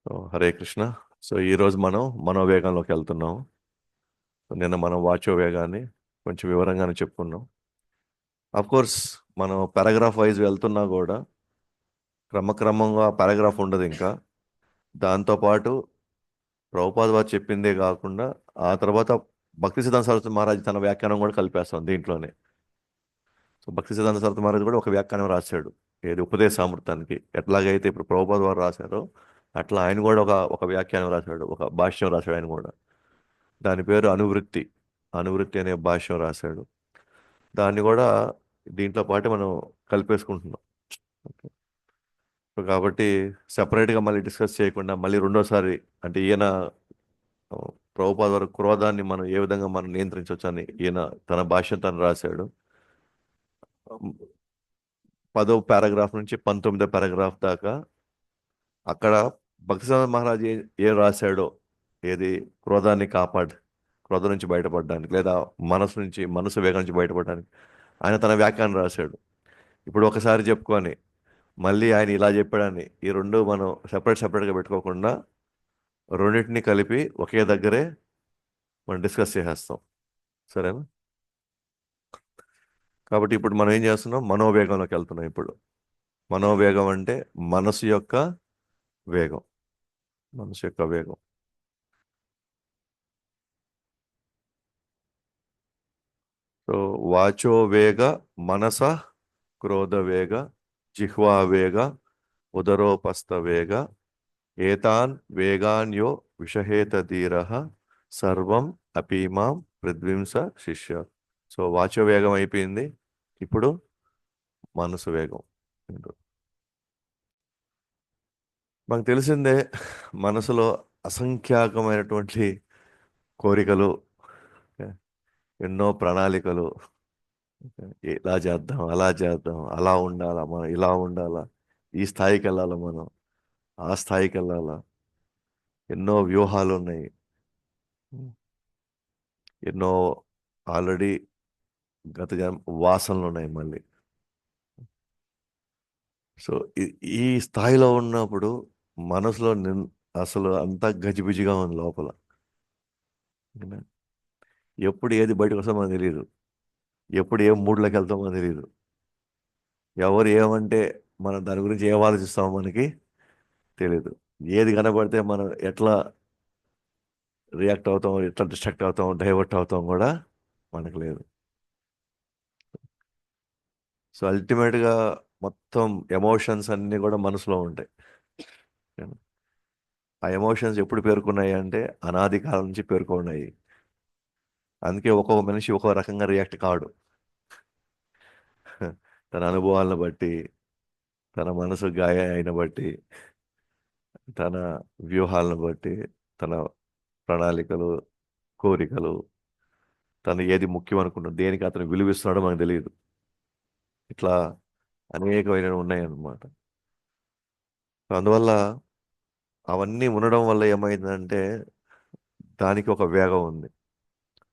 హరే కృష్ణ. ఈరోజు మనం మనోవేగంలోకి వెళ్తున్నాం. నిన్న మనం వాచోవేగాన్ని కొంచెం వివరంగానే చెప్పుకున్నాం. అఫ్ కోర్స్ మనం పారాగ్రాఫ్ వైజ్ వెళ్తున్నా కూడా క్రమక్రమంగా పారాగ్రాఫ్ ఉండదు ఇంకా. దాంతోపాటు ప్రభుపాద వారు చెప్పిందే కాకుండా ఆ తర్వాత భక్తి సిద్ధాంత సరస్వతి మహారాజ్ తన వ్యాఖ్యానం కూడా కలిపేస్తాం దీంట్లోనే. భక్తి సిద్ధాంత సరస్వతి మహారాజ్ కూడా ఒక వ్యాఖ్యానం రాశాడు, ఏది ఉపదేశామృతానికి. ఎట్లాగైతే ఇప్పుడు ప్రభుపాద వారు రాశారో అట్లా ఆయన కూడా ఒక ఒక వ్యాఖ్యానం రాశాడు, ఒక భాష్యం రాశాడు ఆయన కూడా. దాని పేరు అనువృత్తి. అనువృత్తి అనే భాష్యం రాశాడు. దాన్ని కూడా దీంట్లో పాటు మనం కలిపేసుకుంటున్నాం. ఓకే. కాబట్టి సెపరేట్గా మళ్ళీ డిస్కస్ చేయకుండా మళ్ళీ రెండోసారి అంటే ఈయన ఆ, ప్రభుపాద వారి క్రోధాన్ని మనం ఏ విధంగా మనం నియంత్రించవచ్చు అని ఈయన తన భాష్యం తను రాశాడు. 10వ పారాగ్రాఫ్ నుంచి 19వ పారాగ్రాఫ్ దాకా అక్కడ భక్తిసార మహారాజ్ ఏం రాశాడో, ఏది క్రోధాన్ని క్రోధం నుంచి బయటపడడానికి లేదా మనసు వేగం నుంచి బయటపడడానికి ఆయన తన వ్యాఖ్యానం రాశాడు. ఇప్పుడు ఒకసారి చెప్పుకొని మళ్ళీ ఆయన ఇలా చెప్పాడని ఈ రెండు మనం సపరేట్గా పెట్టుకోకుండా రెండింటిని కలిపి ఒకే దగ్గరే మనం డిస్కస్ చేసేస్తాం. సరేనా? కాబట్టి ఇప్పుడు మనం ఏం చేస్తున్నాం, మనోవేగంలోకి వెళ్తున్నాం. ఇప్పుడు మనోవేగం అంటే మనసు యొక్క వేగం. మనసు యొక్క వేగం. సో వాచో వేగ, మనస క్రోధ వేగ, జిహ్వా వేగ, ఉదరోపస్థ వేగ, ఏతాన్ వేగాన్యో విషహేత ధీర సర్వం అపీమాం ప్రద్వింస శిష్య. వాచో వేగం అయిపోయింది. ఇప్పుడు మనసు వేగం. మనకు తెలిసిందే, మనసులో అసంఖ్యాకమైనటువంటి కోరికలు, ఎన్నో ప్రణాళికలు. ఇలా చేద్దాం, అలా చేద్దాం, అలా ఉండాలా, మనం ఇలా ఉండాలా, ఈ స్థాయికి వెళ్ళాలా, మనం ఆ స్థాయికి వెళ్ళాలా, ఎన్నో వ్యూహాలు ఉన్నాయి. ఎన్నో ఆల్రెడీ గత జన్మ వాసనలు ఉన్నాయి మళ్ళీ. సో ఈ ఈ స్థాయిలో ఉన్నప్పుడు మనసులో అసలు అంతా గజిబిజిగా ఉంది లోపల. ఓకేనా? ఎప్పుడు ఏది బయటకు వస్తుందో మనకు తెలియదు. ఎప్పుడు ఏ మూడ్లోకి వెళ్తామో మనకు తెలియదు. ఎవరు ఏమంటే మనం దాని గురించి ఏం ఆలోచిస్తామో మనకి తెలియదు. ఏది కనబడితే మనం ఎట్లా రియాక్ట్ అవుతాం, ఎట్లా డిస్ట్రాక్ట్ అవుతాం, డైవర్ట్ అవుతాం కూడా మనకు లేదు. అల్టిమేట్గా మొత్తం ఎమోషన్స్ అన్నీ కూడా మనసులో ఉంటాయి. ఆ ఎమోషన్స్ ఎప్పుడు పేర్కొన్నాయి అంటే అనాది కాలం నుంచి పేర్కొన్నాయి. అందుకే ఒక్కొక్క మనిషి ఒక్కో రకంగా రియాక్ట్ కాడు. తన అనుభవాలను బట్టి, తన మనసు గాయ అయిన బట్టి, తన వ్యూహాలను బట్టి, తన ప్రణాళికలు, కోరికలు, తను ఏది ముఖ్యం అనుకుంటున్నాడు, దేనికి అతను విలువిస్తున్నాడో మనకు తెలియదు. ఇట్లా అనేకమైన ఉన్నాయన్నమాట. అందువల్ల అవన్నీ ఉండడం వల్ల ఏమైందంటే దానికి ఒక వేగం ఉంది.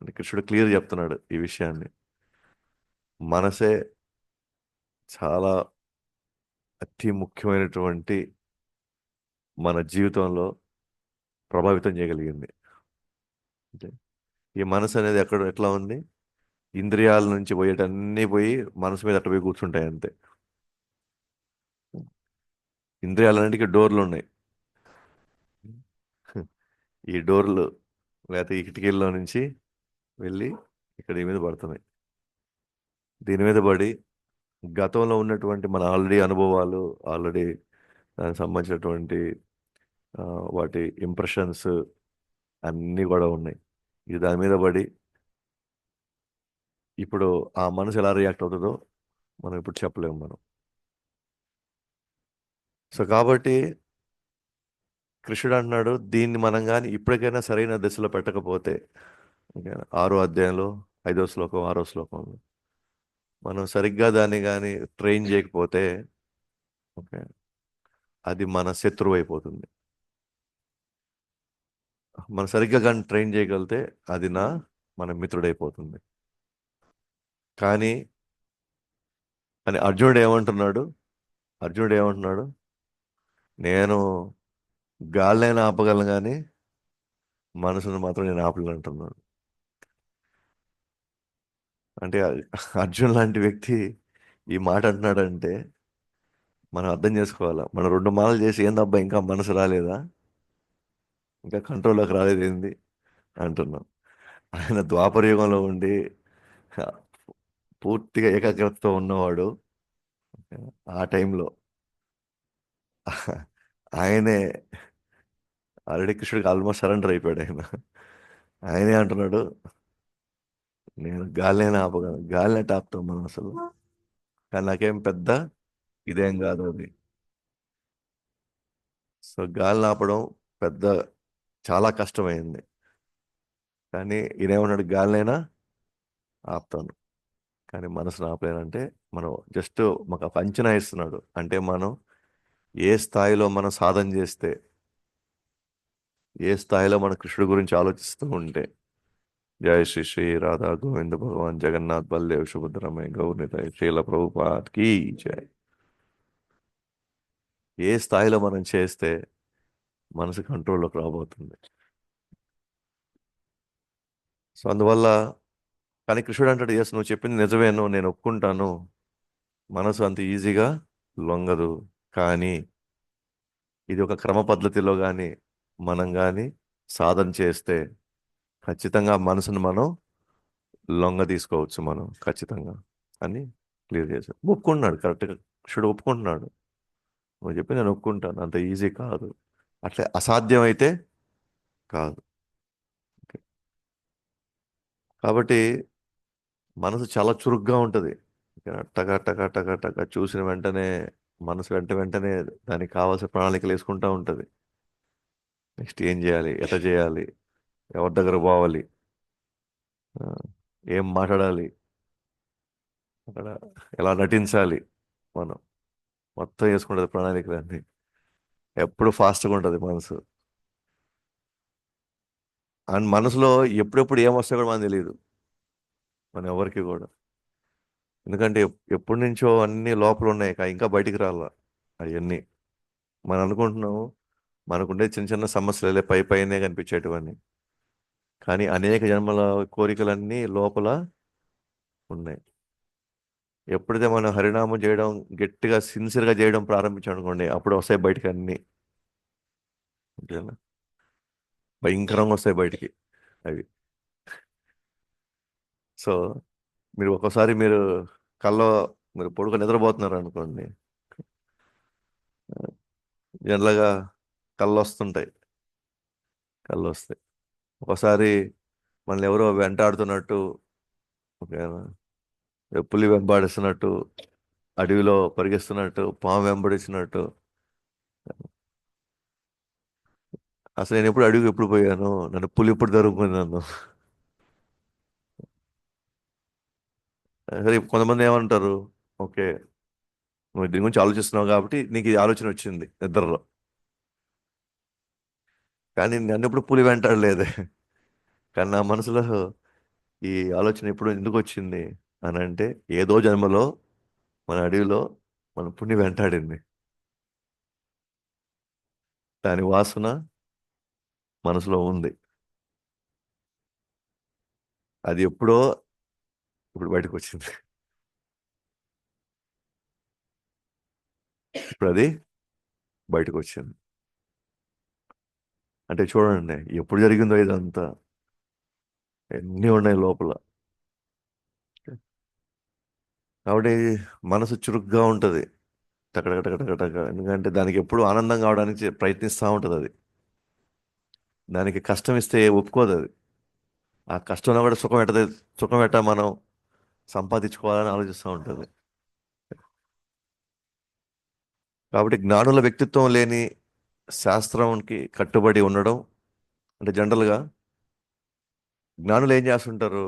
అంటే కృష్ణుడు క్లియర్ చెప్తున్నాడు ఈ విషయాన్ని. మనసే చాలా అతి ముఖ్యమైనటువంటి మన జీవితంలో ప్రభావితం చేయగలిగింది. అంటే ఈ మనసు అనేది ఎట్లా ఉంది, ఇంద్రియాల నుంచి పోయేటన్నీ పోయి మనసు మీద అట్ట పోయి కూర్చుంటాయి అంతే. ఇంద్రియాలన్నిటికీ డోర్లు ఉన్నాయి. ఈ డోర్లు లేకపోతే ఈ కిటికీల్లో నుంచి వెళ్ళి ఇక్కడ ఈ మీద పడుతున్నాయి. దీని మీద పడి గతంలో ఉన్నటువంటి మన ఆల్రెడీ అనుభవాలు, ఆల్రెడీ దానికి సంబంధించినటువంటి ఆ, వాటి ఇంప్రెషన్స్ అన్నీ కూడా ఉన్నాయి. ఇది దాని మీద పడి ఇప్పుడు ఆ మనసు ఎలా రియాక్ట్ అవుతుందో మనం ఇప్పుడు చెప్పలేము మనం. కాబట్టి కృష్ణుడు అంటున్నాడు, దీన్ని మనం కానీ ఇప్పటికైనా సరైన దశలో పెట్టకపోతే, ఓకే, 6వ అధ్యాయంలో 5వ శ్లోకం 6వ శ్లోకంలో మనం సరిగ్గా దాన్ని కానీ ట్రైన్ చేయకపోతే, ఓకే, అది మన శత్రువు అయిపోతుంది. మనం సరిగ్గా కానీ ట్రైన్ చేయగలిగితే అది మన మిత్రుడైపోతుంది. కానీ అని అర్జునుడు ఏమంటున్నాడు? నేను గాలినైనా ఆపగలను కానీ మనసును మాత్రం నేను ఆపలేను అంటున్నాడు. అంటే అర్జున్ లాంటి వ్యక్తి ఈ మాట అంటున్నాడంటే మనం అర్థం చేసుకోవాలా. మనం 2 మాలలు చేసి ఏందబ్బా ఇంకా మనసు రాలేదా, ఇంకా కంట్రోల్లోకి రాలేదు ఏంది అంటున్నాం. ఆయన ద్వాపర యుగంలో ఉండి ఆ, పూర్తిగా ఏకాగ్రతతో ఉన్నవాడు. ఆ టైంలో ఆయనే ఆల్రెడీ కృష్ణుడికి ఆల్మోస్ట్ సరెండర్ అయిపోయాడు ఆయన. ఆయనే అంటున్నాడు, నేను గాలినైనా ఆపగలను. గాలిని ఆపుతాం మనం అసలు. కానీ నాకేం పెద్ద ఇదేం కాదు అది. సో గాలిని ఆపడం పెద్ద చాలా కష్టమైంది. కానీ ఈయనేమన్నాడు, గాలినైనా ఆపుతాను కానీ మనసును ఆపలేనంటే మనం జస్ట్ మాకు ఒక అంచనా ఇస్తున్నాడు. అంటే మనం ఏ స్థాయిలో మనం సాధన చేస్తే, ఏ స్థాయిలో మన కృష్ణుడి గురించి ఆలోచిస్తూ ఉంటే, జయ శ్రీ శ్రీ రాధా గోవింద భగవాన్ జగన్నాథ్ బల్దేవ్ సుభద్రమయ్య గౌర్నితాయ్ శ్రీల ప్రభుపాద్ కీ జయ. ఏ స్థాయిలో మనం చేస్తే మనసు కంట్రోల్లోకి రాబోతుంది. సో అందువల్ల, కానీ కృష్ణుడు అంటాడు, ఎస్ నువ్వు చెప్పింది నిజమేను, నేను ఒప్పుకుంటాను, మనసు అంత ఈజీగా లొంగదు. కానీ ఇది ఒక క్రమ పద్ధతిలో కానీ మనం కానీ సాధన చేస్తే ఖచ్చితంగా మనసును మనం లొంగ తీసుకోవచ్చు మనం ఖచ్చితంగా అని క్లియర్ చేశాడు. ఒప్పుకుంటున్నాడు, కరెక్ట్గా కృష్ణుడు ఒప్పుకుంటున్నాడు. నువ్వు చెప్పి నేను ఒప్పుకుంటాను, అంత ఈజీ కాదు, అట్లా అసాధ్యం అయితే కాదు. కాబట్టి మనసు చాలా చురుగ్గా ఉంటుంది. టక టక టక టక చూసిన వెంటనే మనసు వెంటనే దానికి కావాల్సిన ప్రణాళికలు వేసుకుంటూ ఉంటుంది. నెక్స్ట్ ఏం చేయాలి, ఎట్లా చేయాలి, ఎవరి దగ్గర పోవాలి, ఆ, ఏం మాట్లాడాలి, అక్కడ ఎలా నటించాలి, మనం మొత్తం వేసుకుంటుంది ప్రణాళికలన్నీ. ఎప్పుడు ఫాస్ట్గా ఉంటుంది మనసు. అండ్ మనసులో ఎప్పుడెప్పుడు ఏం వస్తాయో కూడా మనకు తెలియదు, మన ఎవరికి కూడా. ఎందుకంటే ఎప్పటి నుంచో అన్ని లోపల ఉన్నాయి, ఇంకా బయటికి రాల అవన్నీ. మనం అనుకుంటున్నాము మనకుండే చిన్న చిన్న సమస్యలే పై పైనే కనిపించేటివన్నీ, కానీ అనేక జన్మల కోరికలన్నీ లోపల ఉన్నాయి. ఎప్పుడైతే మనం హరినామం చేయడం గట్టిగా సిన్సియర్గా చేయడం ప్రారంభించాం అనుకోండి, అప్పుడు వస్తాయి బయటికి అన్ని. ఓకేనా? భయంకరంగా వస్తాయి బయటికి అవి. సో మీరు ఒక్కోసారి మీరు కల్లో మీరు పడుకొని నిద్రపోతున్నారు అనుకోండి, జనరల్గా కళ్ళు వస్తుంటాయి, కళ్ళు వస్తాయి. ఒకసారి మనల్ని ఎవరో వెంటాడుతున్నట్టు, ఓకేనా, పులి వెంబడిస్తున్నట్టు, అడవిలో పరిగెస్తున్నట్టు, పాము వెంబడిస్తున్నట్టు. అసలు నేను ఎప్పుడు అడవికి ఎప్పుడు పోయాను, నన్ను పులి ఎప్పుడు దొరుకుతుంది నన్ను. సరే కొంతమంది ఏమంటారు, ఓకే నువ్వు దీని గురించి ఆలోచిస్తున్నావు కాబట్టి నీకు ఈ ఆలోచన వచ్చింది నిద్రలో, కానీ నన్ను ఎప్పుడు పులి వెంటాడలేదే. కానీ నా మనసులో ఈ ఆలోచన ఎప్పుడు ఎందుకు వచ్చింది అని అంటే, ఏదో జన్మలో మన అడవిలో మన పుణ్య వెంటాడింది, దాని వాసన మనసులో ఉంది. అది ఎప్పుడో ఇప్పుడు బయటకు వచ్చింది. ఇప్పుడు అది బయటకు వచ్చింది. అంటే చూడండి ఎప్పుడు జరిగిందో ఇదంతా, ఎన్ని ఉన్నాయి లోపల. కాబట్టి మనసు చురుగ్గా ఉంటుంది, టకటక. ఎందుకంటే దానికి ఎప్పుడు ఆనందం కావడానికి ప్రయత్నిస్తూ ఉంటుంది అది. దానికి కష్టం ఇస్తే ఒప్పుకోదు అది. ఆ కష్టంలో కూడా సుఖం ఎట్టా మనం సంపాదించుకోవాలని ఆలోచిస్తూ ఉంటుంది. కాబట్టి జ్ఞానుల వ్యక్తిత్వం లేని శాస్త్రంకి కట్టుబడి ఉండడం అంటే, జనరల్గా జ్ఞానులు ఏం చేస్తుంటారు,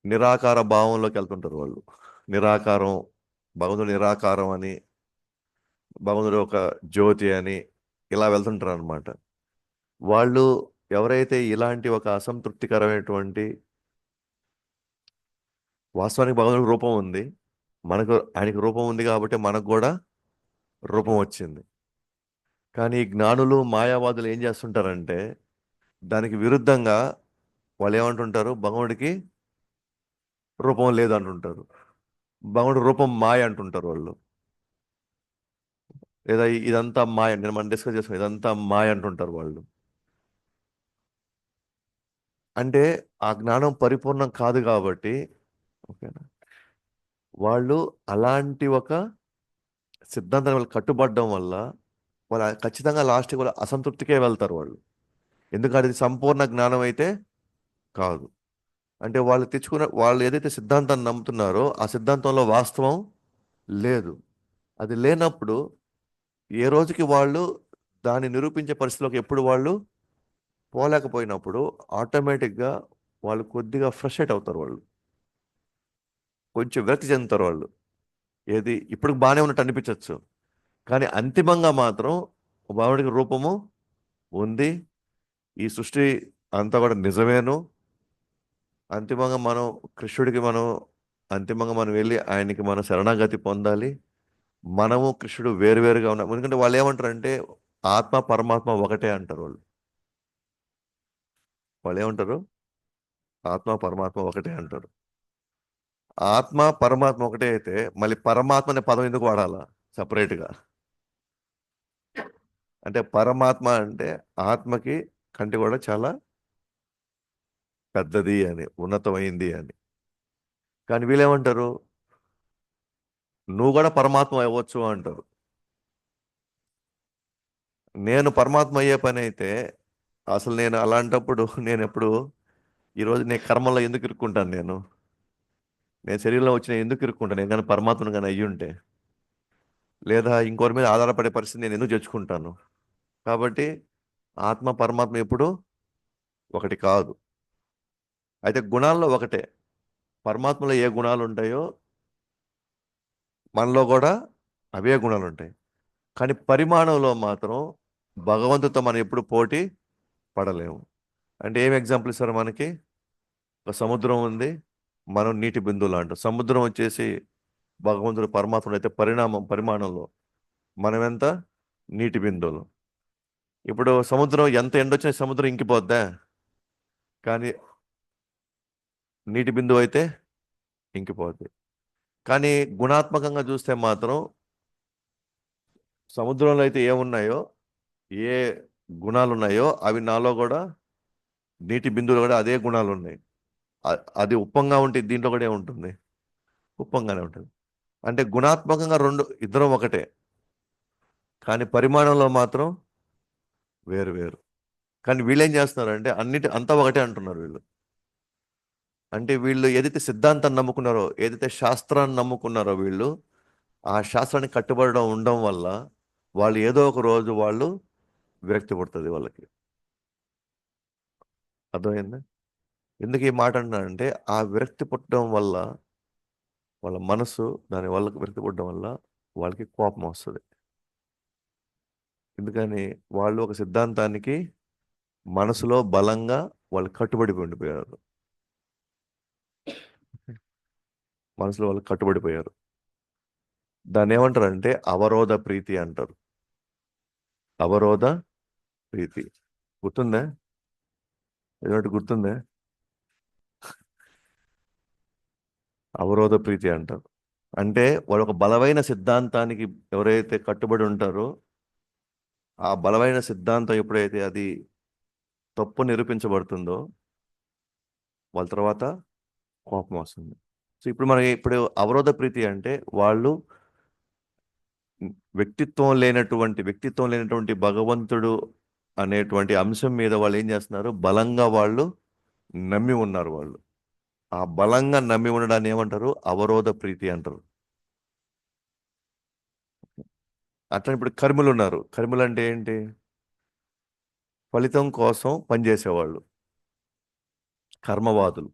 నిరాకార భావంలోకి వెళ్తుంటారు వాళ్ళు. నిరాకారం, భగవంతుడు నిరాకారం అని, భగవంతుడు ఒక జ్యోతి అని ఇలా వెళ్తుంటారు అనమాట. వాళ్ళు ఎవరైతే ఇలాంటి ఒక అసంతృప్తికరమైనటువంటి, వాస్తవానికి భగవంతుడికి రూపం ఉంది, ఆయనకి రూపం ఉంది కాబట్టి మనకు కూడా రూపం వచ్చింది. కానీ ఈ జ్ఞానులు మాయావాదులు ఏం చేస్తుంటారంటే దానికి విరుద్ధంగా వాళ్ళు ఏమంటుంటారు, భగవానుడికి రూపం లేదు అంటుంటారు, భగవానుడి రూపం మాయ అంటుంటారు వాళ్ళు. లేదా ఇదంతా మాయ, నేను మనం డిస్కస్ చేసుకున్నాం, ఇదంతా మాయ అంటుంటారు వాళ్ళు. అంటే ఆ జ్ఞానం పరిపూర్ణం కాదు కాబట్టి, ఓకేనా, వాళ్ళు అలాంటి ఒక సిద్ధాంతం వాళ్ళు కట్టుబడడం వల్ల వాళ్ళు ఖచ్చితంగా లాస్ట్కి వాళ్ళు అసంతృప్తికే వెళ్తారు వాళ్ళు. ఎందుకంటే ఇది సంపూర్ణ జ్ఞానం అయితే కాదు. అంటే వాళ్ళు ఏదైతే సిద్ధాంతాన్ని నమ్ముతున్నారో ఆ సిద్ధాంతంలో వాస్తవం లేదు. అది లేనప్పుడు ఏ రోజుకి వాళ్ళు దాన్ని నిరూపించే పరిస్థితిలోకి ఎప్పుడు వాళ్ళు పోలేకపోయినప్పుడు ఆటోమేటిక్గా వాళ్ళు కొద్దిగా ఫ్రస్ట్రేట్ అవుతారు, వాళ్ళు కొంచెం విరక్తి చెందుతారు వాళ్ళు. ఏది ఇప్పుడు బాగానే ఉన్నట్టు అనిపించవచ్చు, కానీ అంతిమంగా మాత్రం భగవానుడికి రూపము ఉంది, ఈ సృష్టి అంతా కూడా నిజమేను. అంతిమంగా మనం కృష్ణుడికి మనం అంతిమంగా మనం వెళ్ళి ఆయనకి మనం శరణాగతి పొందాలి. మనము కృష్ణుడు వేరువేరుగా ఉన్నాం. ఎందుకంటే వాళ్ళు ఏమంటారంటే ఆత్మ పరమాత్మ ఒకటే అంటారు వాళ్ళు. వాళ్ళు ఏమంటారు, ఆత్మ పరమాత్మ ఒకటే అంటారు. ఆత్మ పరమాత్మ ఒకటే అయితే మళ్ళీ పరమాత్మ అనే పదం ఎందుకు వాడాలా సపరేట్గా? అంటే పరమాత్మ అంటే ఆత్మకి కంటే కూడా చాలా పెద్దది అని, ఉన్నతమైంది అని. కానీ వీళ్ళేమంటారు, నువ్వు కూడా పరమాత్మ అవ్వచ్చు అంటారు. నేను పరమాత్మ అయ్యే పని అయితే అసలు నేను అలాంటప్పుడు నేను ఎప్పుడు ఈరోజు నేను కర్మలో ఎందుకు ఇరుక్కుంటాను? నేను శరీరంలో వచ్చిన ఎందుకు ఇరుక్కుంటాను? నేను కానీ పరమాత్మను కానీ అయ్యి ఉంటే, లేదా ఇంకోరి మీద ఆధారపడే పరిస్థితి నేను ఎందుకు తెచ్చుకుంటాను? కాబట్టి ఆత్మ పరమాత్మ ఎప్పుడు ఒకటి కాదు. అయితే గుణాల్లో ఒకటే. పరమాత్మలో ఏ గుణాలు ఉంటాయో మనలో కూడా అవే గుణాలు ఉంటాయి. కానీ పరిమాణంలో మాత్రం భగవంతుడితో మనం ఎప్పుడు పోటీ పడలేము. అంటే ఏం ఎగ్జాంపుల్ ఇస్తారు మనకి? ఒక సముద్రం ఉంది, మనం నీటి బిందువులు అంటాం. సముద్రం వచ్చేసి భగవంతుడు పరమాత్ముడు అయితే పరిమాణంలో మనం ఎంత? నీటి బిందువులు. ఇప్పుడు సముద్రం ఎంత ఎండొచ్చినా సముద్రం ఇంకిపోద్దా? కానీ నీటి బిందువు అయితే ఇంకిపోద్ది. కానీ గుణాత్మకంగా చూస్తే మాత్రం సముద్రంలో అయితే ఏమున్నాయో, ఏ గుణాలు ఉన్నాయో అవి నాలో కూడా నీటి బిందువులు కూడా అదే గుణాలు ఉన్నాయి. అది ఉప్పంగా ఉంటే దీంట్లో కూడా ఏముంటుంది? ఉప్పంగానే ఉంటుంది. అంటే గుణాత్మకంగా ఇద్దరం ఒకటే, కానీ పరిమాణంలో మాత్రం వేరు వేరు. కానీ వీళ్ళు ఏం చేస్తున్నారంటే అంతా ఒకటే అంటున్నారు వీళ్ళు. అంటే వీళ్ళు ఏదైతే సిద్ధాంతాన్ని నమ్ముకున్నారో, ఏదైతే శాస్త్రాన్ని నమ్ముకున్నారో వీళ్ళు ఆ శాస్త్రానికి కట్టుబడడం ఉండడం వల్ల వాళ్ళు ఏదో ఒక రోజు వాళ్ళు విరక్తి పుడుతుంది వాళ్ళకి. అర్థమైందా? ఎందుకు ఈ మాట అంటున్నానంటే ఆ విరక్తి పుట్టడం వల్ల వాళ్ళ మనసు దాని వల్ల విరక్తి పుట్టడం వల్ల వాళ్ళకి కోపం వస్తుంది. ఎందుకని వాళ్ళు ఒక సిద్ధాంతానికి మనసులో బలంగా వాళ్ళు కట్టుబడి ఉండిపోయారు. మనసులో వాళ్ళు కట్టుబడిపోయారు. దాన్ని ఏమంటారంటే అవరోధ ప్రీతి అంటారు. అవరోధ ప్రీతి గుర్తుందా? ఏదంటే గుర్తుందా? అవరోధ ప్రీతి అంటారు. అంటే వాడు ఒక బలమైన సిద్ధాంతానికి ఎవరైతే కట్టుబడి ఉంటారో ఆ బలమైన సిద్ధాంతం ఎప్పుడైతే అది తప్పు నిరూపించబడుతుందో వాళ్ళ తర్వాత కోపం వస్తుంది. సో ఇప్పుడు అవరోధ ప్రీతి అంటే వాళ్ళు వ్యక్తిత్వం లేనటువంటి భగవంతుడు అనేటువంటి అంశం మీద వాళ్ళు ఏం చేస్తున్నారు, బలంగా వాళ్ళు నమ్మి ఉన్నారు వాళ్ళు. ఆ బలంగా నమ్మి ఉండడాన్ని ఏమంటారు? అవరోధ ప్రీతి అంటారు. అట్లా ఇప్పుడు కర్ములు ఉన్నారు. కర్ములు అంటే ఏంటి? ఫలితం కోసం పనిచేసేవాళ్ళు, కర్మవాదులు.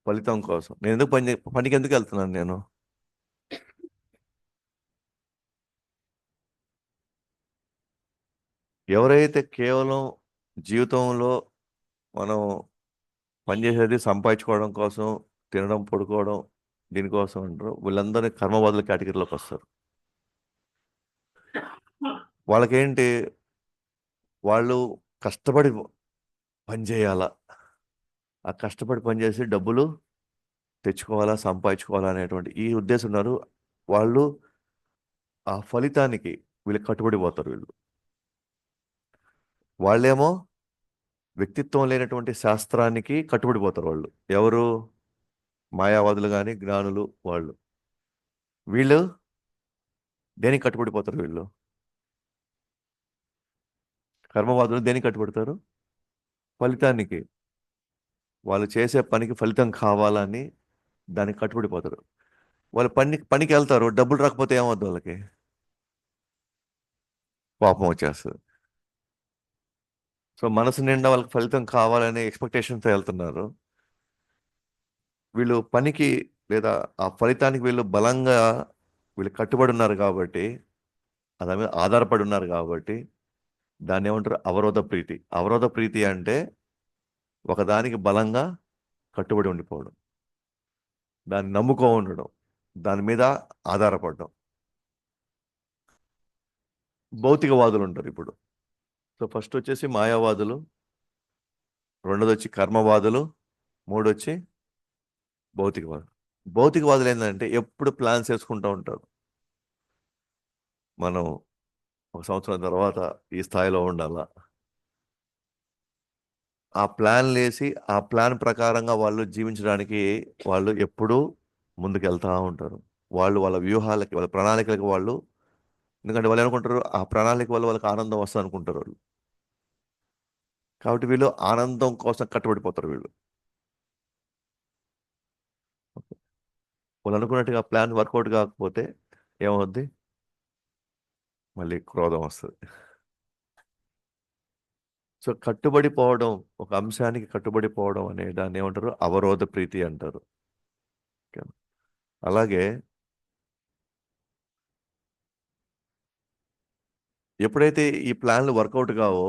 ఫలితం కోసం నేను ఎందుకు పనికి ఎందుకు వెళ్తున్నాను నేను? ఎవరైతే కేవలం జీవితంలో మనం పనిచేసేది సంపాదించుకోవడం కోసం, తినడం, పడుకోవడం, దీనికోసం అంటారు వీళ్ళందరినీ కర్మవాదుల కేటగిరీలోకి వస్తారు. వాళ్ళకేంటి, వాళ్ళు కష్టపడి పని చేయాలా, ఆ కష్టపడి పని చేసి డబ్బులు తెచ్చుకోవాలా, సంపాదించుకోవాలా అనేటువంటి ఈ ఉద్దేశం ఉన్నారు. వాళ్ళు ఆ ఫలితానికి వీళ్ళు కట్టుబడి పోతారు. వాళ్ళేమో వ్యక్తిత్వం లేనటువంటి శాస్త్రానికి కట్టుబడిపోతారు. వాళ్ళు ఎవరు, మాయావాదులు కానీ జ్ఞానులు వాళ్ళు. వీళ్ళు దేనికి కట్టుబడిపోతారు? వీళ్ళు కర్మవాదులు దేనికి కట్టుబడతారు? ఫలితానికి. వాళ్ళు చేసే పనికి ఫలితం కావాలని దానికి కట్టుబడిపోతారు. వాళ్ళు పనికి వెళ్తారు, డబ్బులు రాకపోతే ఏమవుద్ది వాళ్ళకి? కోపం వచ్చేస్తుంది. సో మనసు నిండా వాళ్ళకి ఫలితం కావాలనే ఎక్స్పెక్టేషన్తో వెళ్తున్నారు. వీళ్ళు పనికి లేదా ఆ ఫలితానికి వీళ్ళు బలంగా వీళ్ళు కట్టుబడి ఉన్నారు కాబట్టి, దాని మీద ఆధారపడి ఉన్నారు కాబట్టి దాన్ని ఏమంటారు? అవరోధ ప్రీతి. అవరోధ ప్రీతి అంటే ఒకదానికి బలంగా కట్టుబడి ఉండిపోవడం, దాన్ని నమ్ముకో ఉండడం, దాని మీద ఆధారపడడం. భౌతికవాదులు ఉంటారు ఇప్పుడు. సో ఫస్ట్ వచ్చేసి మాయావాదులు, రెండోది వచ్చి కర్మవాదులు, మూడొచ్చి భౌతికవాదులు. భౌతికవాదులు ఏంటంటే ఎప్పుడు ప్లాన్స్ వేసుకుంటూ ఉంటారు. మనం ఒక సంవత్సరం తర్వాత ఈ స్థాయిలో ఉండాలా, ఆ ప్లాన్లు వేసి ఆ ప్లాన్ ప్రకారంగా వాళ్ళు జీవించడానికి వాళ్ళు ఎప్పుడూ ముందుకెళ్తా ఉంటారు. వాళ్ళు వాళ్ళ వ్యూహాలకి, వాళ్ళ ప్రణాళికలకి వాళ్ళు, ఎందుకంటే వాళ్ళు ఏమనుకుంటారు, ఆ ప్రణాళిక వల్ల వాళ్ళకి ఆనందం వస్తుంది అనుకుంటారు వాళ్ళు. కాబట్టి వీళ్ళు ఆనందం కోసం కట్టుబడిపోతారు వీళ్ళు. వాళ్ళు అనుకున్నట్టుగా ప్లాన్ వర్కౌట్ కాకపోతే ఏమవుద్ది? మళ్ళీ క్రోధం వస్తుంది. సో కట్టుబడిపోవడం, ఒక అంశానికి కట్టుబడిపోవడం అనే దాన్ని ఏమంటారు? అవరోధ ప్రీతి అంటారు. ఓకే. అలాగే ఎప్పుడైతే ఈ ప్లాన్లు వర్కౌట్ కావో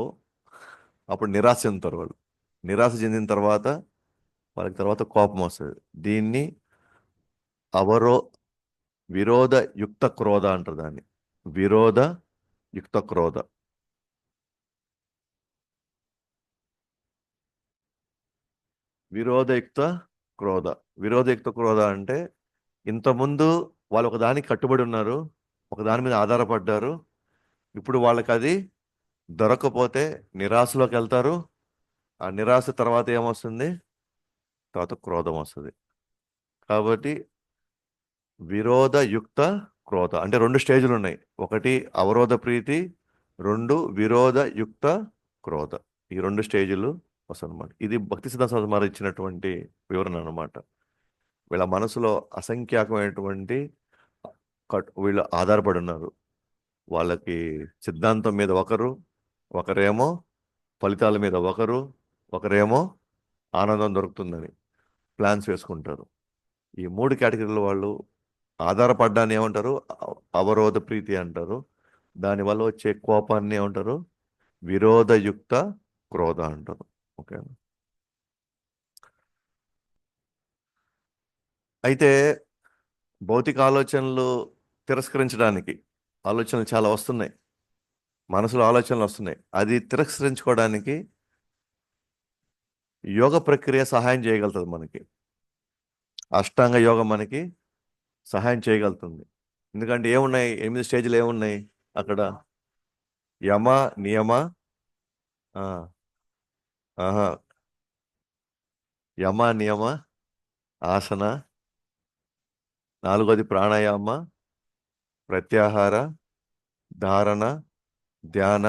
అప్పుడు నిరాశ చెందుతారు వాళ్ళు. నిరాశ చెందిన తర్వాత వాళ్ళకి తర్వాత కోపం వస్తుంది. దీన్ని అవరో విరోధ యుక్త క్రోధ అంటారు దాన్ని. విరోధ యుక్త క్రోధ. విరోధయుక్త క్రోధ. విరోధయుక్త క్రోధ అంటే ఇంతకుముందు వాళ్ళు ఒక దానికి కట్టుబడి ఉన్నారు, ఒక దాని మీద ఆధారపడ్డారు. ఇప్పుడు వాళ్ళకి అది దొరకకపోతే నిరాశలోకి వెళ్తారు. ఆ నిరాశ తర్వాత ఏమొస్తుంది? తర్వాత క్రోధం వస్తుంది. కాబట్టి విరోధయుక్త క్రోధ అంటే రెండు స్టేజ్లు ఉన్నాయి. ఒకటి అవరోధ ప్రీతి, రెండు విరోధయుక్త క్రోధ. ఈ రెండు స్టేజ్లు వస్తాయి అన్నమాట. ఇది భక్తి సిద్ధాంత సమాధానం ఇచ్చినటువంటి వివరణ అన్నమాట. వీళ్ళ మనసులో అసంఖ్యాకమైనటువంటి వీళ్ళు ఆధారపడి ఉన్నారు. వాళ్ళకి సిద్ధాంతం మీద ఒకరు, ఒకరేమో ఫలితాల మీద ఒకరు, ఒకరేమో ఆనందం దొరుకుతుందని ప్లాన్స్ వేసుకుంటారు. ఈ మూడు కేటగిరీల వాళ్ళు ఆధారపడ్డాన్ని ఏమంటారు? అవరోధ ప్రీతి అంటారు. దానివల్ల వచ్చే కోపాన్ని ఏమంటారు? విరోధయుక్త క్రోధ అంటారు. ఓకే. అయితే భౌతిక ఆలోచనలు తిరస్కరించడానికి ఆలోచనలు చాలా వస్తున్నాయి, మనసులో ఆలోచనలు వస్తున్నాయి. అది తిరస్కరించుకోవడానికి యోగ ప్రక్రియ సహాయం చేయగలుగుతుంది మనకి. అష్టాంగ యోగం మనకి సహాయం చేయగలుగుతుంది. ఎందుకంటే ఏమున్నాయి, 8 స్టేజ్లు ఏమున్నాయి అక్కడ? యమ, నియమ, ఆ, ఆహా, యమ, నియమ, ఆసన, నాలుగోది ప్రాణాయామ, ప్రత్యాహార, ధారణ, ధ్యాన,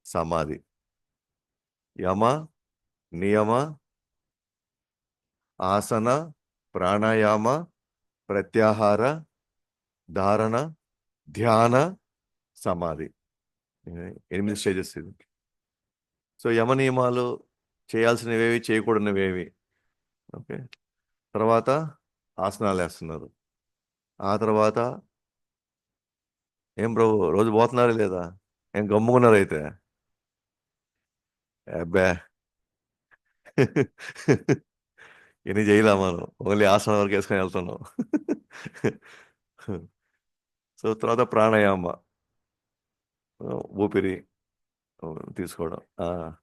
సమాధి. యమ, నియమ, ఆసన, ప్రాణాయామ, ప్రత్యాహార, ధారణ, ధ్యాన, సమాధి. 8 స్టేజెస్ ఇది. సో యమ నియమాలు చేయాల్సినవేవి, చేయకూడనివేవి. ఓకే. తర్వాత ఆసనాలు వేస్తున్నారు. ఆ తర్వాత ఏం ప్రభు రోజు పోతున్నారా లేదా? ఏం గమ్ముకున్నారు అయితే? అబ్బా ఎన్ని చేయలే మనం, ఓన్లీ ఆసనం వరకు వేసుకొని వెళ్తున్నాం. సో తర్వాత ప్రాణాయామ, ఊపిరి తీసుకోవడం.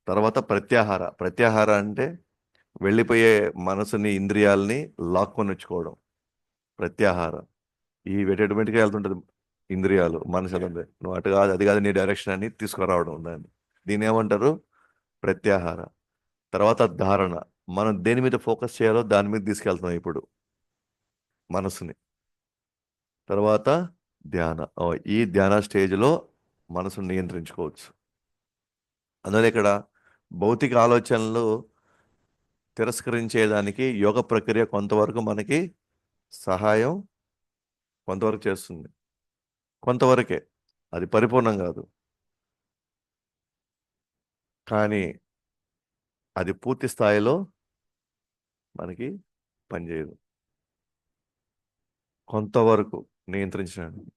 తర్వాత ప్రత్యాహార. ప్రత్యాహార అంటే వెళ్ళిపోయే మనసుని, ఇంద్రియాలని లాక్కొని ఉంచుకోవడం. ప్రత్యాహార. ఈ వెటెటబెంట్గా వెళ్తుంటది ఇంద్రియాలు, మనసు వెళ్తుంది, నువ్వు అటు కాదు అది కాదు నీ డైరెక్షన్ అని తీసుకురావడం దాన్ని. దీని ఏమంటారు? ప్రత్యాహార. తర్వాత ధారణ. మనం దేని మీద ఫోకస్ చేయాలో దాని మీద తీసుకెళ్తున్నాం ఇప్పుడు మనసుని. తర్వాత ధ్యాన. ఈ ధ్యాన స్టేజ్లో మనసుని నియంత్రించుకోవచ్చు. అందులో ఇక్కడ భౌతిక ఆలోచనలు తిరస్కరించేదానికి యోగ ప్రక్రియ కొంతవరకు మనకి సహాయం కొంతవరకు చేస్తుంది. కొంతవరకే, అది పరిపూర్ణం కాదు, కానీ అది పూర్తి స్థాయిలో మనకి పనిచేయదు. కొంతవరకు నియంత్రించడానికి,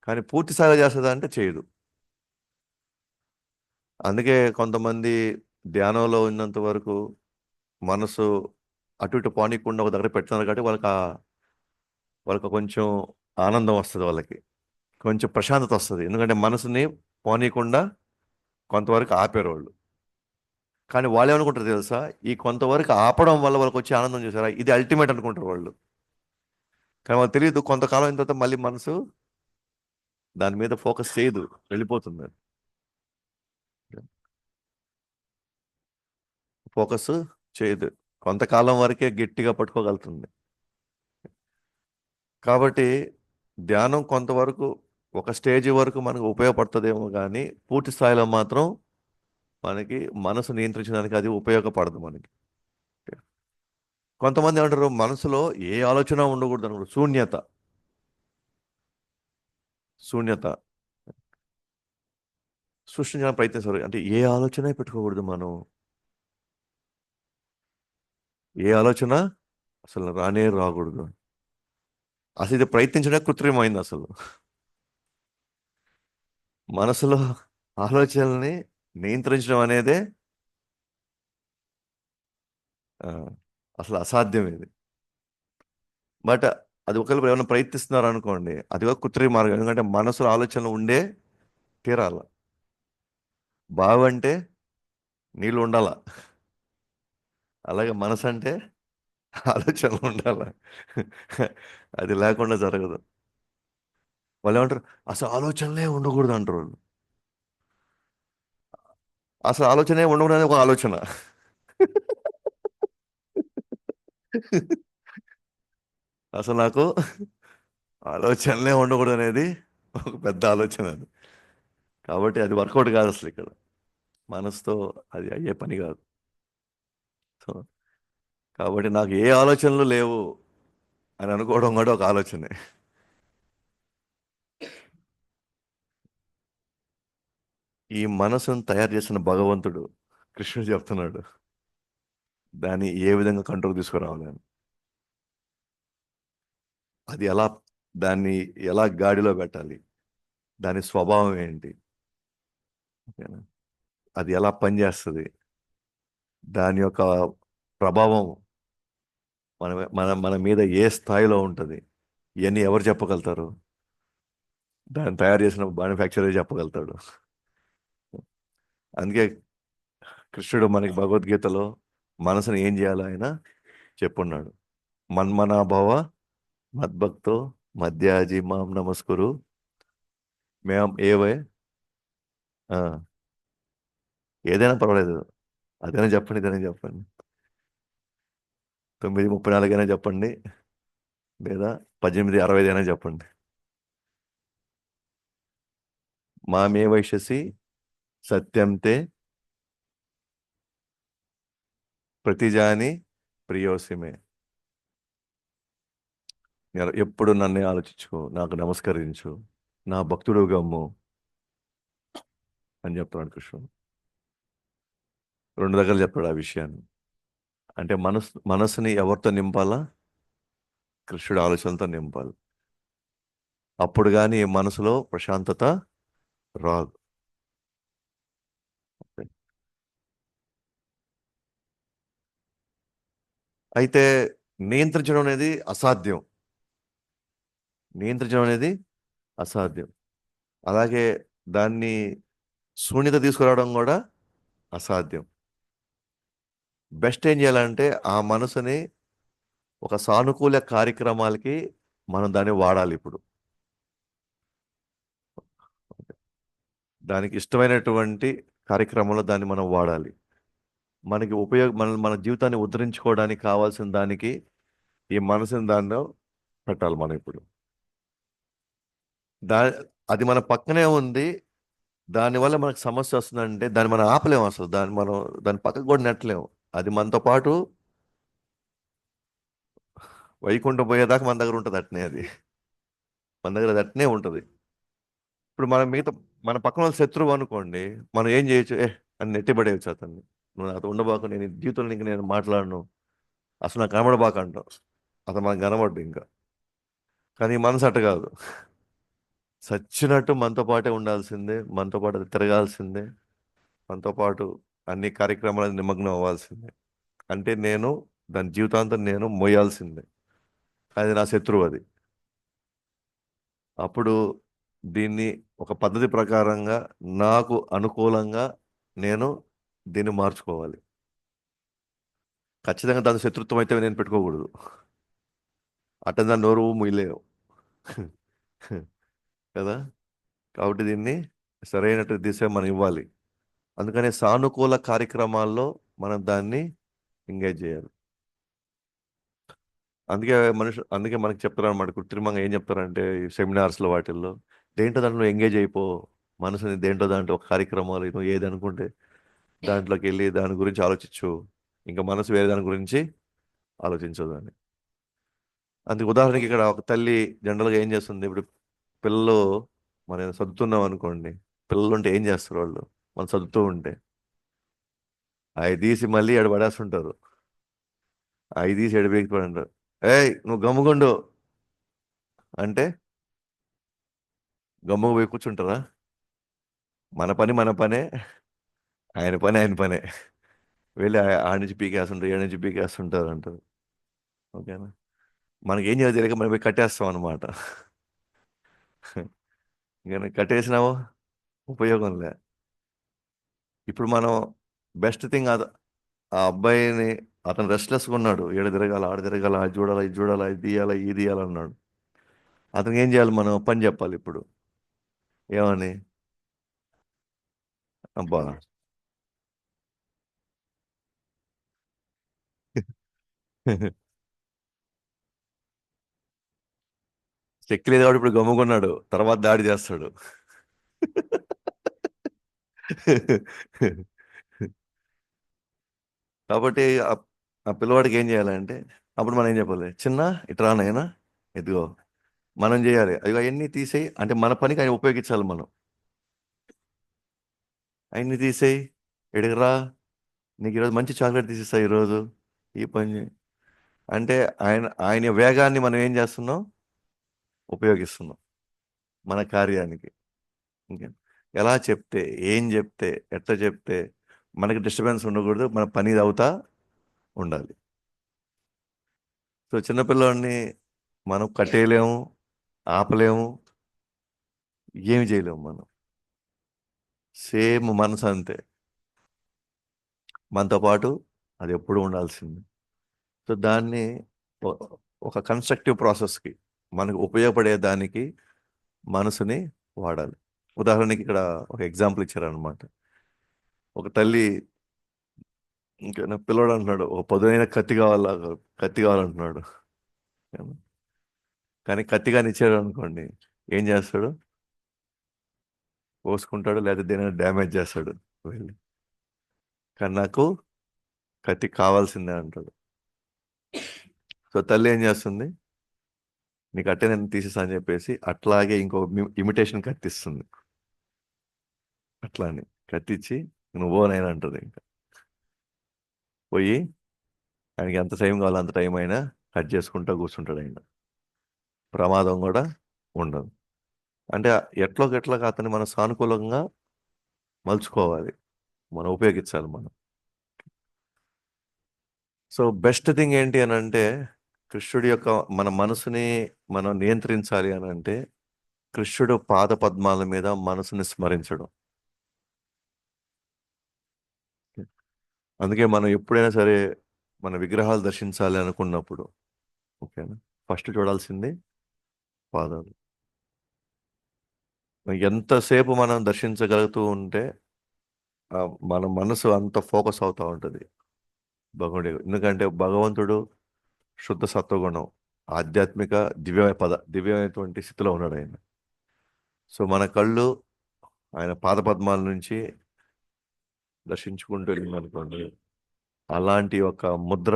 కానీ పూర్తి స్థాయిలో చేస్తుందా అంటే చేయదు. అందుకే కొంతమంది ధ్యానంలో ఉన్నంత వరకు మనసు అటు ఇటు పానీయకుండా ఒక దగ్గర పెడుతున్నారు కాబట్టి వాళ్ళకి కొంచెం ఆనందం వస్తుంది, వాళ్ళకి కొంచెం ప్రశాంతత వస్తుంది. ఎందుకంటే మనసుని పోనీయకుండా కొంతవరకు ఆపేరు వాళ్ళు. కానీ వాళ్ళు ఏమనుకుంటారు తెలుసా, ఈ కొంతవరకు ఆపడం వల్ల వాళ్ళకి వచ్చే ఆనందం చూసారా, ఇది అల్టిమేట్ అనుకుంటారు వాళ్ళు. కానీ వాళ్ళకి తెలియదు, కొంతకాలం అయిన తర్వాత మళ్ళీ మనసు దాని మీద ఫోకస్ చేయదు, వెళ్ళిపోతుంది. ఫోకస్ చేయదు, కొంతకాలం వరకే గట్టిగా పట్టుకోగలుగుతుంది. కాబట్టి ధ్యానం కొంతవరకు ఒక స్టేజ్ వరకు మనకు ఉపయోగపడుతుందేమో కానీ పూర్తి స్థాయిలో మాత్రం మనకి మనసు నియంత్రించడానికి అది ఉపయోగపడదు మనకి. కొంతమంది ఏమంటారు, మనసులో ఏ ఆలోచన ఉండకూడదు అనుకుంటారు. శూన్యత. శూన్యత సృష్టించడానికి ప్రయత్నిస్తారు. అంటే ఏ ఆలోచన పెట్టుకోకూడదు మనం. ఏ ఆలోచన అసలు రానే రాకూడదు. అసలు ఇది ప్రయత్నించడం కృత్రిమైంది అసలు. మనసులో ఆలోచనల్ని నియంత్రించడం అనేదే ఆ, అసలు అసాధ్యం ఇది. బట్ అది ఒకవేళ ఏమైనా ప్రయత్నిస్తున్నారు అనుకోండి, అదిగో కృత్రిమ మార్గం. ఎందుకంటే మనసులో ఆలోచనలు ఉండే తీరాల. బావంటే నీళ్ళు ఉండాల, అలాగే మనసు అంటే ఆలోచనలు ఉండాల. అది లేకుండా జరగదు. వాళ్ళు ఏమంటారు, అసలు ఆలోచనలే ఉండకూడదు అంటారు వాళ్ళు. అసలు ఆలోచనే ఉండకూడదు అనేది ఒక ఆలోచన. అసలు నాకు ఆలోచనలే ఉండకూడదు అనేది ఒక పెద్ద ఆలోచన అది. కాబట్టి అది వర్కౌట్ కాదు అసలు ఇక్కడ, మనసుతో అది అయ్యే పని కాదు. సో కాబట్టి నాకు ఏ ఆలోచనలు లేవు అని అనుకోవడం కూడా ఒక ఆలోచనే. ఈ మనసును తయారు చేసిన భగవంతుడు కృష్ణుడు చెప్తున్నాడు దాన్ని ఏ విధంగా కంట్రోల్ తీసుకురావాలి అని. అది ఎలా, దాన్ని ఎలా గాడిలో పెట్టాలి, దాని స్వభావం ఏంటి, ఓకేనా? అది ఎలా పనిచేస్తుంది, దాని యొక్క ప్రభావం మన మన మన మీద ఏ స్థాయిలో ఉంటుంది, ఇవన్నీ ఎవరు చెప్పగలుగుతారు? దాన్ని తయారు చేసిన మ్యానుఫ్యాక్చరర్ చెప్పగలుగుతాడు. అందుకే కృష్ణుడు మనకి భగవద్గీతలో మనసుని ఏం చేయాలో ఆయన చెప్పున్నాడు. మన్మనాభవ మద్భక్తో మధ్యాజీ మాం నమస్కురు. మేము ఏవే ఆ, ఏదైనా పర్వాలేదు, అదైనా చెప్పండి, ఇదైనా చెప్పండి, 9:34 అయినా చెప్పండి, లేదా 18:65 అయినా చెప్పండి. మామే వైశసి సత్యం తే ప్రతిజాని ప్రియోసిమే. ఎప్పుడు నన్నే ఆలోచించుకో, నాకు నమస్కరించు, నా భక్తుడు గమ్ము అని చెప్తున్నాడు కృష్ణుడు. రెండు దగ్గర చెప్పాడు ఆ విషయాన్ని. అంటే మనసుని ఎవరితో నింపాలా? కృష్ణుడు ఆలోచనలతో నింపాలి. అప్పుడు కానీ మనసులో ప్రశాంతత రాదు. అయితే నియంత్రించడం అనేది అసాధ్యం. నియంత్రించడం అనేది అసాధ్యం. అలాగే దాన్ని శూన్యత తీసుకురావడం కూడా అసాధ్యం. బెస్ట్ ఏం చేయాలంటే ఆ మనసుని ఒక సానుకూల కార్యక్రమాలకి మనం దాన్ని వాడాలి ఇప్పుడు. దానికి ఇష్టమైనటువంటి కార్యక్రమంలో దాన్ని మనం వాడాలి. మనకి మన జీవితాన్ని ఉద్ధరించుకోవడానికి కావాల్సిన దానికి ఈ మనసుని దానిలో పెట్టాలి మనం ఇప్పుడు. దా అది మన పక్కనే ఉంది. దానివల్ల మనకు సమస్య వస్తుందంటే దాన్ని మనం ఆపలేము అసలు. దాన్ని పక్కకు కూడా నెట్టలేము. అది మనతో పాటు వైకుంఠం పోయేదాకా మన దగ్గర ఉంటుంది అట్నే అది. మన దగ్గర అది అట్నే ఉంటుంది. ఇప్పుడు మన పక్కన వాళ్ళ శత్రువు అనుకోండి, మనం ఏం చేయొచ్చు? అని నెట్టిపడేయచ్చు అతన్ని. నువ్వు నాతో ఉండబాకు, నేను ఈ జీవితంలో ఇంక నేను మాట్లాడను, అసలు నాకు కనబడబాక అంటాం. అతను మనకు కనబడ్డు ఇంకా. కానీ ఈ మనసు అట్ట కాదు. సచ్చినట్టు మనతో పాటే ఉండాల్సిందే, మనతో పాటు అది తిరగాల్సిందే, మనతో పాటు అన్ని కార్యక్రమాలకు నిమగ్నం అవ్వాల్సిందే. అంటే దాని జీవితాంతం నేను మోయాల్సిందే. అది నా శత్రువు అది. అప్పుడు దీన్ని ఒక పద్ధతి ప్రకారంగా నాకు అనుకూలంగా నేను దీన్ని మార్చుకోవాలి. ఖచ్చితంగా దాని శత్రుత్వం అయితే నేను పెట్టుకోకూడదు. అట్ట దాన్ని నోరు ముయ్యలేవు కదా. కాబట్టి దీన్ని సరైనటు దిశ మనం ఇవ్వాలి. అందుకనే సానుకూల కార్యక్రమాల్లో మనం దాన్ని ఎంగేజ్ చేయాలి. అందుకే మనకి చెప్తారు అనమాట, కృత్రిమంగా ఏం చెప్తారంటే ఈ సెమినార్స్లో వాటిల్లో, దేంట్లో దాంట్లో ఎంగేజ్ అయిపో, మనసుని దేంట్లో దాంట్లో ఒక కార్యక్రమాలు నువ్వు ఏది అనుకుంటే దాంట్లోకి వెళ్ళి దాని గురించి ఆలోచించు. ఇంకా మనసు వేరే దాని గురించి ఆలోచించదు అని. అందుకు ఉదాహరణకి ఇక్కడ ఒక తల్లి జనరల్గా ఏం చేస్తుంది ఇప్పుడు, పిల్లలు మనం చదువుతున్నాం అనుకోండి, పిల్లలు ఉంటే ఏం చేస్తారు వాళ్ళు, మనం చదువుతూ ఉంటే అవి తీసి మళ్ళీ ఎడ పడేస్తుంటారు. అవి తీసి ఎడబెక్కి పడంటారు. ఏయ్ నువ్వు గమ్ముగుండు అంటే గమ్ముకు పోయి కూర్చుంటారా? మన పని మన పనే, ఆయన పని ఆయన పనే. వెళ్ళి ఆడి నుంచి పీకేస్తుంటారు, ఏడు నుంచి పీకేస్తుంటారు అంటారు. ఓకేనా. మనకి ఏం చేయాలి తెలియక మనం పోయి కట్టేస్తాం అనమాట. ఇంకా కట్టేసినావో ఉపయోగం లే. ఇప్పుడు మనం బెస్ట్ థింగ్ ఆ అబ్బాయిని, అతను రెస్ట్లెస్గా ఉన్నాడు, ఏడు తిరగాల ఆడ తిరగాల, అది చూడాలా ఇది చూడాలా, ఇది తీయాలా ఇది తీయాలా అన్నాడు. అతనికి ఏం చేయాలి? మనం పని చెప్పాలి ఇప్పుడు. ఏమని? అబ్బా శక్తి లేదు కాబట్టి ఇప్పుడు గమ్ముకున్నాడు, తర్వాత దాడి చేస్తాడు. కాబట్టి ఆ పిల్లవాడికి ఏం చేయాలంటే, అప్పుడు మనం ఏం చెప్పాలి? చిన్న ఇట్రా నాయనా, ఇదిగో మనం చేయాలి, అదిగో అవన్నీ తీసేయి అంటే మన పనికి ఆయన ఉపయోగించాలి మనం. అవన్నీ తీసేయి, ఎడిగరా, నీకు ఈరోజు మంచి చాక్లెట్ తీసిస్తా ఈరోజు, ఈ పని చేయి అంటే ఆయన వేగాన్ని మనం ఏం చేస్తున్నాం? ఉపయోగిస్తున్నాం మన కార్యానికి. ఇంకే ఎలా చెప్తే, ఏం చెప్తే, ఎట్లా చెప్తే మనకి డిస్టర్బెన్స్ ఉండకూడదు, మన పని అవుతా ఉండాలి. సో చిన్నపిల్లవాడిని మనం కట్టేయలేము, ఆపలేము, ఏమి చేయలేము మనం. సేమ్ మనసు అంతే, మనతో పాటు అది ఎప్పుడు ఉండాల్సింది. సో దాన్ని ఒ- ఒక కన్స్ట్రక్టివ్ ప్రాసెస్కి, మనకు ఉపయోగపడే దానికి మనసుని వాడాలి. ఉదాహరణకి ఇక్కడ ఒక ఎగ్జాంపుల్ ఇచ్చారనమాట. ఒక తల్లి ఇంకా నా పిల్లోడు అంటున్నాడు, ఒక పదునైన కత్తి కావాలంటున్నాడు. కానీ కత్తిగాని ఇచ్చాడు అనుకోండి, ఏం చేస్తాడు? కోసుకుంటాడు, లేదా దేని డ్యామేజ్ చేస్తాడు వెళ్ళి. కానీ నాకు కత్తి కావాల్సిందే అంటాడు. సో తల్లి ఏం చేస్తుంది? నీకు అట్టే నేను తీసేసా అని చెప్పేసి అట్లాగే ఇంకో ఇమిటేషన్ కత్తిస్తుంది. అట్లా అని కత్తిచ్చి నువ్వు నైనా అంటుంది. ఇంకా పోయి ఆయనకి ఎంత టైం కావాలో అంత టైం అయినా కట్ చేసుకుంటూ కూర్చుంటాడు ఆయన. ప్రమాదం కూడా ఉండదు. అంటే ఎట్లోకి అతన్ని మనం సానుకూలంగా మలుచుకోవాలి, మనం ఉపయోగించాలి మనం. సో బెస్ట్ థింగ్ ఏంటి అని అంటే కృష్ణుడి యొక్క మన మనసుని మనం నియంత్రించాలి అని అంటే కృష్ణుడు పాద పద్మాల మీద మనసుని స్మరించడం. అందుకే మనం ఎప్పుడైనా సరే మన విగ్రహాలు దర్శించాలి అనుకున్నప్పుడు, ఓకేనా, ఫస్ట్ చూడాల్సింది పాదాలు. ఎంతసేపు మనం దర్శించగలుగుతూ ఉంటే ఆ మన మనసు అంత ఫోకస్ అవుతా ఉంటుంది భగవానుడి. ఎందుకంటే భగవంతుడు శుద్ధ సత్వగుణం, ఆధ్యాత్మిక దివ్యమైనటువంటి స్థితిలో ఉన్నాడు ఆయన. సో మన కళ్ళు ఆయన పాదపద్మాల నుంచి దర్శించుకుంటూ వెళ్ళిందనుకోండి, అలాంటి ఒక ముద్ర,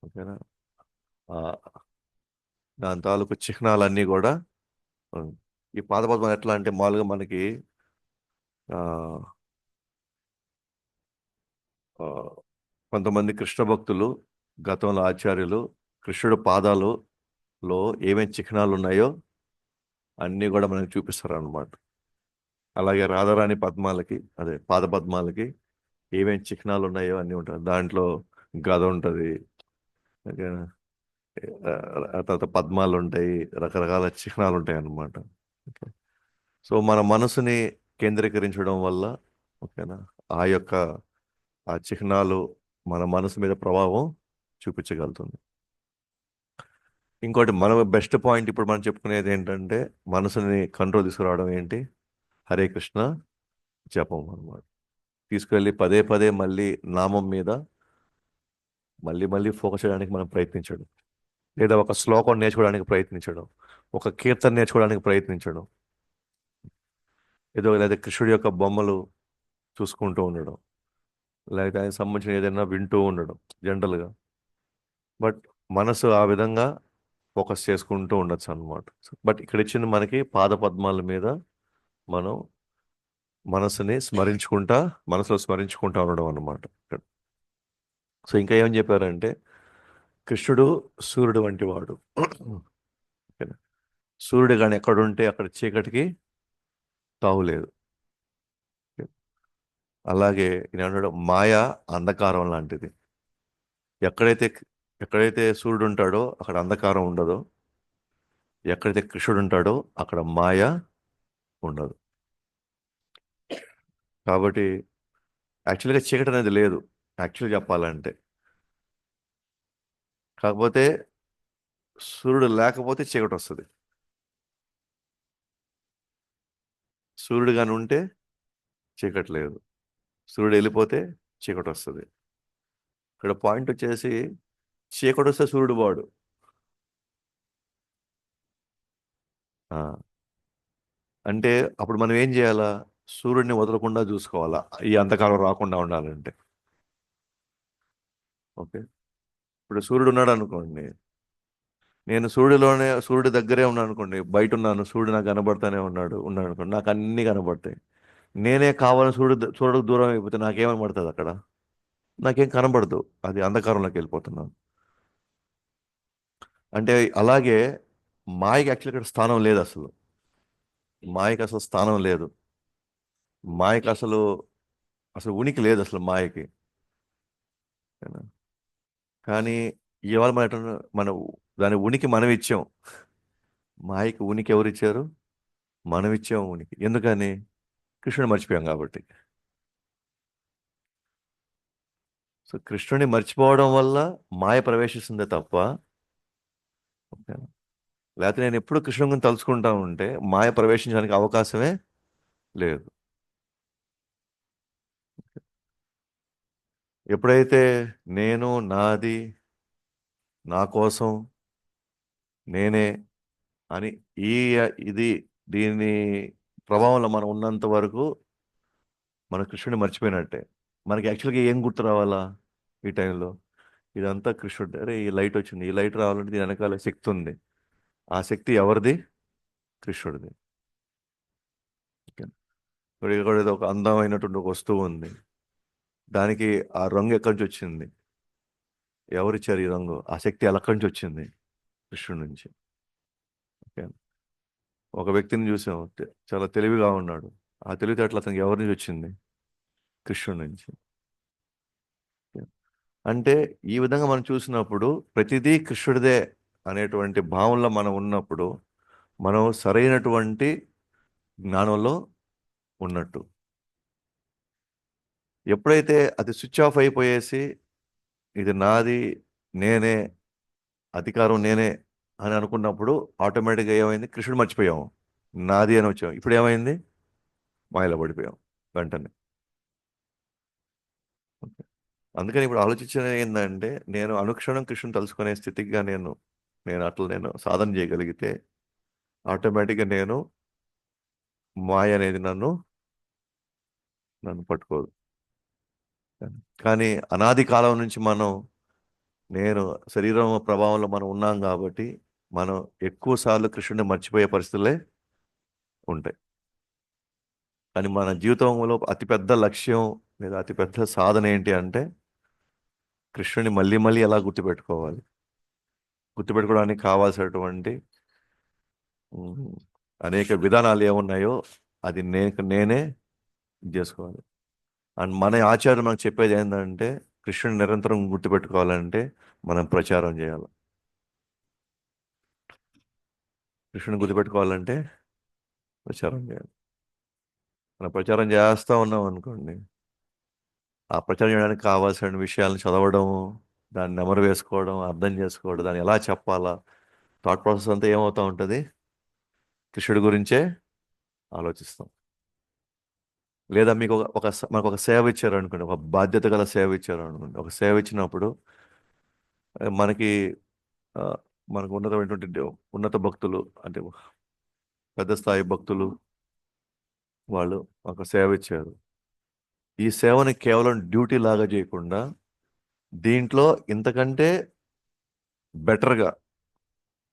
ఓకేనా, ఆ దాని తాలూకు చిహ్నాలన్నీ కూడా ఉం. ఈ పాదపద్మం ఎట్లా అంటే మామూలుగా మనకి ఆ ఆ, కొంతమంది కృష్ణ భక్తులు, గతంలో ఆచార్యులు కృష్ణుడు పాదాలలో ఏమేమి చిహ్నాలు ఉన్నాయో అన్నీ కూడా మనకి చూపిస్తారు అన్నమాట. అలాగే రాధారాణి పద్మాలకి, అదే పాద పద్మాలకి ఏమేమి చిహ్నాలు ఉన్నాయో అన్నీ ఉంటాయి. దాంట్లో గద ఉంటుంది, ఓకేనా, ఆ తర్వాత పద్మాలు ఉంటాయి, రకరకాల చిహ్నాలు ఉంటాయి అన్నమాట. ఓకే. సో మన మనసుని కేంద్రీకరించడం వల్ల, ఓకేనా, ఆ యొక్క ఆ చిహ్నాలు మన మనసు మీద ప్రభావం చూపించగలుగుతుంది. ఇంకోటి మన బెస్ట్ పాయింట్ ఇప్పుడు మనం చెప్పుకునేది ఏంటంటే మనసుని కంట్రోల్ తీసుకురావడం ఏంటి, హరే కృష్ణ జపం అన్నమాట. తీసుకెళ్ళి పదే పదే మళ్ళీ నామం మీద మళ్ళీ మళ్ళీ ఫోకస్ చేయడానికి మనం ప్రయత్నించడం, లేదా ఒక శ్లోకం నేర్చుకోవడానికి ప్రయత్నించడం, ఒక కీర్తన నేర్చుకోవడానికి ప్రయత్నించడం, ఏదో లేదా కృష్ణుడి యొక్క బొమ్మలు చూసుకుంటూ ఉండడం, లేకపోతే ఆయనకు సంబంధించిన ఏదైనా వింటూ ఉండడం జనరల్గా. బట్ మనసు ఆ విధంగా ఫోకస్ చేసుకుంటూ ఉండొచ్చు అనమాట. బట్ ఇక్కడ ఇచ్చింది మనకి పాద పద్మాల మీద మనం మనసుని స్మరించుకుంటా, మనసులో స్మరించుకుంటా ఉండడం అన్నమాట. సో ఇంకా ఏమని చెప్పారంటే కృష్ణుడు సూర్యుడు వంటి వాడు. ఓకేనా? సూర్యుడు కానీ ఎక్కడుంటే అక్కడ చీకటికి తావులేదు. అలాగే ఈయన అంటాడు మాయ అంధకారం లాంటిది. ఎక్కడైతే ఎక్కడైతే సూర్యుడు ఉంటాడో అక్కడ అంధకారం ఉండదు, ఎక్కడైతే కృష్ణుడు ఉంటాడో అక్కడ మాయ ఉండదు. కాబట్టి యాక్చువల్గా చీకటి అనేది లేదు, యాక్చువల్గా చెప్పాలంటే. కాకపోతే సూర్యుడు లేకపోతే చీకటి వస్తుంది, సూర్యుడు కానీ ఉంటే చీకటి లేదు, సూర్యుడు వెళ్ళిపోతే చీకటి వస్తుంది. ఇక్కడ పాయింట్ వచ్చేసి చీకటి వస్తే సూర్యుడు వాడు. ఆ, అంటే అప్పుడు మనం ఏం చేయాలా, సూర్యుడిని వదలకుండా చూసుకోవాలా ఈ అంధకారం రాకుండా ఉండాలంటే. ఓకే. ఇప్పుడు సూర్యుడు ఉన్నాడు అనుకోండి, నేను సూర్యుడి దగ్గరే ఉన్నాను అనుకోండి, బయట ఉన్నాను, సూర్యుడు నాకు కనబడతానే ఉన్నాడు అనుకోండి, నాకు అన్నీ కనబడతాయి. నేనే కావాలని సూర్యుడు దూరం అయిపోతే నాకేమని పడుతుంది అక్కడ, నాకేం కనబడదు, అది అంధకారంలోకి వెళ్ళిపోతున్నాను. అంటే అలాగే మాయకి యాక్చువల్లీ ఇక్కడ స్థానం లేదు అసలు, మాయకి అసలు స్థానం లేదు, మాయకి అసలు అసలు ఉనికి లేదు అసలు మాయకి. ఏనా? కానీ ఇవాళ మన దాని ఉనికి మనం ఇచ్చాం, మాయకి ఉనికి ఎవరు ఇచ్చారు, మనం ఇచ్చాం ఉనికి. ఎందుకని, కృష్ణుని మర్చిపోయాం కాబట్టి. సో కృష్ణుని మర్చిపోవడం వల్ల మాయ ప్రవేశిస్తుందే తప్ప, ఓకేనా, లేకపోతే నేను ఎప్పుడు కృష్ణుని గురించి తలుచుకుంటా ఉంటే మాయ ప్రవేశించడానికి అవకాశమే లేదు. ఎప్పుడైతే నేను, నాది, నా కోసం, నేనే అని ఈ ఇది దీని ప్రభావంలో మనం ఉన్నంత వరకు మన కృష్ణుడిని మర్చిపోయినట్టే. మనకి యాక్చువల్గా ఏం గుర్తు రావాలా ఈ టైంలో, ఇదంతా కృష్ణుడు. అరే ఈ లైట్ వచ్చింది, ఈ లైట్ రావాలంటే దీని వెనకాల శక్తి ఉంది, ఆ శక్తి ఎవరిది, కృష్ణుడిది. ఓకే. ఇక్కడ కూడా ఏదో ఒక అందమైనటువంటి ఒక వస్తువు ఉంది, దానికి ఆ రంగు ఎక్కడి నుంచి వచ్చింది, ఎవరిచ్చారు ఈ రంగు, ఆ శక్తి ఎక్కడి నుంచి వచ్చింది, కృష్ణుడి నుంచి. ఓకే. ఒక వ్యక్తిని చూసాం, చాలా తెలివిగా ఉన్నాడు, ఆ తెలివితేటలు అతనికి ఎవరి నుంచి వచ్చింది, కృష్ణుడి నుంచి. ఓకే. అంటే ఈ విధంగా మనం చూసినప్పుడు ప్రతిదీ కృష్ణుడిదే అనేటువంటి భావంలో మనం ఉన్నప్పుడు మనం సరైనటువంటి జ్ఞానంలో ఉన్నట్టు. ఎప్పుడైతే అది స్విచ్ ఆఫ్ అయిపోయేసి ఇది నాది, నేనే, అధికారం నేనే అని అనుకున్నప్పుడు ఆటోమేటిక్గా ఏమైంది? కృష్ణుడు మర్చిపోయాము. నాది అని వచ్చాం. ఇప్పుడు ఏమైంది? మాయలో పడిపోయాం వెంటనే. అందుకని ఇప్పుడు ఆలోచించేది ఏంటంటే నేను అనుక్షణం కృష్ణుని తలుచుకునే స్థితిగా నేను సాధన చేయగలిగితే ఆటోమేటిక్గా మాయ అనేది నన్ను నన్ను పట్టుకోదు. కానీ అనాది కాలం నుంచి నేను శరీరం ప్రభావంలో మనం ఉన్నాం కాబట్టి మనం ఎక్కువ సార్లు కృష్ణుడిని మర్చిపోయే పరిస్థితులే ఉంటాయి. కానీ మన జీవితంలో అతిపెద్ద లక్ష్యం లేదా అతిపెద్ద సాధన ఏంటి అంటే కృష్ణుని మళ్ళీ మళ్ళీ ఎలా గుర్తుపెట్టుకోవాలి. గుర్తుపెట్టుకోవడానికి కావాల్సినటువంటి ఉమ్, అనేక విధానాలు ఏమున్నాయో అది నేనే చేసుకోవాలి. అండ్ మన ఆచార్యులు మనకు చెప్పేది ఏంటంటే కృష్ణుని నిరంతరం గుర్తుపెట్టుకోవాలంటే మనం ప్రచారం చేయాలి. కృష్ణుని గుర్తుపెట్టుకోవాలంటే ప్రచారం చేయాలి. మనం ప్రచారం చేస్తూ ఉన్నాం అనుకోండి, ఆ ప్రచారం చేయడానికి కావాల్సిన విషయాలను చదవడం, దాన్ని నెమరు వేసుకోవడం, అర్థం చేసుకోవడం, దాన్ని ఎలా చెప్పాలా, థాట్ ప్రాసెస్ అంతా ఏమవుతూ ఉంటుంది? కృష్ణుడి గురించే ఆలోచిస్తాం. లేదా మీకు మనకు ఒక సేవ ఇచ్చారు అనుకోండి, ఒక బాధ్యత గల సేవ ఇచ్చారు అనుకోండి. ఒక సేవ ఇచ్చినప్పుడు మనకి ఆ, మనకు ఉన్నత భక్తులు అంటే పెద్ద స్థాయి భక్తులు వాళ్ళు ఒక సేవ ఇచ్చారు. ఈ సేవని కేవలం డ్యూటీ లాగా చేయకుండా దీంట్లో ఇంతకంటే బెటర్గా,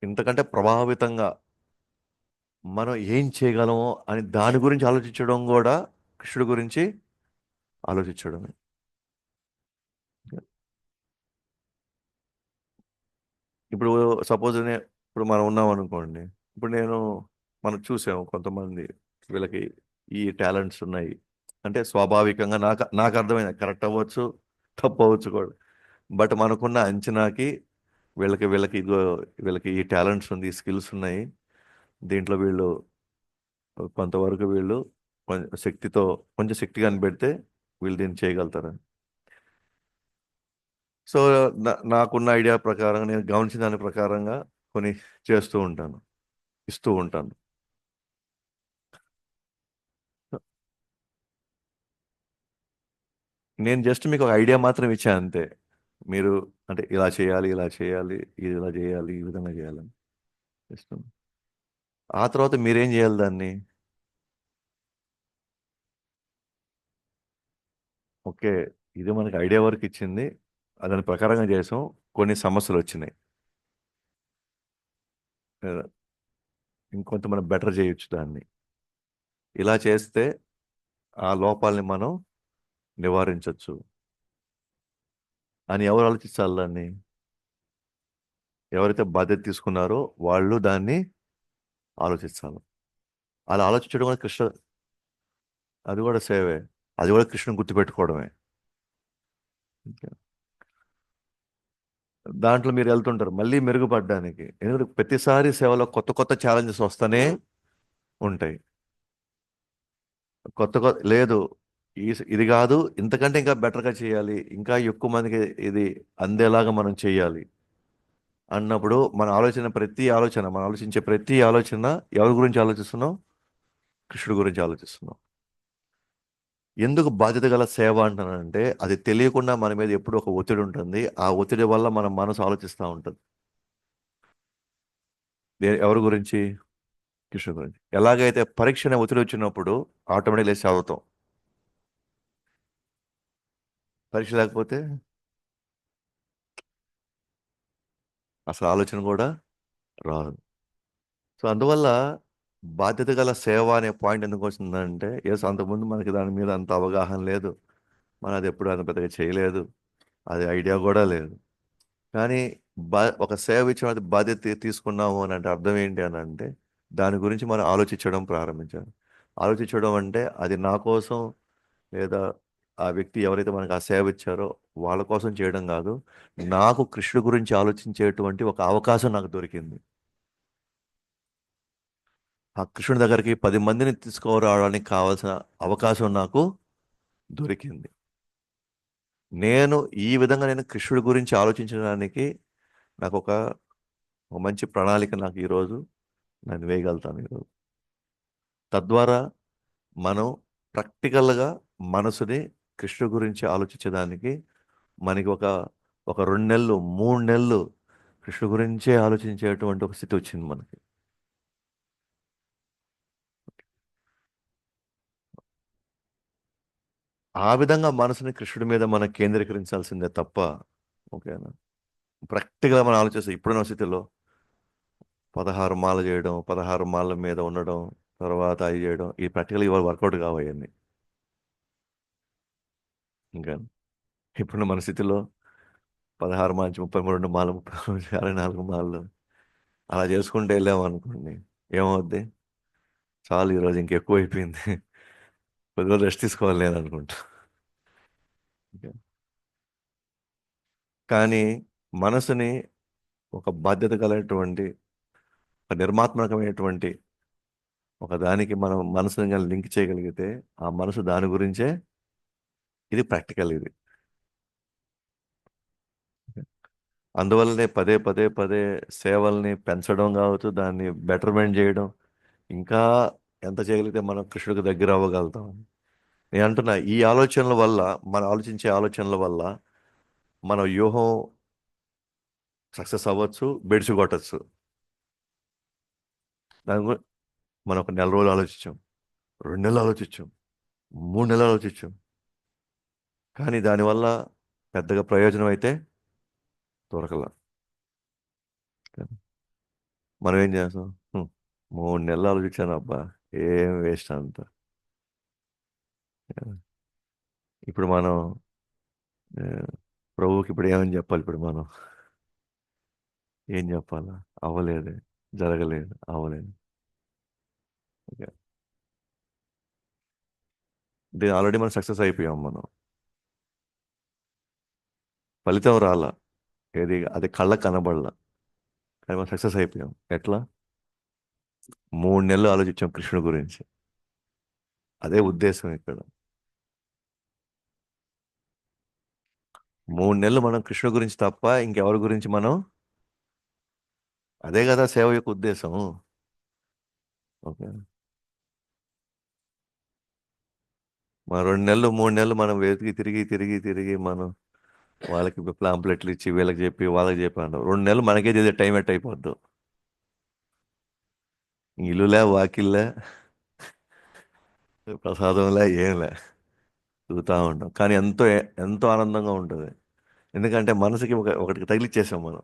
ఇంతకంటే ప్రభావితంగా మనం ఏం చేయగలమో అని దాని గురించి ఆలోచించడం కూడా కృష్ణుడి గురించి ఆలోచించడమే. ఇప్పుడు సపోజ్ ఇప్పుడు మనం ఉన్నాం అనుకోండి. ఇప్పుడు మనం చూసాము కొంతమంది వీళ్ళకి ఈ టాలెంట్స్ ఉన్నాయి అంటే స్వాభావికంగా నాకు అర్థమైంది కరెక్ట్ అవ్వచ్చు, తప్పు అవ్వచ్చు కూడా. బట్ మనకున్న అంచనాకి వీళ్ళకి ఇదిగో వీళ్ళకి ఈ టాలెంట్స్ ఉంది, ఈ స్కిల్స్ ఉన్నాయి, దీంట్లో వీళ్ళు శక్తితో కొంచెం శక్తి కనిపెడితే వీళ్ళు దీన్ని చేయగలుగుతారని. సో నాకున్న ఐడియా ప్రకారం నేను గమనించిన దాని ప్రకారంగా కొన్ని చేస్తూ ఉంటాను, ఇస్తూ ఉంటాను. నేను జస్ట్ మీకు ఒక ఐడియా మాత్రం ఇచ్చాను అంతే. మీరు అంటే ఇలా చేయాలి, ఇలా చేయాలి, ఇది ఇలా చేయాలి, ఈ విధంగా చేయాలని ఇష్టం. ఆ తర్వాత మీరేం చేయాలి దాన్ని? ఓకే, ఇది మనకి ఐడియా వరకు ఇచ్చింది, దాని ప్రకారంగా చేసాం, కొన్ని సమస్యలు వచ్చినాయి, లేదా ఇంకొంత మనం బెటర్ చేయొచ్చు దాన్ని. ఇలా చేస్తే ఆ లోపాలని మనం నివారించవచ్చు అని ఎవరు ఆలోచించాలి దాన్ని? ఎవరైతే బాధ్యత తీసుకున్నారో వాళ్ళు దాన్ని ఆలోచించాలి. అలా ఆలోచించడం కూడా అది కూడా సేవే. అది కూడా కృష్ణుని గుర్తుపెట్టుకోవడమే. ఓకే. దాంట్లో మీరు వెళ్తుంటారు మళ్ళీ మెరుగుపడడానికి, ఎందుకంటే ప్రతిసారి సేవలో కొత్త కొత్త ఛాలెంజెస్ వస్తూనే ఉంటాయి. కొత్త కొత్త లేదు, ఇది కాదు, ఇంతకంటే ఇంకా బెటర్గా చేయాలి, ఇంకా ఎక్కువ మందికి ఇది అందేలాగా మనం చేయాలి అన్నప్పుడు మనం ఆలోచించే ప్రతి ఆలోచన ఎవరి గురించి ఆలోచిస్తున్నాం? కృష్ణుడి గురించి ఆలోచిస్తున్నాం. ఎందుకు బాధ్యత గల సేవ అంటానంటే అది తెలియకుండా మన మీద ఎప్పుడు ఒక ఒత్తిడి ఉంటుంది. ఆ ఒత్తిడి వల్ల మన మనసు ఆలోచిస్తూ ఉంటుంది. ఎవరి గురించి? కృష్ణుడి గురించి. ఎలాగైతే పరీక్ష అనే ఒత్తిడి వచ్చినప్పుడు ఆటోమేటిక్ లేసి చదువుతాం. పరీక్ష లేకపోతే అసలు ఆలోచన కూడా రాదు. సో అందువల్ల బాధ్యత గల సేవ అనే పాయింట్ ఎందుకు వస్తుందంటే ఎస్, అంతకుముందు మనకి దాని మీద అంత అవగాహన లేదు, మనం అది ఎప్పుడు అంత పెద్దగా చేయలేదు, అది ఐడియా కూడా లేదు. కానీ ఒక సేవ ఇచ్చిన బాధ్యత తీసుకున్నాము అని అంటే అర్థం ఏంటి అని అంటే దాని గురించి మనం ఆలోచించడం ప్రారంభించాలి. ఆలోచించడం అంటే అది నా కోసం లేదా ఆ వ్యక్తి ఎవరైతే మనకు ఆ సేవ ఇచ్చారో వాళ్ళ కోసం చేయడం కాదు, నాకు కృష్ణుడి గురించి ఆలోచించేటువంటి ఒక అవకాశం నాకు దొరికింది. ఆ కృష్ణుడి దగ్గరికి 10 మందిని తీసుకురావడానికి కావాల్సిన అవకాశం నాకు దొరికింది. నేను ఈ విధంగా నేను కృష్ణుడి గురించి ఆలోచించడానికి నాకు ఒక మంచి ప్రణాళిక నాకు ఈరోజు నేను వేయగలుగుతాను ఈరోజు. తద్వారా మనం ప్రాక్టికల్గా మనసుని కృష్ణుడి గురించి ఆలోచించడానికి మనకి ఒక 2 నెలలు 3 నెలలు కృష్ణుడి గురించే ఆలోచించేటువంటి ఒక స్థితి వచ్చింది మనకి. ఆ విధంగా మనసుని కృష్ణుడి మీద మనం కేంద్రీకరించాల్సిందే తప్ప, ఓకేనా, ప్రాక్టికల్గా మనం ఆలోచిస్తాం ఇప్పుడున్న స్థితిలో 16 మాల చేయడం, 16 మాల మీద ఉండడం, తర్వాత అవి చేయడం, ఈ ప్రాక్టికల్ ఇవాళ వర్కౌట్ కావన్నీ. ఇంకా ఇప్పుడున్న మన స్థితిలో 16 మాల నుంచి 32 మాల, 64 మాలలు అలా చేసుకుంటూ వెళ్ళాము అనుకోండి, ఏమవుద్ది? చాలు ఈరోజు ఇంకెక్కువ అయిపోయింది, కొద్ది రోజులు రెస్ట్ తీసుకోవాలి నేను అనుకుంటా. ఓకే. కానీ మనసుని ఒక బాధ్యత కలిగినటువంటి, ఒక నిర్మాత్మకమైనటువంటి ఒక దానికి మనం మనసుని కానీ లింక్ చేయగలిగితే ఆ మనసు దాని గురించే, ఇది ప్రాక్టికల్ ఇది. అందువల్లనే పదే పదే పదే సేవల్ని పెంచడం కావచ్చు, దాన్ని బెటర్మెంట్ చేయడం, ఇంకా ఎంత చేయగలిగితే మనం కృష్ణుడికి దగ్గర అవ్వగలుగుతాం. నేను అంటున్నా ఈ ఆలోచనల వల్ల, మనం ఆలోచించే ఆలోచనల వల్ల మన వ్యూహం సక్సెస్ అవ్వచ్చు, బెడిసి కొట్టచ్చు. దాని గురించి మనం ఒక నెల రోజులు ఆలోచించాం, 2 నెలలు ఆలోచించాం, 3 నెలలు ఆలోచించాం, కానీ దానివల్ల పెద్దగా ప్రయోజనం అయితే దొరకల. మనం ఏం చేస్తాం? 3 నెలలు ఆలోచించాను అబ్బా, ఏం వేస్ట్ అంత. ఇప్పుడు మనం ఆ, ప్రభువుకి ఇప్పుడు ఏమని చెప్పాలి? ఇప్పుడు మనం ఏం చెప్పాలా? అవ్వలేదు, జరగలేదు, అవ్వలేదు. ఓకే. దీని ఆల్రెడీ మనం సక్సెస్ అయిపోయాం మనం. ఫలితం రాలా, ఏది అది కళ్ళకు కనబడలా, కానీ మనం సక్సెస్ అయిపోయాం. ఎట్లా? 3 నెలలు ఆలోచించాం కృష్ణుడి గురించి. అదే ఉద్దేశం ఇక్కడ. 3 నెలలు మనం కృష్ణుడి గురించి తప్ప ఇంకెవరి గురించి మనం, అదే కదా సేవ యొక్క ఉద్దేశం. ఓకే. మన 2 నెలలు 3 నెలలు మనం వెతికి తిరిగి తిరిగి తిరిగి మనం వాళ్ళకి ప్లాంప్లెట్లు ఇచ్చి వీళ్ళకి చెప్పి వాళ్ళకి చెప్పి అంటాం. 2 నెలలు మనకే తెలియదు టైం ఎట్ అయిపోద్దు. ఇల్లులే, వాకిల్లే, ప్రసాదంలే, ఏంలే చూతా ఉంటాం. కానీ ఎంతో ఎంతో ఆనందంగా ఉంటుంది. ఎందుకంటే మనసుకి ఒకటికి తగిలిచ్చేసాం మనం.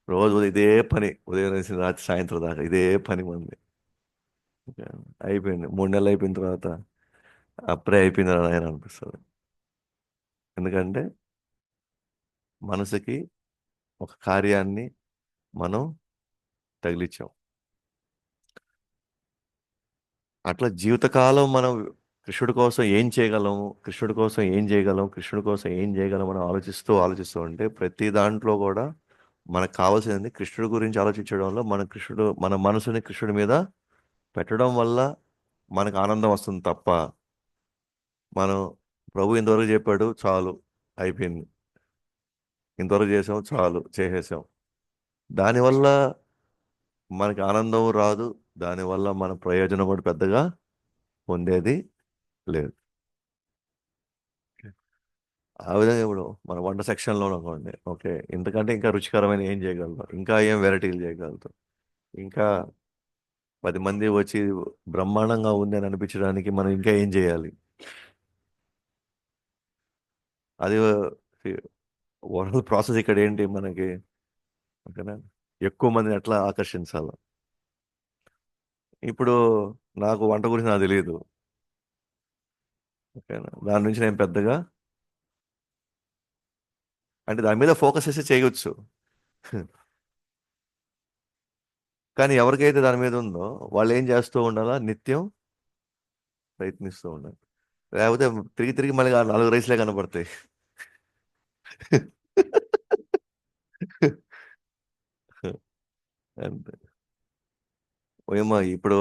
రోజు ఇదే పని, ఉదయం నుంచి రాత్రి సాయంత్రం దాకా ఇదే పని మంది. ఓకే. అయిపోయింది, 3 నెలలు అయిపోయిన తర్వాత అప్పుడే అయిపోయింది ఆయన అనిపిస్తుంది. ఎందుకంటే మనసుకి ఒక కార్యాన్ని మనం తగిలిచ్చాం. అట్లా జీవితకాలం మనం కృష్ణుడి కోసం ఏం చేయగలము, కృష్ణుడి కోసం ఏం చేయగలం, కృష్ణుడి కోసం ఏం చేయగలం అని ఆలోచిస్తూ ఆలోచిస్తూ ఉంటే ప్రతి దాంట్లో కూడా మనకు కావాల్సింది కృష్ణుడి గురించి ఆలోచించడంలో మన మనసుని కృష్ణుడి మీద పెట్టడం వల్ల మనకు ఆనందం వస్తుంది తప్ప, మనం ప్రభు ఇంతవరకు చెప్పాడు చాలు, అయిపోయింది, ఇంతవరకు చేసాం చాలు చేసేసాం, దానివల్ల మనకి ఆనందం రాదు, దానివల్ల మన ప్రయోజనం కూడా పెద్దగా పొందేది లేదు. ఆ విధంగా ఇప్పుడు మన వంట సెక్షన్లో అనుకోండి, ఓకే, ఇంతకంటే ఇంకా రుచికరమైన ఏం చేయగలుగుతాం, ఇంకా ఏం వెరైటీలు చేయగలుగుతాం, ఇంకా 10 మంది వచ్చి బ్రహ్మాండంగా ఉంది అని అనిపించడానికి మనం ఇంకా ఏం చేయాలి? అది ఓవరాల్ ప్రాసెస్ ఇక్కడ ఏంటి మనకి, ఓకేనా, ఎక్కువ మందిని ఎట్లా ఆకర్షించాలి. ఇప్పుడు నాకు వంట గురించి నాకు తెలియదు, ఓకేనా, దాని నుంచి నేను పెద్దగా, అంటే దాని మీద ఫోకస్ చేసి చేయొచ్చు. కానీ ఎవరికైతే దాని మీద ఉందో వాళ్ళు ఏం చేస్తూ ఉండాలా? నిత్యం ప్రయత్నిస్తూ ఉండాలి. లేకపోతే తిరిగి తిరిగి మళ్ళీ ఆ 4 రైస్లే కనపడతాయి. అంతే. ఏమో ఇప్పుడు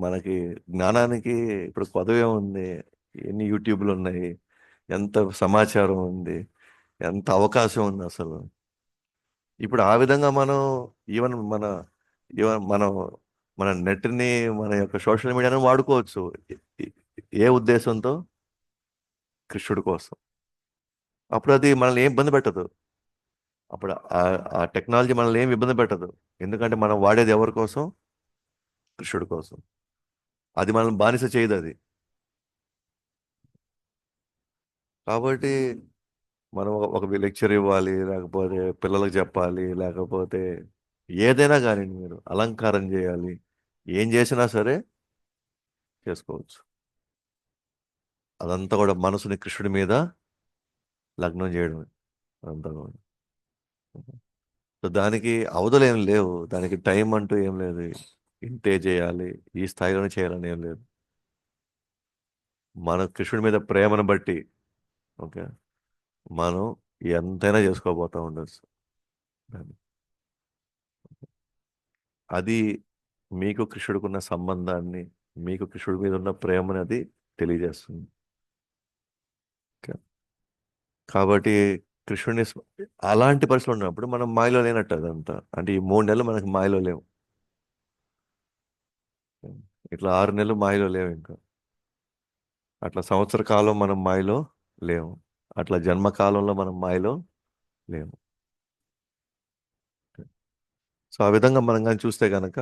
మనకి జ్ఞానానికి ఇప్పుడు కొదవే ఉంది. ఎన్ని యూట్యూబ్లు ఉన్నాయి, ఎంత సమాచారం ఉంది, ఎంత అవకాశం ఉంది అసలు. ఇప్పుడు ఆ విధంగా మనం ఈవెన్ ఈవెన్ మన నెట్ని, మన యొక్క సోషల్ మీడియాను వాడుకోవచ్చు. ఏ ఏ ఉద్దేశంతో? కృష్ణుడి కోసం. అప్పుడు అది మనల్ని ఏం ఇబ్బంది పెట్టదు. అప్పుడు ఆ టెక్నాలజీ మనల్ని ఏం ఇబ్బంది పెట్టదు. ఎందుకంటే మనం వాడేది ఎవరి కోసం? కృష్ణుడి కోసం. అది మనల్ని బానిస చేయదు అది. కాబట్టి మనం ఒక లెక్చర్ ఇవ్వాలి, లేకపోతే పిల్లలకు చెప్పాలి, లేకపోతే ఏదైనా కానీ మీరు అలంకారం చేయాలి, ఏం చేసినా సరే చేసుకోవచ్చు. అదంతా కూడా మనసుని కృష్ణుడి మీద లగ్నం చేయడమే. అదంతా కూడా. సో దానికి అవధులు ఏం లేవు, దానికి టైం అంటూ ఏం లేదు. ఇంతే చేయాలి, ఈ స్థాయిలోనే చేయాలని ఏం లేదు. మన కృష్ణుడి మీద ప్రేమను బట్టి, ఓకే, మనం ఎంతైనా చేసుకోబోతా ఉండొచ్చు దాన్ని. అది మీకు కృష్ణుడికున్న సంబంధాన్ని, మీకు కృష్ణుడి మీద ఉన్న ప్రేమని అది తెలియజేస్తుంది. ఓకే. కాబట్టి కృష్ణుడిని అలాంటి పరిస్థితులు ఉన్నప్పుడు మనం మాయలో లేనట్టు అదంతా. అంటే ఈ 3 నెలలు మనకి మాయలో లేవు. ఇట్లా 6 నెలలు మాయలో లేవు ఇంకా. అట్లా సంవత్సర కాలం మనం మాయలో లేము. అట్లా జన్మకాలంలో మనం మాయలో లేము. సో ఆ విధంగా మనం కానీ చూస్తే గనక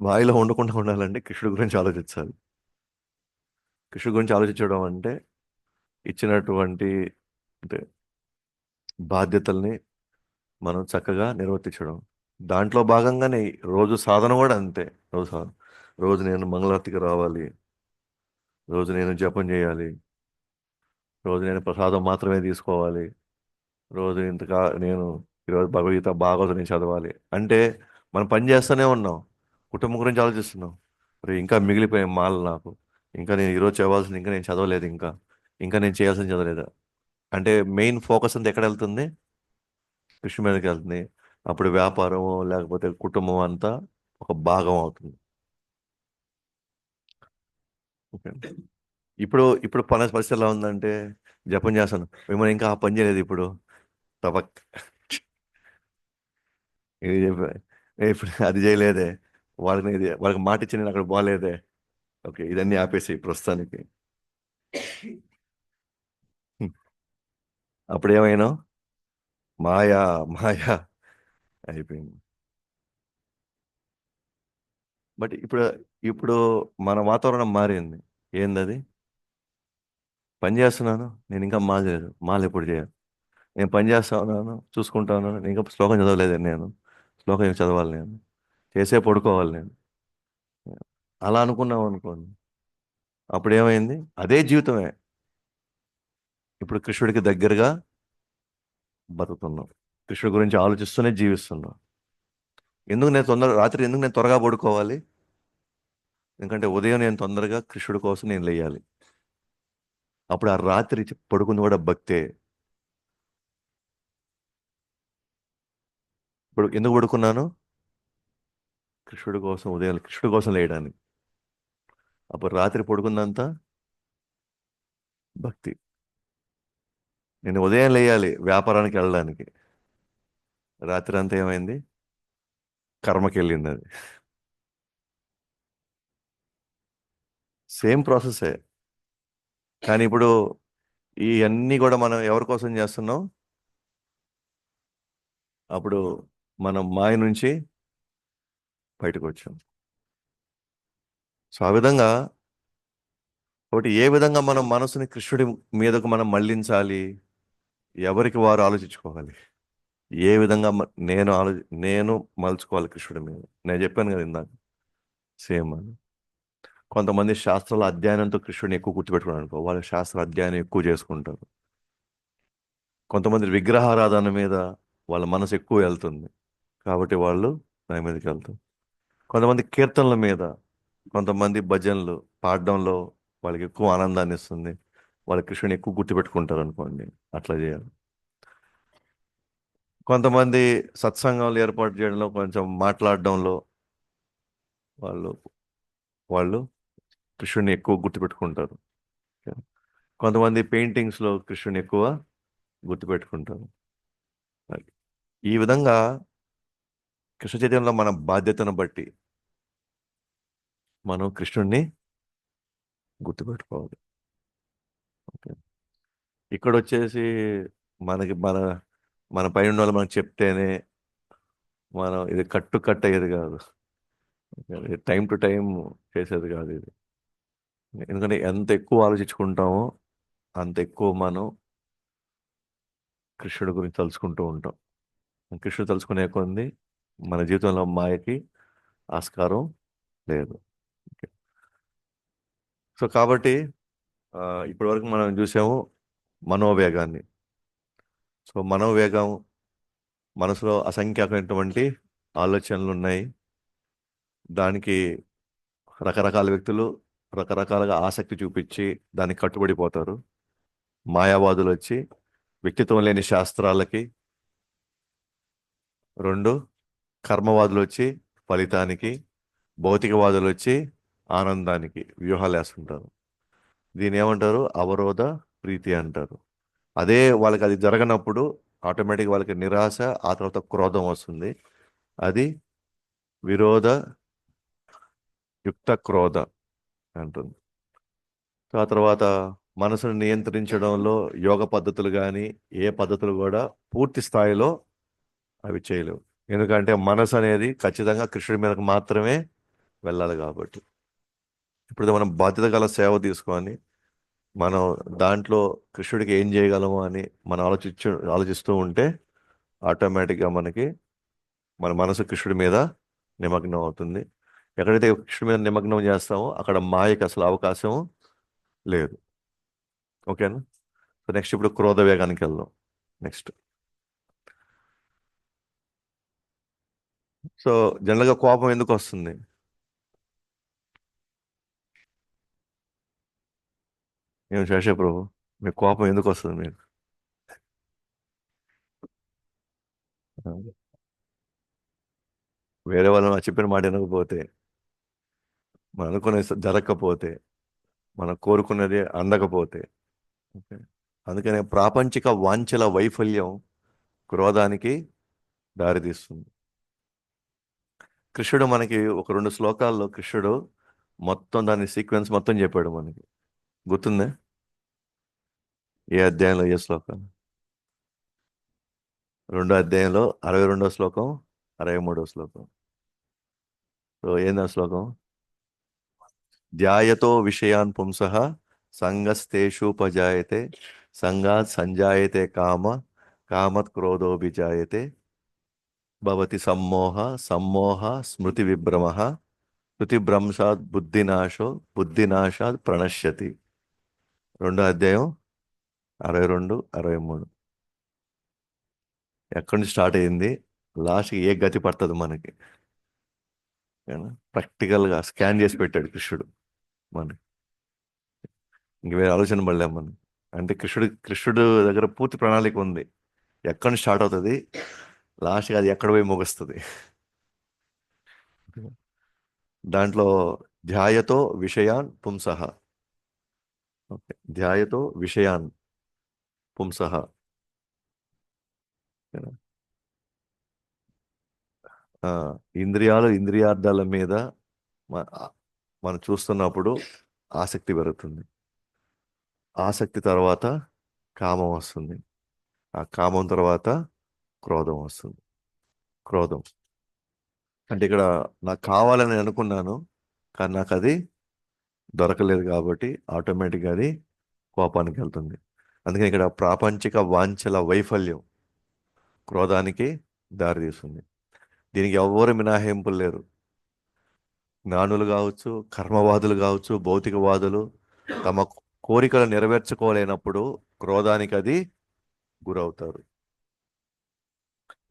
మాయలో ఉండకుండా ఉండాలంటే కృష్ణుడి గురించి ఆలోచించాలి. కృష్ణుడి గురించి ఆలోచించడం అంటే ఇచ్చినటువంటి, అంటే బాధ్యతల్ని మనం చక్కగా నిర్వర్తించడం. దాంట్లో భాగంగానే రోజు సాధన కూడా అంతే. రోజు సాధన, రోజు నేను మంగళారతికి రావాలి, రోజు నేను జపం చేయాలి, రోజు నేను ప్రసాదం మాత్రమే తీసుకోవాలి, రోజు ఇంతగా నేను ఈరోజు భగవద్గీత భాగవతం నేను చదవాలి. అంటే మనం పని చేస్తూనే ఉన్నాం, కుటుంబం గురించి ఆలోచిస్తున్నాం. మరి ఇంకా మిగిలిపోయే మాల నాకు, ఇంకా నేను ఈరోజు చదవాల్సింది ఇంకా నేను చదవలేదు, ఇంకా నేను చేయాల్సింది చదవలేదు. అంటే మెయిన్ ఫోకస్ అంతా ఎక్కడ వెళ్తుంది? కృషి మీదకి వెళ్తుంది. అప్పుడు వ్యాపారం లేకపోతే కుటుంబం అంతా ఒక భాగం అవుతుంది. ఓకే. ఇప్పుడు పరిస్థితి ఎలా ఉందంటే, జపం చేస్తాను, మిమ్మల్ని ఇంకా ఆ పని చేయలేదు ఇప్పుడు, తపక్ ఇది ఇప్పుడు అది చేయలేదే, వాళ్ళకి మాట ఇచ్చి నేను అక్కడ పోలేదే. ఓకే, ఇదన్నీ ఆపేసి ప్రస్తుతానికి. అప్పుడు ఏమైనా మాయా మాయా అయిపోయింది. బట్ ఇప్పుడు ఇప్పుడు మన వాతావరణం మారింది. ఏందది? పని చేస్తున్నాను, నేను ఇంకా మాలేదు, మాల ఎప్పుడు చేయాలి? నేను పని చేస్తా ఉన్నాను, చూసుకుంటా ఉన్నాను, నేను ఇంకా శ్లోకం చదవలేదు నేను, శ్లోకం ఏం చదవాలి నేను? చేసే పడుకోవాలి నేను. అలా అనుకున్నాం అనుకోండి, అప్పుడు ఏమైంది? అదే జీవితమే. ఇప్పుడు కృష్ణుడికి దగ్గరగా బతుకుతున్నాం, కృష్ణుడి గురించి ఆలోచిస్తూనే జీవిస్తున్నాం. రాత్రి ఎందుకు నేను త్వరగా పడుకోవాలి? ఎందుకంటే ఉదయం నేను తొందరగా కృష్ణుడి కోసం నేను లేయాలి. అప్పుడు ఆ రాత్రి పడుకుంది కూడా భక్తే. ఇప్పుడు ఎందుకు పడుకున్నాను? కృష్ణుడి కోసం, ఉదయం కృష్ణుడి కోసం లేయడానికి. అప్పుడు రాత్రి పడుకుందంతా భక్తి. నేను ఉదయం లేయాలి వ్యాపారానికి వెళ్ళడానికి, రాత్రి అంతా ఏమైంది? కర్మకి వెళ్ళింది అది. సేమ్ ప్రాసెసే. కానీ ఇప్పుడు ఈ అన్నీ కూడా మనం ఎవరి కోసం చేస్తున్నాం? అప్పుడు మనం మాయ నుంచి బయటకు వచ్చాం. సో ఆ విధంగా, ఒకటి ఏ విధంగా మనం మనసుని కృష్ణుడి మీదకు మనం మళ్ళించాలి, ఎవరికి వారు ఆలోచించుకోవాలి. ఏ విధంగా నేను మలుచుకోవాలి కృష్ణుడి మీద. నేను చెప్పాను కదా ఇందాక, సేమ్ అని. కొంతమంది శాస్త్రాల అధ్యయనంతో కృష్ణుడిని ఎక్కువ గుర్తుపెట్టుకున్నారు అనుకో, వాళ్ళు శాస్త్ర అధ్యయనం ఎక్కువ చేసుకుంటారు. కొంతమంది విగ్రహారాధన మీద వాళ్ళ మనసు ఎక్కువ వెళ్తుంది, కాబట్టి వాళ్ళు దాని మీదకి వెళ్తారు. కొంతమంది కీర్తనల మీద, కొంతమంది భజనలు పాడడంలో వాళ్ళకి ఎక్కువ ఆనందాన్ని ఇస్తుంది, వాళ్ళ కృష్ణుని ఎక్కువ గుర్తుపెట్టుకుంటారు అనుకోండి, అట్లా చేయాలి. కొంతమంది సత్సంగాలు ఏర్పాటు చేయడంలో, కొంచెం మాట్లాడడంలో వాళ్ళు వాళ్ళు కృష్ణుని ఎక్కువ గుర్తుపెట్టుకుంటారు. కొంతమంది పెయింటింగ్స్లో కృష్ణుని ఎక్కువ గుర్తుపెట్టుకుంటారు. ఈ విధంగా కృష్ణ చైతన్యంలో మన బాధ్యతను బట్టి మనం కృష్ణుడిని గుర్తుపెట్టుకోవాలి. ఓకే. ఇక్కడ వచ్చేసి మనకి మన పైన ఉన్న వాళ్ళు మనకు చెప్తేనే మనం ఇది కట్టు అయ్యేది కాదు. టైం టు టైం చేసేది కాదు ఇది. ఎందుకంటే ఎంత ఎక్కువ ఆలోచించుకుంటామో అంత ఎక్కువ మనం కృష్ణుడి గురించి తలుచుకుంటూ ఉంటాం. కృష్ణుడు తలుచుకునే కొంది మన జీవితంలో మాయకి ఆస్కారం లేదు. ఓకే. సో కాబట్టి ఆ, ఇప్పటి వరకు మనం చూసాము మనోవేగాన్ని. సో మనోవేగం, మనసులో అసంఖ్యాకమైనటువంటి ఆలోచనలు ఉన్నాయి. దానికి రకరకాల వ్యక్తులు రకరకాలుగా ఆసక్తి చూపించి దానికి కట్టుబడిపోతారు. మాయావాదులు వచ్చి వ్యక్తిత్వం లేని శాస్త్రాలకి, రెండు కర్మవాదులు వచ్చి ఫలితానికి, భౌతికవాదులు వచ్చి ఆనందానికి వ్యూహాలు వేస్తుంటారు. దీని ఏమంటారు? అవరోధ ప్రీతి అంటారు. అదే వాళ్ళకి అది జరగనప్పుడు ఆటోమేటిక్ వాళ్ళకి నిరాశ, ఆ తర్వాత క్రోధం వస్తుంది. అది విరోధ యుక్త క్రోధ అంటుంది. ఆ తర్వాత మనసును నియంత్రించడంలో యోగ పద్ధతులు కానీ ఏ పద్ధతులు కూడా పూర్తి స్థాయిలో అవి చేయలేవు. ఎందుకంటే మనసు అనేది ఖచ్చితంగా కృష్ణుడి మీదకి మాత్రమే వెళ్ళాలి కాబట్టి. ఇప్పుడు మనం బాధ్యత గల సేవ తీసుకొని మనం దాంట్లో కృష్ణుడికి ఏం చేయగలము అని మనం ఆలోచిస్తూ ఉంటే ఆటోమేటిక్గా మన మనసు కృష్ణుడి మీద నిమగ్నం అవుతుంది. ఎక్కడైతే కృష్ణుడి మీద నిమగ్నం చేస్తామో అక్కడ మాయకి అసలు అవకాశం లేదు. ఓకేనా? సో నెక్స్ట్ ఇప్పుడు క్రోధ వేగానికి వెళ్దాం. నెక్స్ట్, సో జనరల్గా కోపం ఎందుకు వస్తుంది? ఏం శేష ప్రభు, మీ కోపం ఎందుకు వస్తుంది మీకు? వేరే వాళ్ళు చెప్పిన మాట వినకపోతే, మనం అనుకునే జరగకపోతే, మనం కోరుకున్నది అందకపోతే. ఓకే. అందుకనే ప్రాపంచిక వాంఛల వైఫల్యం క్రోధానికి దారితీస్తుంది. కృష్ణుడు మనకి ఒక 2 శ్లోకాల్లో కృష్ణుడు మొత్తం దాని సీక్వెన్స్ మొత్తం చెప్పాడు మనకి. గుర్తుందే? ఏ అధ్యాయంలో ఏ శ్లోకం? 2వ అధ్యాయంలో 62వ శ్లోకం, 63వ శ్లోకం. సో ఏందా శ్లోకం? ధ్యాయతో విషయాన్ పుంసః సంగస్తేషూపజాయతే, సంగాత్ సంజాయతే కామ, కామత్ క్రోధోభిజాయతే, భవతి సమ్మోహ, సమ్మోహ స్మృతి విభ్రమః, స్మృతిభ్రంశాత్ బుద్ధినాశో, బుద్ధినాశాత్ ప్రణశ్యతి. 2వ అధ్యాయం 62, 63. ఎక్కడి నుంచి స్టార్ట్ అయింది, లాస్ట్కి ఏ గతి పడుతుంది మనకి? ప్రాక్టికల్గా స్కాన్ చేసి పెట్టాడు కృష్ణుడు మనకి. ఇంక వేరే ఆలోచన పడలేం మనం. అంటే కృష్ణుడు దగ్గర పూర్తి ప్రణాళిక ఉంది. ఎక్కడి నుంచి స్టార్ట్ అవుతుంది, లాస్ట్కి అది ఎక్కడ పోయి ముగుస్తుంది. దాంట్లో ధ్యాయతో విషయాన్ పుంసః. ఓకే. ధ్యాయతో విషయాన్ పుంసః. ఆ, ఇంద్రియార్థాల మీద మ- మనం చూస్తున్నప్పుడు ఆసక్తి పెరుగుతుంది. ఆసక్తి తర్వాత కామం వస్తుంది. ఆ కామం తర్వాత క్రోధం వస్తుంది. క్రోధం అంటే ఇక్కడ నాకు కావాలని అనుకున్నాను, కానీ నాకు అది దొరకలేదు కాబట్టి ఆటోమేటిక్గా అది కోపానికి వెళ్తుంది. అందుకని ఇక్కడ ప్రాపంచిక వాంఛల వైఫల్యం క్రోధానికి దారితీస్తుంది. దీనికి ఎవ్వరు మినహాయింపులు లేరు. జ్ఞానులు కావచ్చు, కర్మవాదులు కావచ్చు, భౌతికవాదులు తమ కోరికలు నెరవేర్చుకోలేనప్పుడు క్రోధానికి అది గురవుతారు.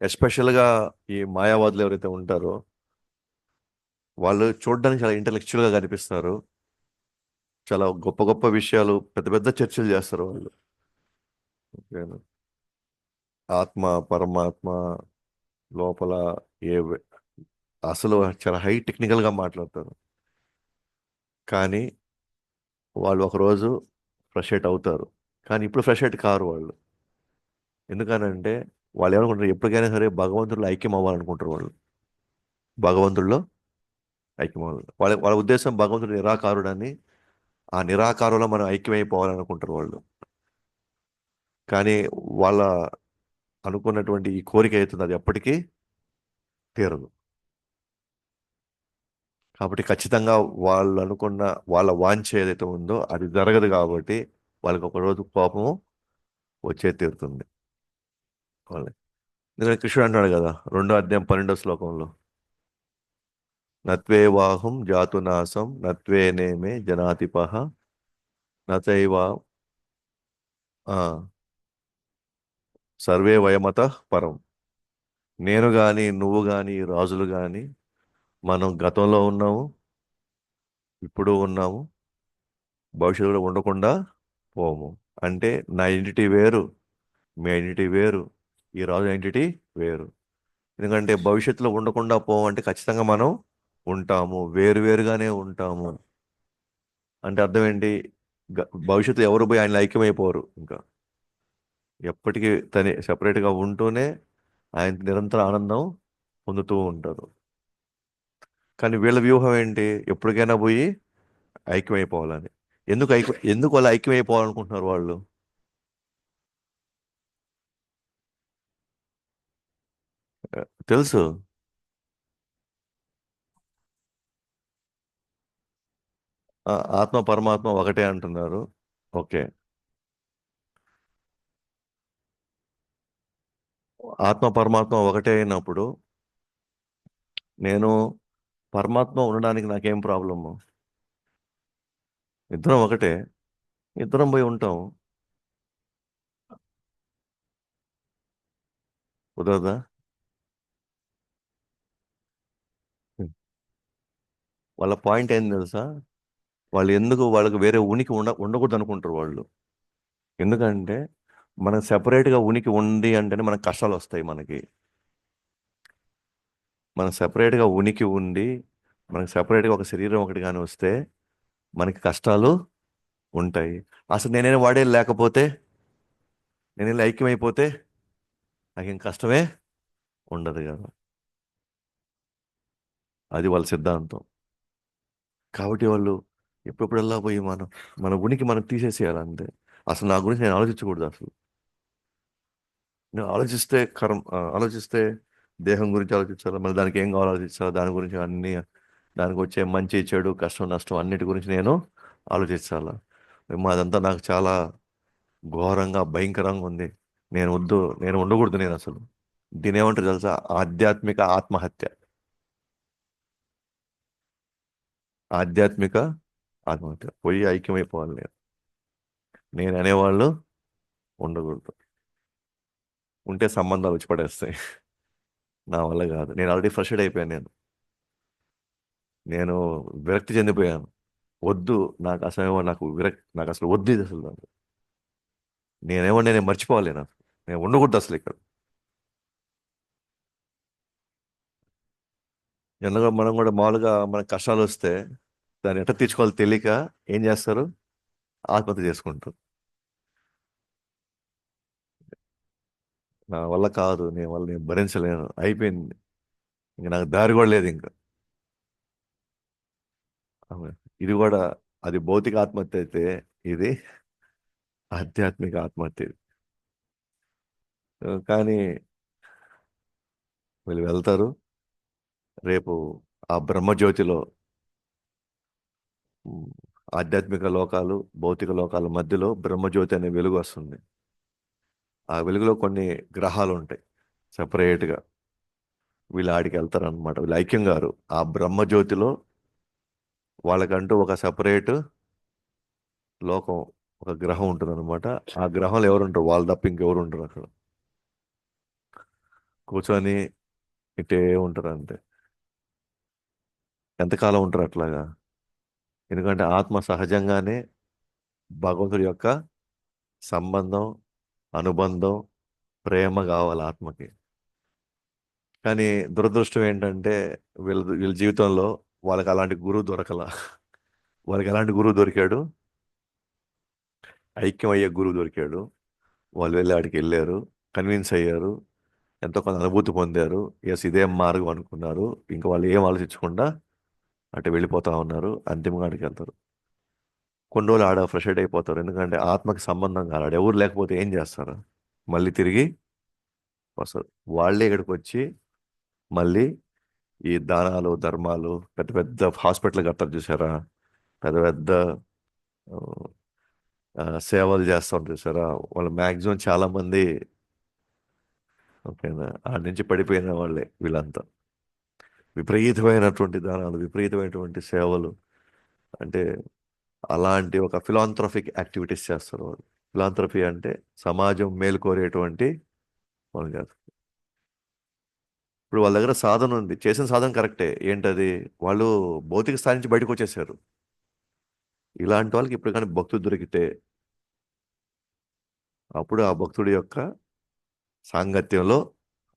ఎస్పెషల్గా ఈ మాయావాదులు ఎవరైతే ఉంటారో వాళ్ళు చూడడానికి చాలా ఇంటలెక్చువల్గా కనిపిస్తారు, చాలా గొప్ప గొప్ప విషయాలు, పెద్ద పెద్ద చర్చలు చేస్తారు వాళ్ళు. ఓకేనా? ఆత్మ, పరమాత్మ లోపల ఏ అసలు చాలా హై టెక్నికల్ గా మాట్లాడతారు. కానీ వాళ్ళు ఒకరోజు ఫ్రస్ట్రేట్ అవుతారు. కానీ ఇప్పుడు ఫ్రస్ట్రేట్ కారు వాళ్ళు. ఎందుకనంటే వాళ్ళు ఏమనుకుంటారు, ఎప్పటికైనా సరే భగవంతుడిలో ఐక్యం అవ్వాలనుకుంటారు వాళ్ళు. భగవంతుడిలో ఐక్యం అవ్వాలి. వాళ్ళ వాళ్ళ ఉద్దేశం భగవంతుడు నిరాకారుడని. ఆ నిరాకారంలో మనం ఐక్యమైపోవాలనుకుంటారు వాళ్ళు. కానీ వాళ్ళ అనుకున్నటువంటి ఈ కోరిక అవుతుంది, అది ఎప్పటికీ తీరదు. కాబట్టి ఖచ్చితంగా వాళ్ళు అనుకున్న వాళ్ళ వాంఛ ఏదైతే ఉందో అది జరగదు. కాబట్టి వాళ్ళకి ఒక రోజు కోపము వచ్చే తీరుతుంది వాళ్ళకి. ఎందుకంటే కృష్ణుడు అంటాడు కదా, 2 అధ్యాయం 12 శ్లోకంలో, నత్వే వాహం జాతునాసం నత్వే నేమే జనాతిపహ నచైవ ఆ, సర్వే వయమత పరం. నేను గాని నువ్వు గాని రాజులు గాని మనం గతంలో ఉన్నాము, ఇప్పుడు ఉన్నాము, భవిష్యత్తులో ఉండకుండా పోము. అంటే నా ఐడెంటిటీ వేరు, మీ ఐడెంటిటీ వేరు, ఈ రాజు ఐడెంటిటీ వేరు. ఎందుకంటే భవిష్యత్తులో ఉండకుండా పోమంటే ఖచ్చితంగా మనం ఉంటాము, వేరువేరుగానే ఉంటాము. అంటే అర్థం ఏంటి? భవిష్యత్తు ఎవరు పోయి ఆయన ఐక్యమైపోరు ఇంకా. ఎప్పటికీ తని సెపరేట్గా ఉంటూనే ఆయన నిరంతర ఆనందం పొందుతూ ఉంటారు. కానీ వీళ్ళ వ్యూహం ఏంటి? ఎప్పటికైనా పోయి ఐక్యమైపోవాలని. ఎందుకు వాళ్ళు ఐక్యమైపోవాలనుకుంటున్నారు వాళ్ళు? తెలుసు. ఆత్మ పరమాత్మ ఒకటే అంటున్నారు. ఓకే. ఆత్మ పరమాత్మ ఒకటే అయినప్పుడు నేను పరమాత్మ ఉండడానికి నాకేం ప్రాబ్లము? ఇద్దరం ఒకటే. ఇద్దరం పోయి ఉంటాం. కుదరదా? వాళ్ళ పాయింట్ ఏంది తెలుసా? వాళ్ళు ఎందుకు వాళ్ళకి వేరే ఉనికి ఉండకూడదు అనుకుంటారు వాళ్ళు. ఎందుకంటే మనకు సెపరేట్గా ఉనికి ఉంది అంటేనే మనకు కష్టాలు వస్తాయి మనకి. మనకు సెపరేట్గా ఉనికి ఉండి మనకు సెపరేట్గా ఒక శరీరం ఒకటి కానీ వస్తే మనకి కష్టాలు ఉంటాయి. అసలు నేనే వాడే లేకపోతే, నేను ఐక్యమైపోతే నాకేం కష్టమే ఉండదు కదా. అది వాళ్ళ సిద్ధాంతం. కాబట్టి వాళ్ళు ఎప్పుడెప్పుడల్లా పోయి మనం మన ఉనికి మనం తీసేసేయాలంతే. అసలు నా గురించి నేను ఆలోచించకూడదు అసలు. నేను ఆలోచిస్తే దేహం గురించి ఆలోచించాలి, మళ్ళీ దానికి ఏం కావాలో ఆలోచించాలి, దాని గురించి అన్ని, దానికి వచ్చే మంచి చెడు కష్టం నష్టం అన్నిటి గురించి నేను ఆలోచించాలా. మాదంతా నాకు చాలా ఘోరంగా భయంకరంగా ఉంది. నేను ఉండకూడదు నేను అసలు. దీని ఏమంటారు తెలుసా? ఆధ్యాత్మిక ఆత్మహత్య. ఆధ్యాత్మిక ఆత్మహత్య. పోయి ఐక్యమైపోవాలి నేను అనేవాళ్ళు ఉండకూడదు. ఉంటే సంబంధాలు వచ్చి పడేస్తాయి. నా వల్ల కాదు. నేను ఆల్రెడీ ఫ్రస్ట్రేట్ అయిపోయాను. నేను విరక్తి చెందిపోయాను. వద్దు, నాకు అసలు నాకు అసలు వద్దు ఇది అసలు నాకు. నేను మర్చిపోవాలి నాకు. నేను ఉండకూడదు అసలు ఇక్కడ. ఎందుకంటే మనం కూడా మామూలుగా మన కష్టాలు వస్తే దాన్ని ఎట్లా తీర్చుకోవాలో తెలియక ఏం చేస్తారు? ఆత్మహత్య చేసుకుంటారు. నా వల్ల కాదు, నేను భరించలేను, అయిపోయింది, ఇంక నాకు దారి కూడా లేదు ఇంకా. ఆమె. ఇది కూడా, అది భౌతిక ఆత్మహత్య అయితే ఇది ఆధ్యాత్మిక ఆత్మహత్య ఇది. కానీ వీళ్ళు వెళ్తారు రేపు ఆ బ్రహ్మజ్యోతిలో. ఉమ్, ఆధ్యాత్మిక లోకాలు భౌతిక లోకాల మధ్యలో బ్రహ్మజ్యోతి అనే వెలుగు వస్తుంది. ఆ వెలుగులో కొన్ని గ్రహాలు ఉంటాయి సపరేట్గా. వీళ్ళు ఆడికి వెళ్తారు అనమాట. వీళ్ళు ఐక్యం గారు ఆ బ్రహ్మజ్యోతిలో. వాళ్ళకంటూ ఒక సపరేట్ లోకం, ఒక గ్రహం ఉంటుంది అనమాట. ఆ గ్రహంలో ఎవరు ఉంటారు? వాళ్ళు తప్ప ఇంకెవరు ఉంటారు అక్కడ. కూర్చొని ఇట్టే ఉంటారు అంతే. ఎంతకాలం ఉంటారు అట్లాగా? ఎందుకంటే ఆత్మ సహజంగానే భగవంతుడి యొక్క సంబంధం, అనుబంధం, ప్రేమ కావాలి ఆత్మకి. కానీ దురదృష్టం ఏంటంటే వీళ్ళ జీవితంలో వాళ్ళకి అలాంటి గురువు దొరకల. వాళ్ళకి ఎలాంటి గురువు దొరికాడు? ఐక్యం అయ్యే గురువు దొరికాడు. వాళ్ళు వెళ్ళి ఆడికి వెళ్ళారు, కన్విన్స్ అయ్యారు, ఎంతో కొంత అనుభూతి పొందారు. ఎస్, ఇదే మార్గం అనుకున్నారు. ఇంకా వాళ్ళు ఏం ఆలోచించకుండా అటు వెళ్ళిపోతా ఉన్నారు. అంతిమంగా ఆడికి వెళ్తారు. కొన్ని రోజులు ఆడ ఫ్రస్ట్రేట్ అయిపోతారు. ఎందుకంటే ఆత్మకి సంబంధం కాదు. ఆడ ఎవరు లేకపోతే ఏం చేస్తారు? మళ్ళీ తిరిగి వస్తారు. వాళ్ళే ఇక్కడికి వచ్చి మళ్ళీ ఈ దానాలు, ధర్మాలు, పెద్ద పెద్ద హాస్పిటల్ కడతారు చూసారా? పెద్ద పెద్ద సేవలు చేస్తూ ఉంటారు చూసారా? వాళ్ళు మ్యాక్సిమం చాలా మంది, ఓకేనా, ఆడి నుంచి పడిపోయిన వాళ్ళే వీళ్ళంతా. విపరీతమైనటువంటి దానాలు, విపరీతమైనటువంటి సేవలు, అంటే అలాంటి ఒక ఫిలాంథ్రఫిక్ యాక్టివిటీస్ చేస్తారు వాళ్ళు. ఫిలాంథ్రఫీ అంటే సమాజం మేలుకోరేటువంటి వాళ్ళు కాదు. ఇప్పుడు వాళ్ళ దగ్గర సాధన ఉంది, చేసిన సాధన కరెక్టే. ఏంటది? వాళ్ళు భౌతిక స్థాయి నుంచి బయటకు వచ్చేసారు. ఇలాంటి వాళ్ళకి ఇప్పుడు కానీ భక్తుడు దొరికితే అప్పుడు ఆ భక్తుడి యొక్క సాంగత్యంలో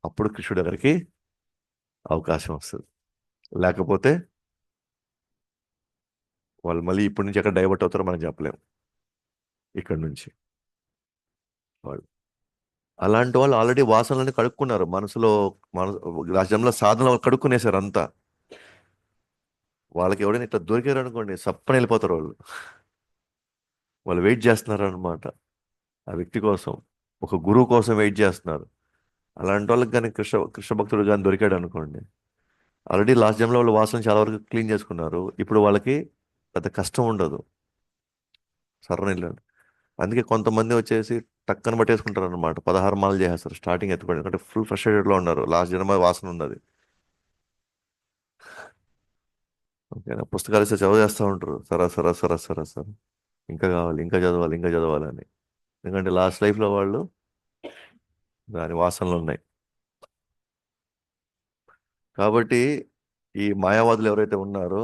అప్పుడు కృష్ణుడి దగ్గరికి అవకాశం వస్తుంది. లేకపోతే వాళ్ళు మళ్ళీ ఇప్పటి నుంచి ఎక్కడ డైవర్ట్ అవుతారో మనం చెప్పలేము. ఇక్కడ నుంచి వాళ్ళు, అలాంటి వాళ్ళు ఆల్రెడీ వాసనలని కడుక్కున్నారు మనసులో. మన రాజ్యంలో సాధనలో కడుక్కునేశారు అంతా. వాళ్ళకి ఎవడైనా ఇట్లా దొరికారు అనుకోండి, సప్పని వెళ్ళిపోతారు వాళ్ళు. వాళ్ళు వెయిట్ చేస్తున్నారు అనమాట ఆ వ్యక్తి కోసం, ఒక గురువు కోసం వెయిట్ చేస్తున్నారు. అలాంటి వాళ్ళకి కానీ కృష్ణ భక్తుడు కానీ దొరికాడు అనుకోండి, ఆల్రెడీ లాస్ట్ జన్మలో వాళ్ళు వాసన చాలా వరకు క్లీన్ చేసుకున్నారు. ఇప్పుడు వాళ్ళకి పెద్ద కష్టం ఉండదు. సరణ వెళ్ళండి. అందుకే కొంతమంది వచ్చేసి టక్కన పట్టేసుకుంటారు అనమాట. 16 మాలలు చేసేస్తారు స్టార్టింగ్ ఎత్తుకోండి. ఎందుకంటే ఫుల్ ఫ్రస్ట్రేటెడ్లో ఉన్నారు, లాస్ట్ జన్మ వాసన ఉన్నది. ఓకేనా? పుస్తకాలు ఇస్తే చదివేస్తూ ఉంటారు, సరా సరా సరా సరా సరా, ఇంకా కావాలి, ఇంకా చదవాలి, ఇంకా చదవాలని. ఎందుకంటే లాస్ట్ లైఫ్లో వాళ్ళు దాని వాసనలు ఉన్నాయి. కాబట్టి ఈ మాయావాదులు ఎవరైతే ఉన్నారో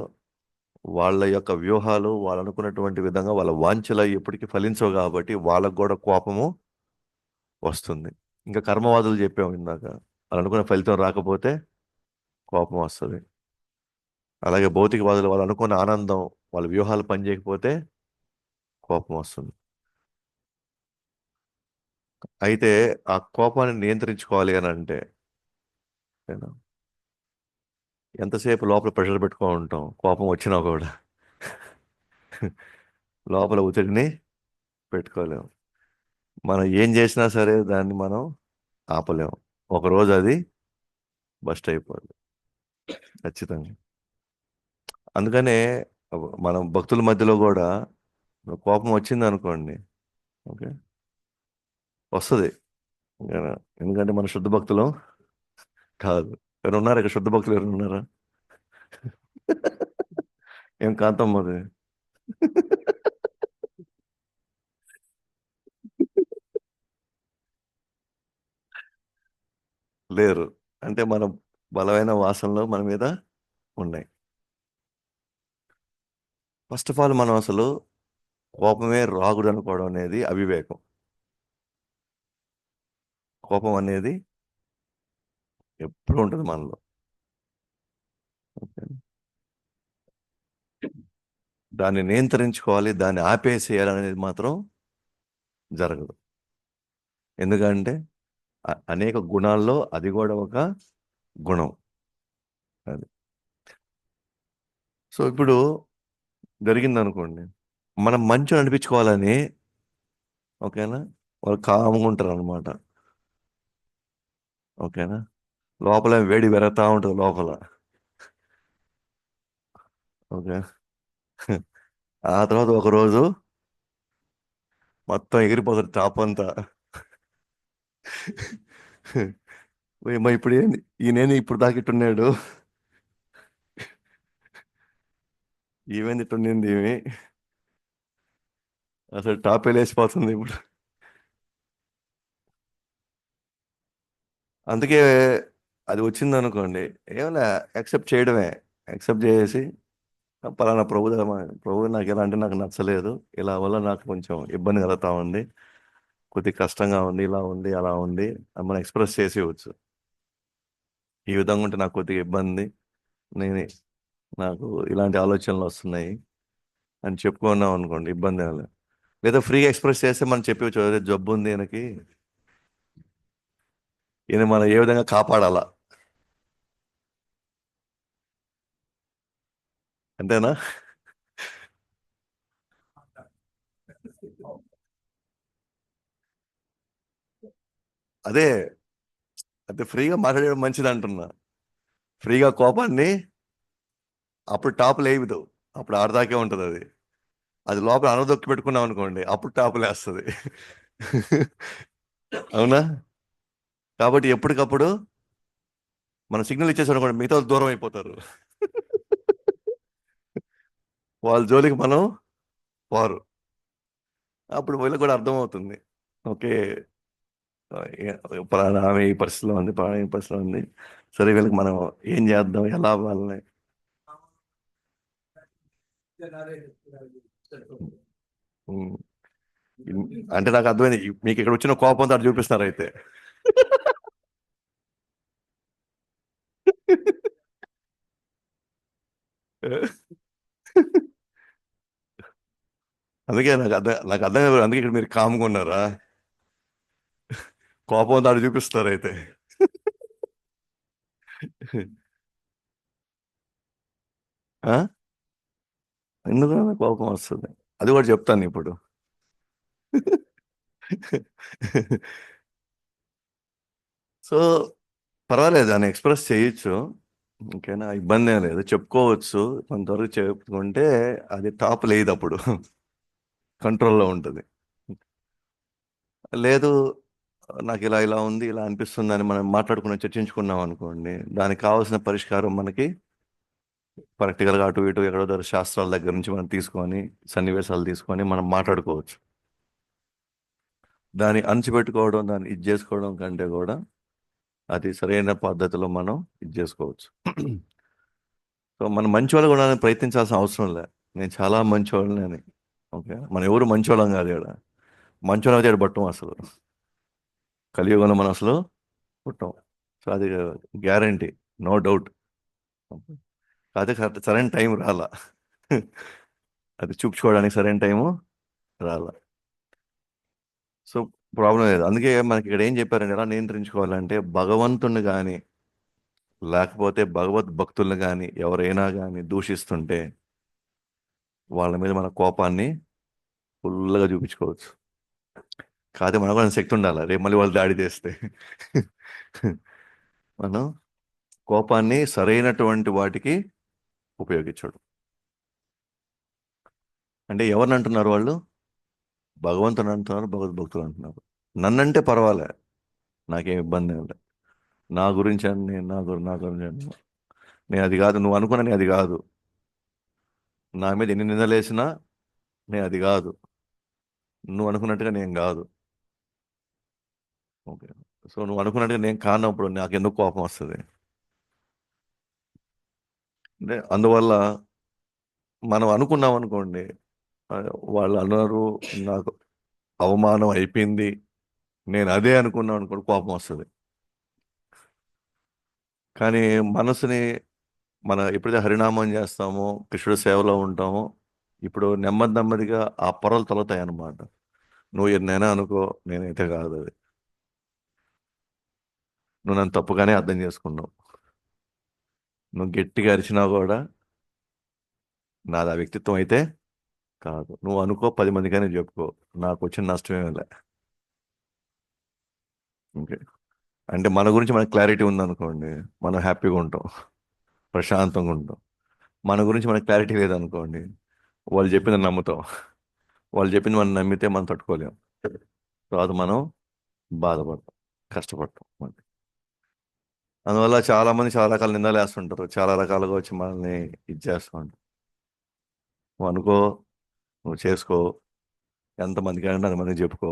వాళ్ళ యొక్క వ్యూహాలు వాళ్ళు అనుకున్నటువంటి విధంగా వాళ్ళ వాంఛలు ఎప్పటికీ ఫలించవు. కాబట్టి వాళ్ళకు కూడా కోపము వస్తుంది. ఇంకా కర్మవాదులు చెప్పాము ఇందాక, వాళ్ళు అనుకున్న ఫలితం రాకపోతే కోపం వస్తుంది. అలాగే భౌతికవాదులు వాళ్ళు అనుకున్న ఆనందం, వాళ్ళ వ్యూహాలు పనిచేయకపోతే కోపం వస్తుంది. అయితే ఆ కోపాన్ని నియంత్రించుకోవాలి అని అంటే ఏనా, ఎంతసేపు లోపల ప్రెషర్ పెట్టుకో ఉంటాం కోపం వచ్చినా కూడా? లోపల ఒత్తిడిని పెట్టుకోలేము. మనం ఏం చేసినా సరే దాన్ని మనం ఆపలేము. ఒకరోజు అది బస్ట్ అయిపోద్ది ఖచ్చితంగా. అందుకనే మనం భక్తుల మధ్యలో కూడా కోపం వచ్చింది అనుకోండి, ఓకే, వస్తుంది. ఎందుకంటే మన శుద్ధ భక్తులు కాదు. ఎవరు ఉన్నారు ఇక్కడ? శుద్ధ భక్తులు ఎవరు ఉన్నారా? ఏం కాంతం అది? లేరు. అంటే మన బలమైన వాసనలు మన మీద ఉన్నాయి. ఫస్ట్ ఆఫ్ ఆల్ మనం అసలు కోపమే రాకూడదు అనుకోవడం అనేది అవివేకం. కోపం అనేది ఎప్పుడు ఉంటుంది మనలో. ఓకే? దాన్ని నియంత్రించుకోవాలి, దాన్ని ఆపేసేయాలి అనేది మాత్రం జరగదు. ఎందుకంటే అనేక గుణాల్లో అది కూడా ఒక గుణం. అది. సో ఇప్పుడు జరిగింది అనుకోండి, మనం మంచిని అనిపించుకోవాలని, ఓకేనా, వాళ్ళు కామ్గా ఉంటారు అనమాట. ఓకేనా? లోపల వేడి పెరుగుతూ ఉంటుంది లోపల. ఓకే. ఆ తర్వాత ఒక రోజు మొత్తం ఎగిరిపోతారు టాప్ అంతా. ఏమో ఇప్పుడు ఏంది ఈయనేది ఇప్పుడు దాకిట్టున్నాడు, ఈమెంది ఇట్టుండింది ఈమె, అసలు టాప్ వెళ్ళేసిపోతుంది ఇప్పుడు. అందుకే అది వచ్చింది అనుకోండి, ఏమైనా యాక్సెప్ట్ చేయడమే. యాక్సెప్ట్ చేసి పలానా ప్రభు నాకు ఎలా అంటే నాకు నచ్చలేదు, ఇలా వల్ల నాకు కొంచెం ఇబ్బంది కలుగుతా ఉంది, కొద్ది కష్టంగా ఉంది, ఇలా ఉంది అలా ఉంది అని మనం ఎక్స్ప్రెస్ చేసేయవచ్చు. ఈ విధంగా ఉంటే నాకు కొద్దిగా ఇబ్బంది, నేను నాకు ఇలాంటి ఆలోచనలు వస్తున్నాయి అని చెప్పుకున్నాం అనుకోండి, ఇబ్బంది ఏం లేదు. లేదా ఫ్రీగా ఎక్స్ప్రెస్ చేస్తే మనం చెప్పవచ్చు, "అరే, జబ్బు ఉంది ఈయనకి, ఈయన మనం ఏ విధంగా కాపాడాలా." అంతేనా? అదే, అదే ఫ్రీగా మాట్లాడడం మంచిది అంటున్నా. ఫ్రీగా కోపాన్ని అప్పుడు టాప్ లేవదు, అప్పుడు ఆడదాకే ఉంటుంది అది. అది లోపల అనదొక్కి పెట్టుకున్నాం అనుకోండి, అప్పుడు టాప్ లేస్తుంది. అవునా? కాబట్టి ఎప్పటికప్పుడు మనం సిగ్నల్ ఇచ్చేసాం అనుకోండి, మిగతా వాళ్ళు దూరం అయిపోతారు. వాళ్ళ జోలికి మనం వారు, అప్పుడు వీళ్ళకి కూడా అర్థమవుతుంది. ఓకే, పలానా ఆమె ఈ పరిస్థితిలో ఉంది, పలానా ఈ పరిస్థితిలో ఉంది, సరే వీళ్ళకి మనం ఏం చేద్దాం, ఎలా వాళ్ళని. ఉమ్, అంటే నాకు అర్థమైంది, మీకు ఇక్కడ వచ్చిన కోపం అంతా అటు చూపిస్తున్నారు అయితే. అందుకే నాకు అర్థం కాదు, అందుకే ఇక్కడ మీరు కామ్గా ఉన్నారా? కోపం దాడి చూపిస్తారు అయితే. ఆ? ఎందుకు నాకు కోపం వస్తుంది, అది కూడా చెప్తాను ఇప్పుడు. సో పర్వాలేదు, అని ఎక్స్ప్రెస్ చేయొచ్చు. ఓకేనా, ఇబ్బంది ఏం లేదు, చెప్పుకోవచ్చు. కొంతవరకు చెప్పుకుంటే అది టాప్ లేదు, అప్పుడు కంట్రోల్లో ఉంటుంది. లేదు, నాకు ఇలా ఇలా ఉంది, ఇలా అనిపిస్తుంది అని మనం మాట్లాడుకుని చర్చించుకున్నాం అనుకోండి, దానికి కావాల్సిన పరిష్కారం మనకి ప్రాక్టికల్గా అటు ఇటు ఎక్కడో దగ్గర శాస్త్రాల దగ్గర నుంచి మనం తీసుకొని, సన్నివేశాలు తీసుకొని మనం మాట్లాడుకోవచ్చు. దాన్ని అణచిపెట్టుకోవడం, దాన్ని ఇది చేసుకోవడం కంటే కూడా అది సరైన పద్ధతిలో మనం ఇది చేసుకోవచ్చు. సో మనం మంచి వాళ్ళు కూడా ప్రయత్నించాల్సిన అవసరం లే, నేను చాలా మంచివాళ్ళని అని. ఓకే, మనం ఎవరు మంచివాళ్ళం కాదు ఇక్కడ. మంచివాళ్ళం అయితే ఇక్కడ పట్టం అసలు, కలియుగంలో మనం అసలు పుట్టం. సో అది గ్యారంటీ, నో డౌట్. అదే కరెక్ట్, సరైన టైం రాలా. అది చూపించుకోవడానికి సరైన టైము రాలా. సో ప్రాబ్లం లేదు. అందుకే మనకి ఇక్కడ ఏం చెప్పారంటే, ఎలా నియంత్రించుకోవాలంటే, భగవంతుని కానీ లేకపోతే భగవద్ భక్తుల్ని కానీ ఎవరైనా కానీ దూషిస్తుంటే వాళ్ళ మీద మన కోపాన్ని ఫుల్గా చూపించుకోవచ్చు. కాకపోతే మనకు కూడా శక్తి ఉండాలి, రేపు మళ్ళీ వాళ్ళు దాడి చేస్తే. మనం కోపాన్ని సరైనటువంటి వాటికి ఉపయోగించడు. అంటే ఎవరిని అంటున్నారు వాళ్ళు? భగవంతుని అంటున్నారు, భగవద్భక్తులు అంటున్నారు. నన్నంటే పర్వాలే, నాకేం ఇబ్బంది ఏం లేదు. నా గురించి అని నా గురించి అని నేను అది కాదు, నువ్వు అనుకున్నా నేను అది కాదు, నా మీద ఎన్ని నిందలేసినా నేను అది కాదు, నువ్వు అనుకున్నట్టుగా నేను కాదు. ఓకే, సో నువ్వు అనుకున్నట్టుగా నేను కానప్పుడు నాకు ఎందుకు కోపం వస్తుంది? అంటే అందువల్ల మనం అనుకున్నాం అనుకోండి, ఆ, వాళ్ళు అన్నారు, నాకు అవమానం అయిపోయింది, నేను అదే అనుకున్నాను అనుకోండి, కోపం వస్తుంది. కానీ మనసుని ఎప్పుడైతే హరినామం చేస్తామో, కృష్ణుడి సేవలో ఉంటామో, ఇప్పుడు నెమ్మది నెమ్మదిగా ఆ పొరలు తొలతాయి అన్నమాట. నువ్వు ఎన్నైనా అనుకో, నేనైతే కాదు అది, నువ్వు నన్ను తప్పుగానే అర్థం చేసుకున్నావు, నువ్వు గట్టిగా అరిచినా కూడా నాది ఆ వ్యక్తిత్వం అయితే కాదు, నువ్వు అనుకో, 10 మందికైనా చెప్పుకో, నాకు వచ్చిన నష్టమేమి లే. ఓకే, అంటే మన గురించి మనకు క్లారిటీ ఉందనుకోండి, మనం హ్యాపీగా ఉంటాం, ప్రశాంతంగా ఉంటాం. మన గురించి మనకు క్లారిటీ లేదనుకోండి, వాళ్ళు చెప్పింది నమ్ముతాం, వాళ్ళు చెప్పింది మనం నమ్మితే మనం తట్టుకోలేం, తర్వాత మనం బాధపడతాం, కష్టపడతాం. అందువల్ల చాలా మంది చాలా రకాల నిందలు వేస్తుంటారు, చాలా రకాలుగా వచ్చి మనల్ని ఇది చేస్తూ ఉంటారు. నువ్వు అనుకో, నువ్వు చేసుకో, ఎంతమందికి అంటే అంతమందికి చెప్పుకో,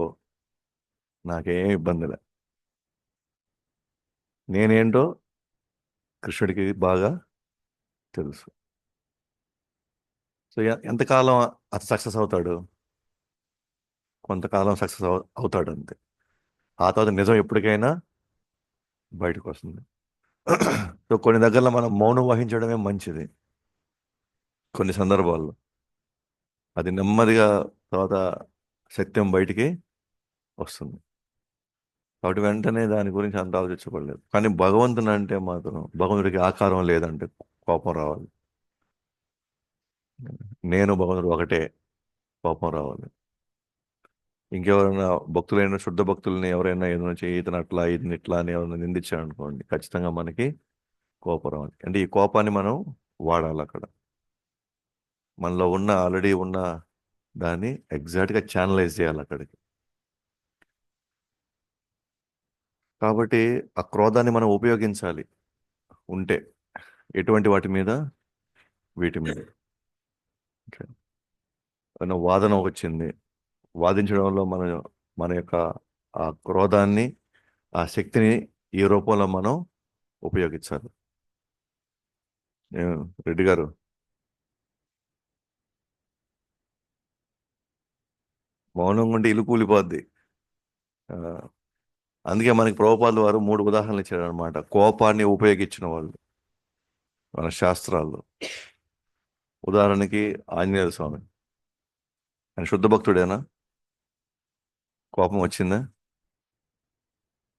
నాకేం ఇబ్బంది లే. నేనేంటో కృష్ణుడికి బాగా తెలుసు. సో ఎంతకాలం అతను సక్సెస్ అవుతాడు? కొంతకాలం సక్సెస్ అవుతాడు అంతే. ఆ తర్వాత నిజం ఎప్పటికైనా బయటకు వస్తుంది. సో కొన్ని దగ్గరలో మనం మౌనం వహించడమే మంచిది. కొన్ని సందర్భాల్లో అది నెమ్మదిగా తర్వాత సత్యం బయటికి వస్తుంది. కాబట్టి వెంటనే దాని గురించి అంత ఆలోచించబడలేదు. కానీ భగవంతుని అంటే మాత్రం భగవంతుడికి ఆకారం లేదంటే కోపం రావాలి. నేను భగవంతుడు ఒకటే, కోపం రావాలి. ఇంకెవరైనా భక్తులైన శుద్ధ భక్తుల్ని ఎవరైనా ఏదైనా చేయి ఇతను అట్లా ఇతను ఇట్లా అని ఎవరైనా నిందించారనుకోండి, ఖచ్చితంగా మనకి కోపం రావాలి. అంటే ఈ కోపాన్ని మనం వాడాలి అక్కడ. మనలో ఉన్న ఆల్రెడీ ఉన్న దాన్ని ఎగ్జాక్ట్గా ఛానలైజ్ చేయాలి అక్కడికి. కాబట్టి ఆ క్రోధాన్ని మనం ఉపయోగించాలి ఉంటే. ఎటువంటి వాటి మీద? వీటి మీద. ఓకే. ఏమైనా వాదన వచ్చింది, వాదించడంలో మన యొక్క ఆ క్రోధాన్ని, ఆ శక్తిని ఈ రూపంలో మనం ఉపయోగించాలి. రెడ్డి గారు, మౌనంగా ఉంటే ఇల్లు కూలిపోద్ది. ఆ, అందుకే మనకి ప్రభుపాదుల వారు 3 ఉదాహరణలు ఇచ్చారనమాట, కోపాన్ని ఉపయోగించిన వాళ్ళు మన శాస్త్రాల్లో. ఉదాహరణకి ఆంజనేయ స్వామి, ఆయన శుద్ధ భక్తుడేనా? కోపం వచ్చిందా?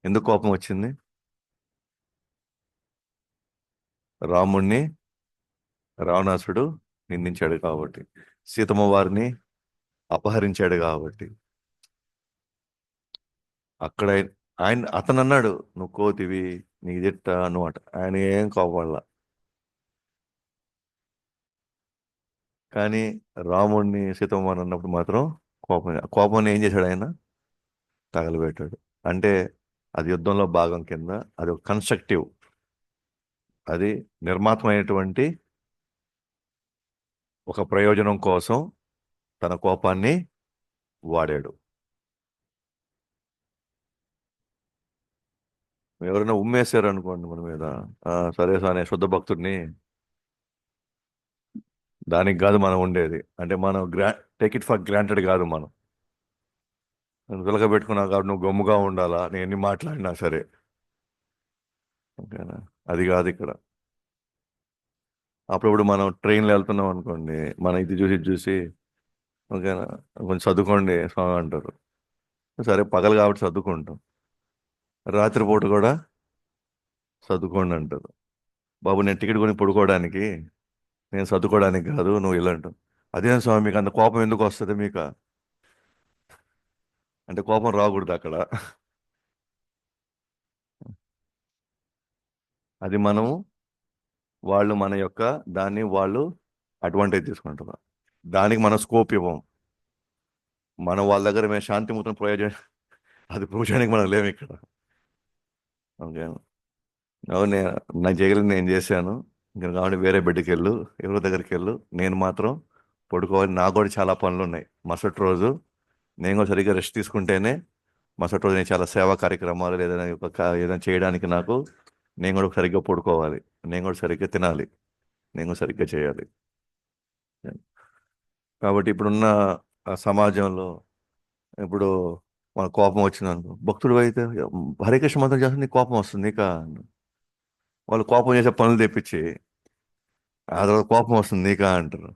ఎందుకు కోపం వచ్చింది? రాముణ్ణి రావణాసుడు నిందించాడు కాబట్టి, సీతమ్మ వారిని అపహరించాడు కాబట్టి. అక్కడ అతను అన్నాడు, నువ్వు కోతివి, నీకు తిట్టా నువ్వు అట. ఆయన ఏం కోపడలా. కానీ రాముణ్ణి సీతమ్మ వారిని అన్నప్పుడు మాత్రం కోపం ఏం చేశాడు ఆయన? తగలబెట్టాడు. అంటే అది యుద్ధంలో భాగం కింద, అది ఒక కన్స్ట్రక్టివ్, అది నిర్మాత్మైనటువంటి ఒక ప్రయోజనం కోసం తన కోపాన్ని వాడాడు. ఎవరైనా ఉమ్మేశారు అనుకోండి మన మీద, సరే సానే శుద్ధ భక్తుడిని, దానికి కాదు మనం ఉండేది. అంటే మనం టేక్ ఇట్ ఫర్ గ్రాంటెడ్ కాదు మనం. నువ్వు పెట్టుకున్నావు కాబట్టి నువ్వు గమ్ముగా ఉండాలా, నేను ఎన్ని మాట్లాడినా సరే. ఓకేనా? అది కాదు ఇక్కడ. అప్పుడప్పుడు మనం ట్రైన్లో వెళ్తున్నాం అనుకోండి, మనం ఇది చూసి ఓకేనా, కొంచెం చదువుకోండి స్వామి అంటారు. సరే పగలు కాబట్టి చదువుకుంటాం, రాత్రిపూట కూడా చదువుకోండి అంటారు. బాబు నేను టికెట్ కొని పడుకోవడానికి, నేను చదువుకోవడానికి కాదు, నువ్వు ఇలా అంటావు. అదేం స్వామి మీకు అంత కోపం ఎందుకు వస్తుంది మీకు? అంటే కోపం రాకూడదు అక్కడ. అది మనము, వాళ్ళు మన యొక్క దాన్ని వాళ్ళు అడ్వాంటేజ్ తీసుకుంటారు. దానికి మనం స్కోప్ ఇవ్వం. మనం వాళ్ళ దగ్గర మేము శాంతియుతం ప్రయోజనం అది ప్రూవ్ చేయడానికి మనం లేము ఇక్కడ. ఓకే. అవును, నాకు చేయగలిగింది నేను చేశాను. ఇంకా కాబట్టి వేరే బిడ్డకి వెళ్ళు, ఎవరి దగ్గరికి వెళ్ళు, నేను మాత్రం పడుకోవాలి. నాకు కూడా చాలా పనులు ఉన్నాయి. మరుసటి రోజు నేను కూడా సరిగ్గా రెస్ట్ తీసుకుంటేనే మరుసటి రోజు నేను చాలా సేవా కార్యక్రమాలు ఏదైనా ఏదైనా చేయడానికి నాకు, నేను కూడా సరిగ్గా పడుకోవాలి, నేను కూడా సరిగ్గా తినాలి, నేను కూడా సరిగ్గా చేయాలి. కాబట్టి ఇప్పుడున్న సమాజంలో ఇప్పుడు మన కోపం వచ్చింది అనుకో, భక్తుడు అయితే హరే కృష్ణ మంత్రం చేస్తే నీకు కోపం వస్తుంది ఇక, వాళ్ళు కోపం చేసే పనులు తెప్పించి ఆ తర్వాత కోపం వస్తుంది నీకా అంటారు.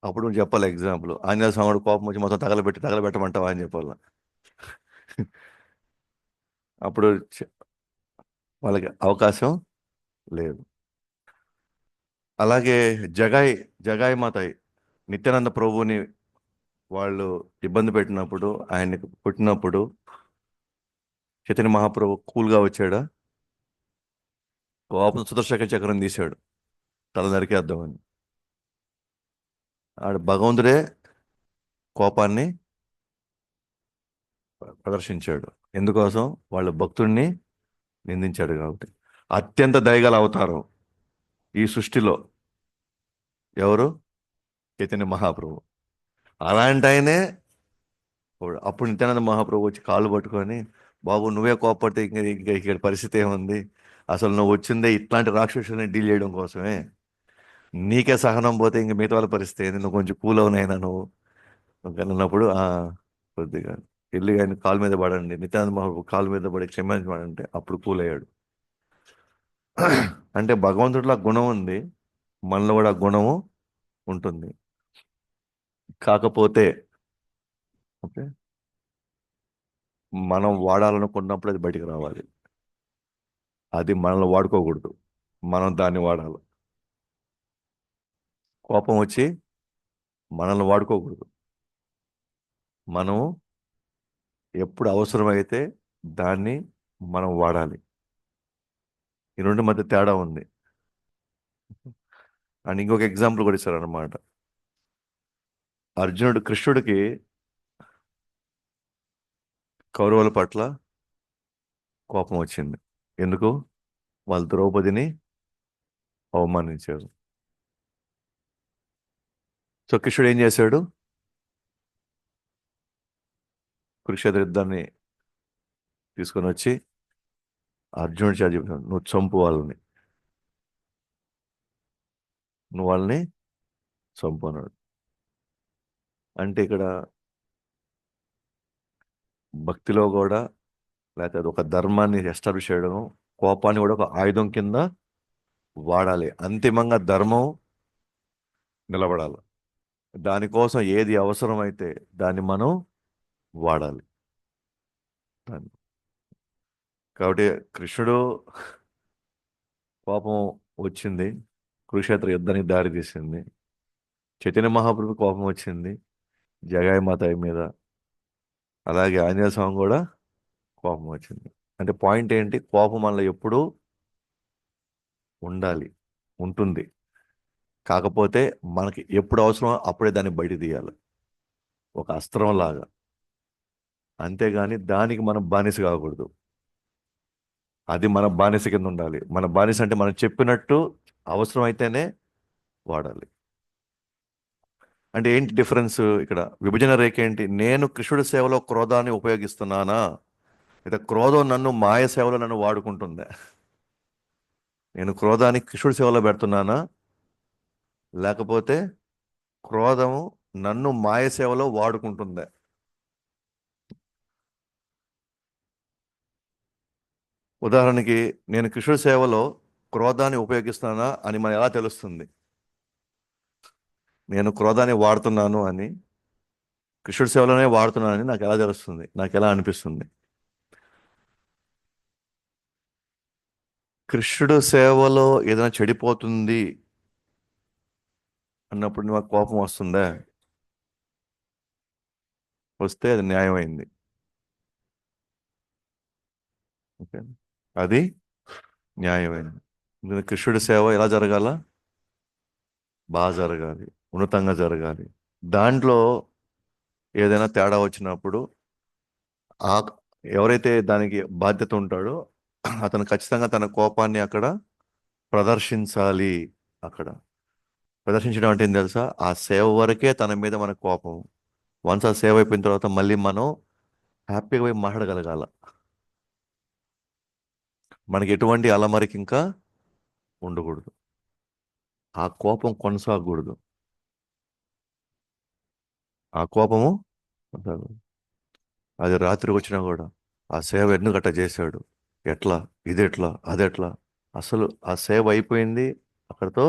అప్పుడు నువ్వు చెప్పాలి ఎగ్జాంపుల్, ఆంజనేయ స్వామి కోపం వచ్చి మొత్తం తగలబెట్టమంటావా అని చెప్పాలి. అప్పుడు వాళ్ళకి అవకాశం లేదు. అలాగే జగాయి జగాయి మాతాయి నిత్యానంద ప్రభువుని వాళ్ళు ఇబ్బంది పెట్టినప్పుడు, ఆయన్ని పుట్టినప్పుడు చైతన్య మహాప్రభు కూల్గా వచ్చాడా? కోపం సుదర్శక చక్రం తీశాడు, తల నరికేద్దామని. ఆడు భగవంతుడే కోపాన్ని ప్రదర్శించాడు. ఎందుకోసం? వాళ్ళ భక్తుడిని నిందించాడు కాబట్టి. అత్యంత దయగల అవతారం ఈ సృష్టిలో ఎవరు? చైతన్య మహాప్రభు. అలాంటి ఆయనే అప్పుడు నిత్యానంద మహాప్రభు వచ్చి కాళ్ళు పట్టుకొని, బాబు నువ్వే కోపడితే ఇంక ఇక్కడ పరిస్థితి ఏముంది, అసలు నువ్వు వచ్చిందే ఇట్లాంటి రాక్షసుని డీల్ చేయడం కోసమే. నీకే సహనం పోతే ఇంక మిగతా వాళ్ళ పరిస్థితి ఏంది? నువ్వు కొంచెం కూల్ అవునైనా నువ్వు కానీ అన్నప్పుడు కొద్దిగా వెళ్ళి ఆయన కాలు మీద పడండి, నిత్యానంద మహాప్రభు కాలు మీద పడి క్షమించమంటే అప్పుడు కూల్ అయ్యాడు. అంటే భగవంతుడిలో ఆ గుణం ఉంది, మనలో కూడా ఆ గుణము ఉంటుంది. కాకపోతే ఓకే, మనం వాడాలనుకున్నప్పుడు అది బయటికి రావాలి. అది మనల్ని వాడుకోకూడదు, మనం దాన్ని వాడాలి. కోపం వచ్చి మనల్ని వాడుకోకూడదు. మనం ఎప్పుడు అవసరమైతే దాన్ని మనం వాడాలి. ఈ రెండు మధ్య తేడా ఉంది. అండ్ ఇంకొక ఎగ్జాంపుల్ కూడా ఇస్తారనమాట. అర్జునుడు కృష్ణుడికి కౌరవుల పట్ల కోపం వచ్చింది. ఎందుకు? వాళ్ళు ద్రౌపదిని అవమానించారు. సో కృష్ణుడు ఏం చేశాడు? కురుక్షేత్ర యుద్ధాన్ని తీసుకొని వచ్చి అర్జునుడి చేత చెప్పాడు, నువ్వు చంపు వాళ్ళని, నువ్వు వాళ్ళని చంపు అన్నాడు. అంటే ఇక్కడ భక్తిలో కూడా, లేకపోతే అది ఒక ధర్మాన్ని ఎస్టాబ్లిష్ చేయడం, కోపాన్ని కూడా ఒక ఆయుధం కింద వాడాలి. అంతిమంగా ధర్మం నిలబడాలి. దానికోసం ఏది అవసరమైతే దాన్ని మనం వాడాలి. దాన్ని కాబట్టి కృష్ణుడు కోపం వచ్చింది, కురుక్షేత్ర యుద్ధానికి దారి తీసింది. చైతన్య మహాప్రభు కోపం వచ్చింది జగాయి మాతాయి మీద. అలాగే ఆంజనేయ స్వామి కూడా కోపం వచ్చింది. అంటే పాయింట్ ఏంటి? కోపం మనలో ఎప్పుడూ ఉండాలి, ఉంటుంది. కాకపోతే మనకి ఎప్పుడు అవసరమో అప్పుడే దాన్ని బయట తీయాలి, ఒక అస్త్రం లాగా. అంతేగాని దానికి మనం బానిస కాకూడదు. అది మన బానిస కింద ఉండాలి. మన బానిస అంటే మనం చెప్పినట్టు అవసరమైతేనే వాడాలి. అంటే ఏంటి డిఫరెన్స్ ఇక్కడ? విభజన రేఖ ఏంటి? నేను కృష్ణుడి సేవలో క్రోధాన్ని ఉపయోగిస్తున్నానా, లేదా క్రోధం నన్ను మాయ సేవలో నన్ను వాడుకుంటుందా? నేను క్రోధాన్ని కృష్ణుడి సేవలో పెడుతున్నానా, లేకపోతే క్రోధము నన్ను మాయ సేవలో వాడుకుంటుందా? ఉదాహరణకి నేను కృష్ణుడి సేవలో క్రోధాన్ని ఉపయోగిస్తున్నానా అని మనకు ఎలా తెలుస్తుంది? నేను క్రోధాన్ని వాడుతున్నాను అని, కృష్ణుడి సేవలోనే వాడుతున్నానని నాకు ఎలా తెలుస్తుంది? నాకు ఎలా అనిపిస్తుంది? కృష్ణుడు సేవలో ఏదైనా చెడిపోతుంది అన్నప్పుడు నాకు కోపం వస్తుందా? వస్తే అది న్యాయమైంది. ఓకే, అది న్యాయమైంది. ఎందుకంటే కృష్ణుడి సేవ ఎలా జరగాల? బాగా జరగాలి, ఉన్నతంగా జరగాలి. దాంట్లో ఏదైనా తేడా వచ్చినప్పుడు ఆ ఎవరైతే దానికి బాధ్యత ఉంటాడో అతను ఖచ్చితంగా తన కోపాన్ని అక్కడ ప్రదర్శించాలి. అక్కడ ప్రదర్శించడం అంటే ఏం తెలుసా? ఆ సేవ వరకే తన మీద మన కోపం. వన్స్ ఆ సేవ అయిపోయిన తర్వాత మళ్ళీ మనం హ్యాపీగా పోయి మాట్లాడగలగాల. మనకి ఎటువంటి అలమరిక ఇంకా ఉండకూడదు, ఆ కోపం కొనసాగకూడదు. ఆ కోపము కొనసాగకూడదు. అది రాత్రికి వచ్చినా కూడా ఆ సేవ ఎందుకు అట్లా చేశాడు, ఎట్లా, ఇది ఎట్లా, అది ఎట్లా, అసలు ఆ సేవ అయిపోయింది అక్కడితో.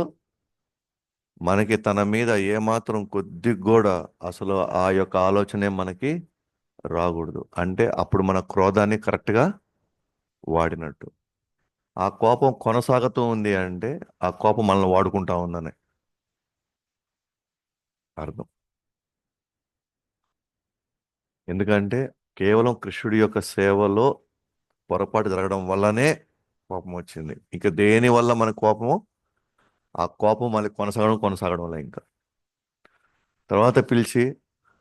మనకి తన మీద ఏమాత్రం కొద్దిగా కూడా అసలు ఆ యొక్క ఆలోచనే మనకి రాకూడదు. అంటే అప్పుడు మన క్రోధాన్ని కరెక్ట్గా వాడినట్టు. ఆ కోపం కొనసాగుతూ ఉంది అంటే ఆ కోపం మనల్ని వాడుకుంటా ఉందని అర్థం. ఎందుకంటే కేవలం కృష్ణుడి యొక్క సేవలో పొరపాటు జరగడం వల్లనే కోపం వచ్చింది. ఇక దేని వల్ల మన కోపము? ఆ కోపం మళ్ళీ కొనసాగడం కొనసాగడం వల్ల ఇంకా తర్వాత పిలిచి,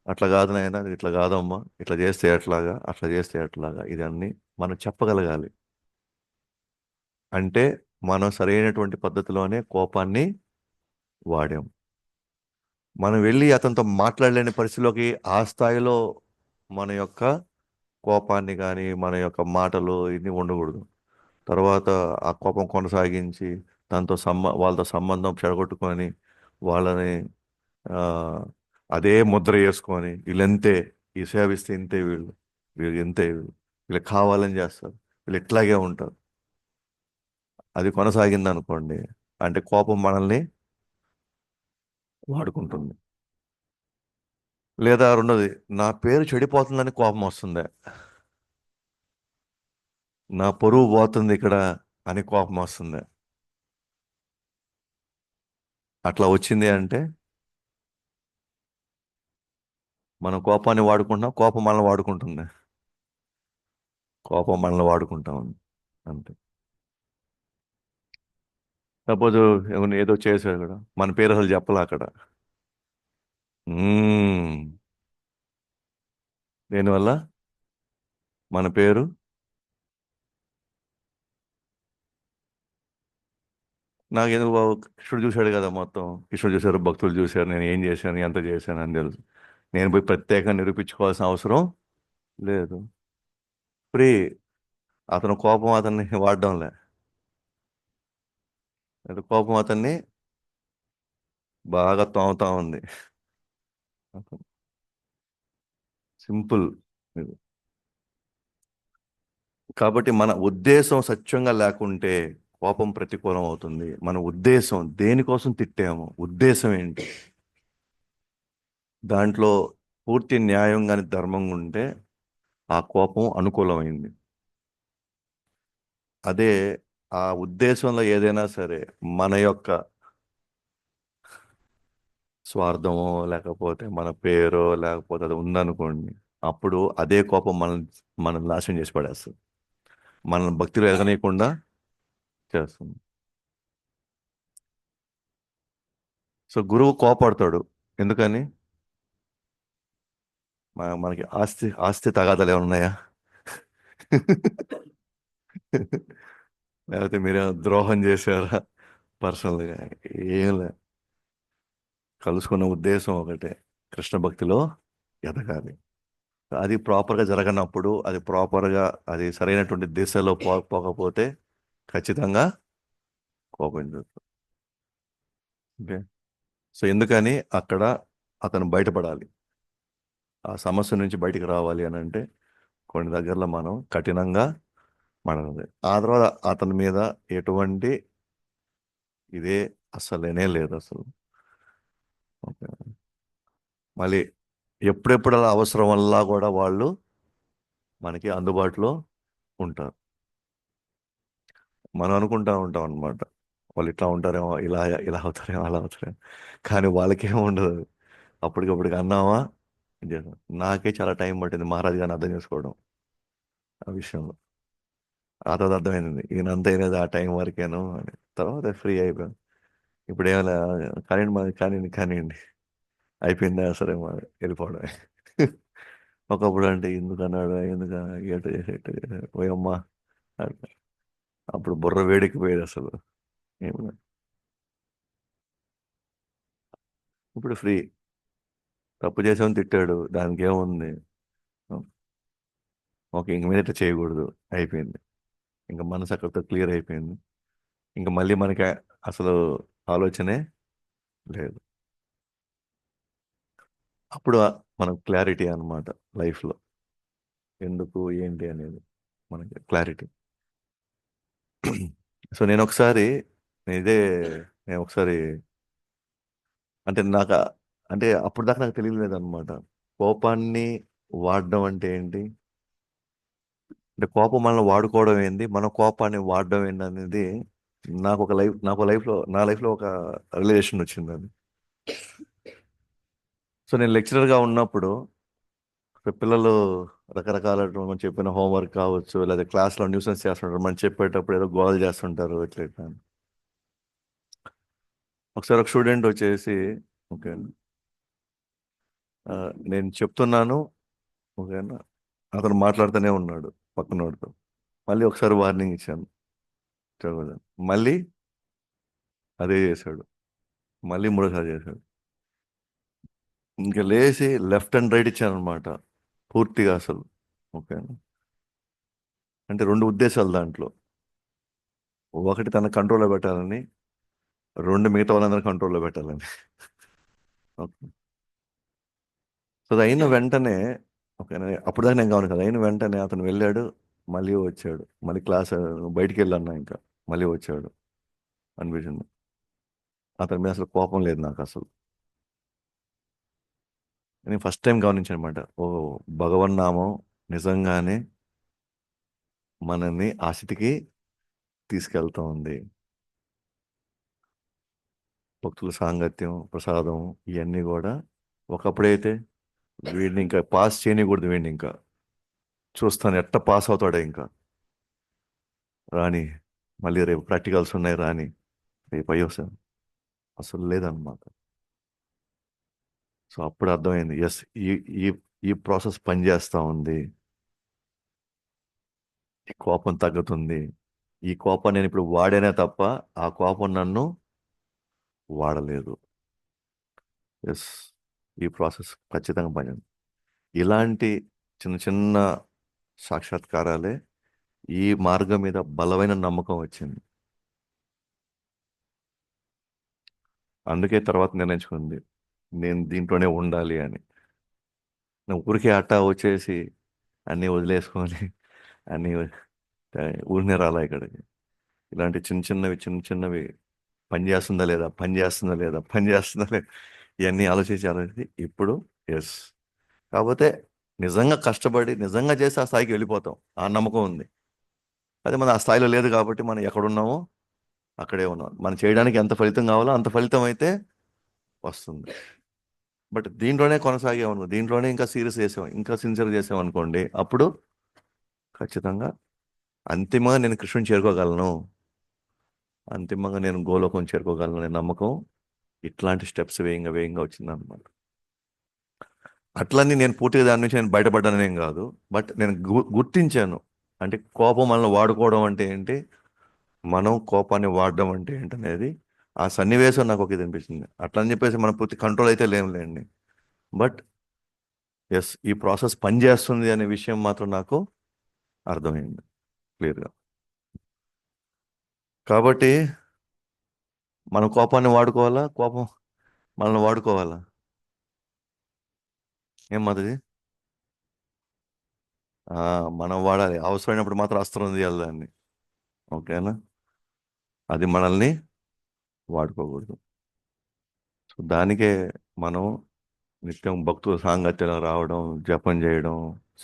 అట్లా కాదు నాయనా, ఇది ఇట్లా కాదమ్మా, ఇట్లా చేస్తే ఎట్లాగా, అట్లా చేస్తే ఎట్లాగా, ఇదన్నీ మనం చెప్పగలగాలి. అంటే మనం సరైనటువంటి పద్ధతిలోనే కోపాన్ని వాడాం. మనం వెళ్ళి అతనితో మాట్లాడలేని పరిస్థితిలోకి ఆ స్థాయిలో మన యొక్క కోపాన్ని కానీ మన యొక్క మాటలు ఇన్ని ఉండకూడదు. తర్వాత ఆ కోపం కొనసాగించి దాంతో వాళ్ళతో సంబంధం చెడగొట్టుకొని వాళ్ళని ఆ, అదే ముద్ర వేసుకొని వీళ్ళంతే, ఈ సేవిస్తే ఇంతే, వీళ్ళు వీళ్ళు ఇంతే, వీళ్ళు కావాలని చేస్తారు, వీళ్ళు ఇట్లాగే ఉంటారు. అది కొనసాగింది అనుకోండి, అంటే కోపం మనల్ని వాడుకుంటుంది. లేదా రెండోది, నా పేరు చెడిపోతుందని కోపం వస్తుంది, నా పరువు పోతుంది ఇక్కడ అని కోపం వస్తుంది. అట్లా వచ్చింది అంటే మనం కోపాన్ని వాడుకుంటున్నాం, కోపం మనల్ని వాడుకుంటుంది. కోపం మనల్ని వాడుకుంటాం అంతే. సపోజ్ ఏదో చేసాడు కూడా, మన పేరు అసలు చెప్పలే అక్కడ. మ్మ్. దేనివల్ల? మన పేరు నాకేదో కృష్ణుడు చూశాడు కదా మొత్తం. కృష్ణుడు చూశారు, భక్తులు చూశారు, నేను ఏం చేశాను, ఎంత చేశాను అని తెలుసు. నేను పోయి ప్రత్యేకంగా నిరూపించుకోవాల్సిన అవసరం లేదు. ఫ్రీ. అతను కోపం అతన్ని వాడడంలే, అది కోపం అతన్ని బాగా తోముతా ఉంది. సింపుల్ ఇది. కాబట్టి మన ఉద్దేశం సత్యంగా లేకుంటే కోపం ప్రతికూలం అవుతుంది. మన ఉద్దేశం దేనికోసం తిట్టాము, ఉద్దేశం ఏంటి, దాంట్లో పూర్తి న్యాయం కానీ ధర్మంగా ఉంటే ఆ కోపం అనుకూలమైంది. అదే ఆ ఉద్దేశంలో ఏదైనా సరే మన యొక్క స్వార్థమో లేకపోతే మన పేరో లేకపోతే అది ఉందనుకోండి, అప్పుడు అదే కోపం మనం నాశనం చేసి పడేస్తుంది, మనల్ని భక్తిలో ఎదగనీయకుండా చేస్తుంది. సో గురువు కోపడతాడు. ఎందుకని? మనకి ఆస్తి ఆస్తి తగాదాలు ఏమైనా ఉన్నాయా? లేకపోతే మీరేమో ద్రోహం చేశారా పర్సనల్గా? ఏం లే, కలుసుకున్న ఉద్దేశం ఒకటే, కృష్ణ భక్తిలో ఎదగాలి. అది ప్రాపర్గా జరగనప్పుడు, అది ప్రాపర్గా అది సరైనటువంటి దిశలో పోకపోతే ఖచ్చితంగా కోపం జరుగుతుంది. ఓకే. సో ఎందుకని అక్కడ అతను బయటపడాలి, ఆ సమస్య నుంచి బయటికి రావాలి అని అంటే కొన్ని దగ్గరలో మనం కఠినంగా మనది. ఆ తర్వాత అతని మీద ఎటువంటి ఇదే అసలేనే లేదు అసలు. ఓకే. మళ్ళీ ఎప్పుడెప్పుడు అలా అవసరం వల్ల కూడా వాళ్ళు మనకి అందుబాటులో ఉంటారు. మనం అనుకుంటా ఉంటాం అనమాట, వాళ్ళు ఇట్లా ఉంటారేమో, ఇలా ఇలా అవుతారేమో, అలా అవుతారేమో. కానీ వాళ్ళకేం ఉండదు. అప్పటికప్పటికి అన్నామా చేసాం. నాకే చాలా టైం పట్టింది మహారాజ్ గారిని అర్థం చేసుకోవడం ఆ విషయంలో. ఆ తర్వాత అర్థమైంది ఈయనంతా అయినది ఆ టైం వరకేను అని. తర్వాత ఫ్రీ అయిపోయాను. ఇప్పుడు ఏమైనా కానివ్వండి, కానివ్వండి కానివ్వండి, అయిపోయిందా సరే వెళ్ళిపోవడమే. ఒకప్పుడు అంటే ఎందుకు అన్నాడు, ఎందుకు ఎట చేసేట పోయమ్మా అంటే అప్పుడు బుర్ర వేడెక్కిపోయేది అసలు. ఏమన్నా ఇప్పుడు ఫ్రీ. తప్పు చేసామని తిట్టాడు, దానికి ఏముంది? ఓకే, ఇంక మీదట చేయకూడదు, అయిపోయింది. ఇంకా మనసు అక్కడితో క్లియర్ అయిపోయింది. ఇంకా మళ్ళీ మనకి అసలు ఆలోచనే లేదు. అప్పుడు మనకు క్లారిటీ అన్నమాట లైఫ్లో, ఎందుకు ఏంటి అనేది మనకి క్లారిటీ. సో నేను ఒకసారి ఇదే నేను ఒకసారి అంటే నాకు అంటే అప్పుడు దాకా నాకు తెలియలేదు అనమాట, కోపాన్ని వాడడం అంటే ఏంటి, అంటే కోపం మనల్ని వాడుకోవడం ఏంది, మన కోపాన్ని వాడడం ఏంటి అనేది నాకు లైఫ్లో నా లైఫ్లో ఒక రిలేషన్ వచ్చింది అది. సో నేను లెక్చరర్గా ఉన్నప్పుడు పిల్లలు రకరకాల మనం చెప్పిన హోంవర్క్ కావచ్చు, లేదా క్లాస్లో న్యూసెన్స్ చేస్తుంటారు, మనం చెప్పేటప్పుడు ఏదో గోల్ చేస్తుంటారు ఇట్లా ఇట్లా అని. ఒకసారి ఒక స్టూడెంట్ వచ్చేసి, ఓకే, నేను చెప్తున్నాను, ఓకేనా, అతను మాట్లాడుతూనే ఉన్నాడు పక్కనోడితో. మళ్ళీ ఒకసారి వార్నింగ్ ఇచ్చాను, చదవదని. మళ్ళీ అదే చేశాడు, మళ్ళీ మూడోసారి చేశాడు. ఇంకా లేచి లెఫ్ట్ అండ్ రైట్ ఇచ్చాను అనమాట పూర్తిగా అసలు. ఓకే. అంటే రెండు ఉద్దేశాలు దాంట్లో. ఒకటి తన కంట్రోల్లో పెట్టాలని, రెండు మిగతా వాళ్ళందరూ కంట్రోల్లో పెట్టాలని. ఓకే. సో అది అయిన వెంటనే, ఓకేనా, అప్పుడు దాకా నేను గమనించాను. అయిన వెంటనే అతను వెళ్ళాడు, మళ్ళీ వచ్చాడు, మళ్ళీ క్లాస్ బయటికి వెళ్ళాను ఇంకా, మళ్ళీ వచ్చాడు అనిపించింది. అతని మీద అసలు కోపం లేదు నాకు అసలు. నేను ఫస్ట్ టైం గమనించాను అనమాట. ఓ, భగవన్నామం నిజంగానే మనల్ని ఆ స్థితికి తీసుకెళ్తా ఉంది. భక్తుల సాంగత్యం, ప్రసాదం, ఇవన్నీ కూడా. ఒకప్పుడైతే వీడిని ఇంకా పాస్ చేయకూడదు, వీడిని ఇంకా చూస్తాను ఎట్ట పాస్ అవుతాడో ఇంకా, రాని, మళ్ళీ రేపు ప్రాక్టికల్స్ ఉన్నాయి రాని, రేపు అయ్యో అసలు లేదన్నమాట. సో అప్పుడు అర్థమైంది, ఎస్, ఈ ఈ ఈ ప్రాసెస్ పనిచేస్తా ఉంది. ఈ కోపం తగ్గుతుంది. ఈ కోపం నేను ఇప్పుడు వాడానే తప్ప ఆ కోపం నన్ను వాడలేదు. ఎస్, ఈ ప్రాసెస్ ఖచ్చితంగా పని. ఇలాంటి చిన్న చిన్న సాక్షాత్కారాలే ఈ మార్గం మీద బలమైన నమ్మకం వచ్చింది. అందుకే తర్వాత నిర్ణయించుకుంది, నేను దీంట్లోనే ఉండాలి అని. నువ్వు ఊరికే అట్టా వచ్చేసి అన్నీ వదిలేసుకొని అన్నీ ఊరినే రాలా ఇక్కడికి. ఇలాంటి చిన్న చిన్నవి చిన్న చిన్నవి పని చేస్తుందా లేదా, పని చేస్తుందా లేదా, పని చేస్తుందా లేదా, ఇవన్నీ ఆలోచించి ఆలోచించి ఇప్పుడు ఎస్. కాకపోతే నిజంగా కష్టపడి నిజంగా చేసి ఆ స్థాయికి వెళ్ళిపోతాం, ఆ నమ్మకం ఉంది. అదే మన ఆ స్థాయిలో లేదు కాబట్టి మనం ఎక్కడున్నామో అక్కడే ఉన్నాం. మనం చేయడానికి ఎంత ఫలితం కావాలో అంత ఫలితం అయితే వస్తుంది. బట్ దీంట్లోనే కొనసాగామనుకో, దీంట్లోనే ఇంకా సీరియస్ చేసాం, ఇంకా సిన్సియర్ చేసాం అనుకోండి, అప్పుడు ఖచ్చితంగా అంతిమంగా నేను కృష్ణుని చేరుకోగలను, అంతిమంగా నేను గోలోకం చేరుకోగలను అనే నమ్మకం ఇట్లాంటి స్టెప్స్ వేయంగా వేయంగా వచ్చిందనమాట. అట్లన్నీ నేను పూర్తిగా దాని నుంచి నేను బయటపడ్డానేం కాదు. బట్ నేను గుర్తించాను. అంటే కోపం మనల్ని వాడుకోవడం అంటే ఏంటి, మనం కోపాన్ని వాడడం అంటే ఏంటి అనేది ఆ సన్నివేశం నాకు ఒక ఇది అనిపించింది. అట్లా అని చెప్పేసి మనం పూర్తి కంట్రోల్ అయితే లేండి. బట్ ఎస్, ఈ ప్రాసెస్ పనిచేస్తుంది అనే విషయం మాత్రం నాకు అర్థమైంది క్లియర్గా. కాబట్టి మనం కోపాన్ని వాడుకోవాలా, కోపం మనల్ని వాడుకోవాలా? ఏం మద్దది? ఆ, మనం వాడాలి, అవసరమైనప్పుడు మాత్రం అస్త్రం తీయాలి దాన్ని. ఓకేనా? అది మనల్ని వాడుకోకూడదు. సో దానికే మనం నిత్యం భక్తుల సాంగత్యంలో రావడం, జపం చేయడం,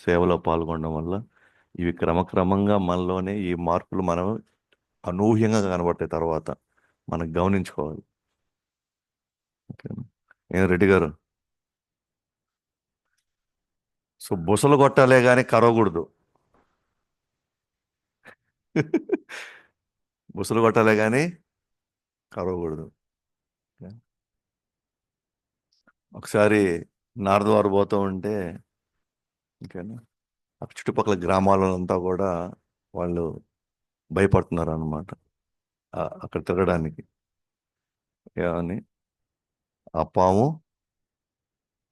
సేవలో పాల్గొనడం వల్ల ఇవి క్రమక్రమంగా మనలోనే ఈ మార్పులు మనం అనూహ్యంగా కనబడతాయి తర్వాత, మనం గమనించుకోవాలి. ఓకేనా? ఏం రెడ్డి గారు? సో బుసలు కొట్టాలే కానీ కరవకూడదు. బుసలు కొట్టాలే కానీ కరవకూడదు. ఒకసారి నారదవారు పోతూ ఉంటే, ఓకేనా, అక్కడ చుట్టుపక్కల గ్రామాలంతా కూడా వాళ్ళు భయపడుతున్నారు అనమాట అక్కడ తిరగడానికి. ఏమని, ఆ పాము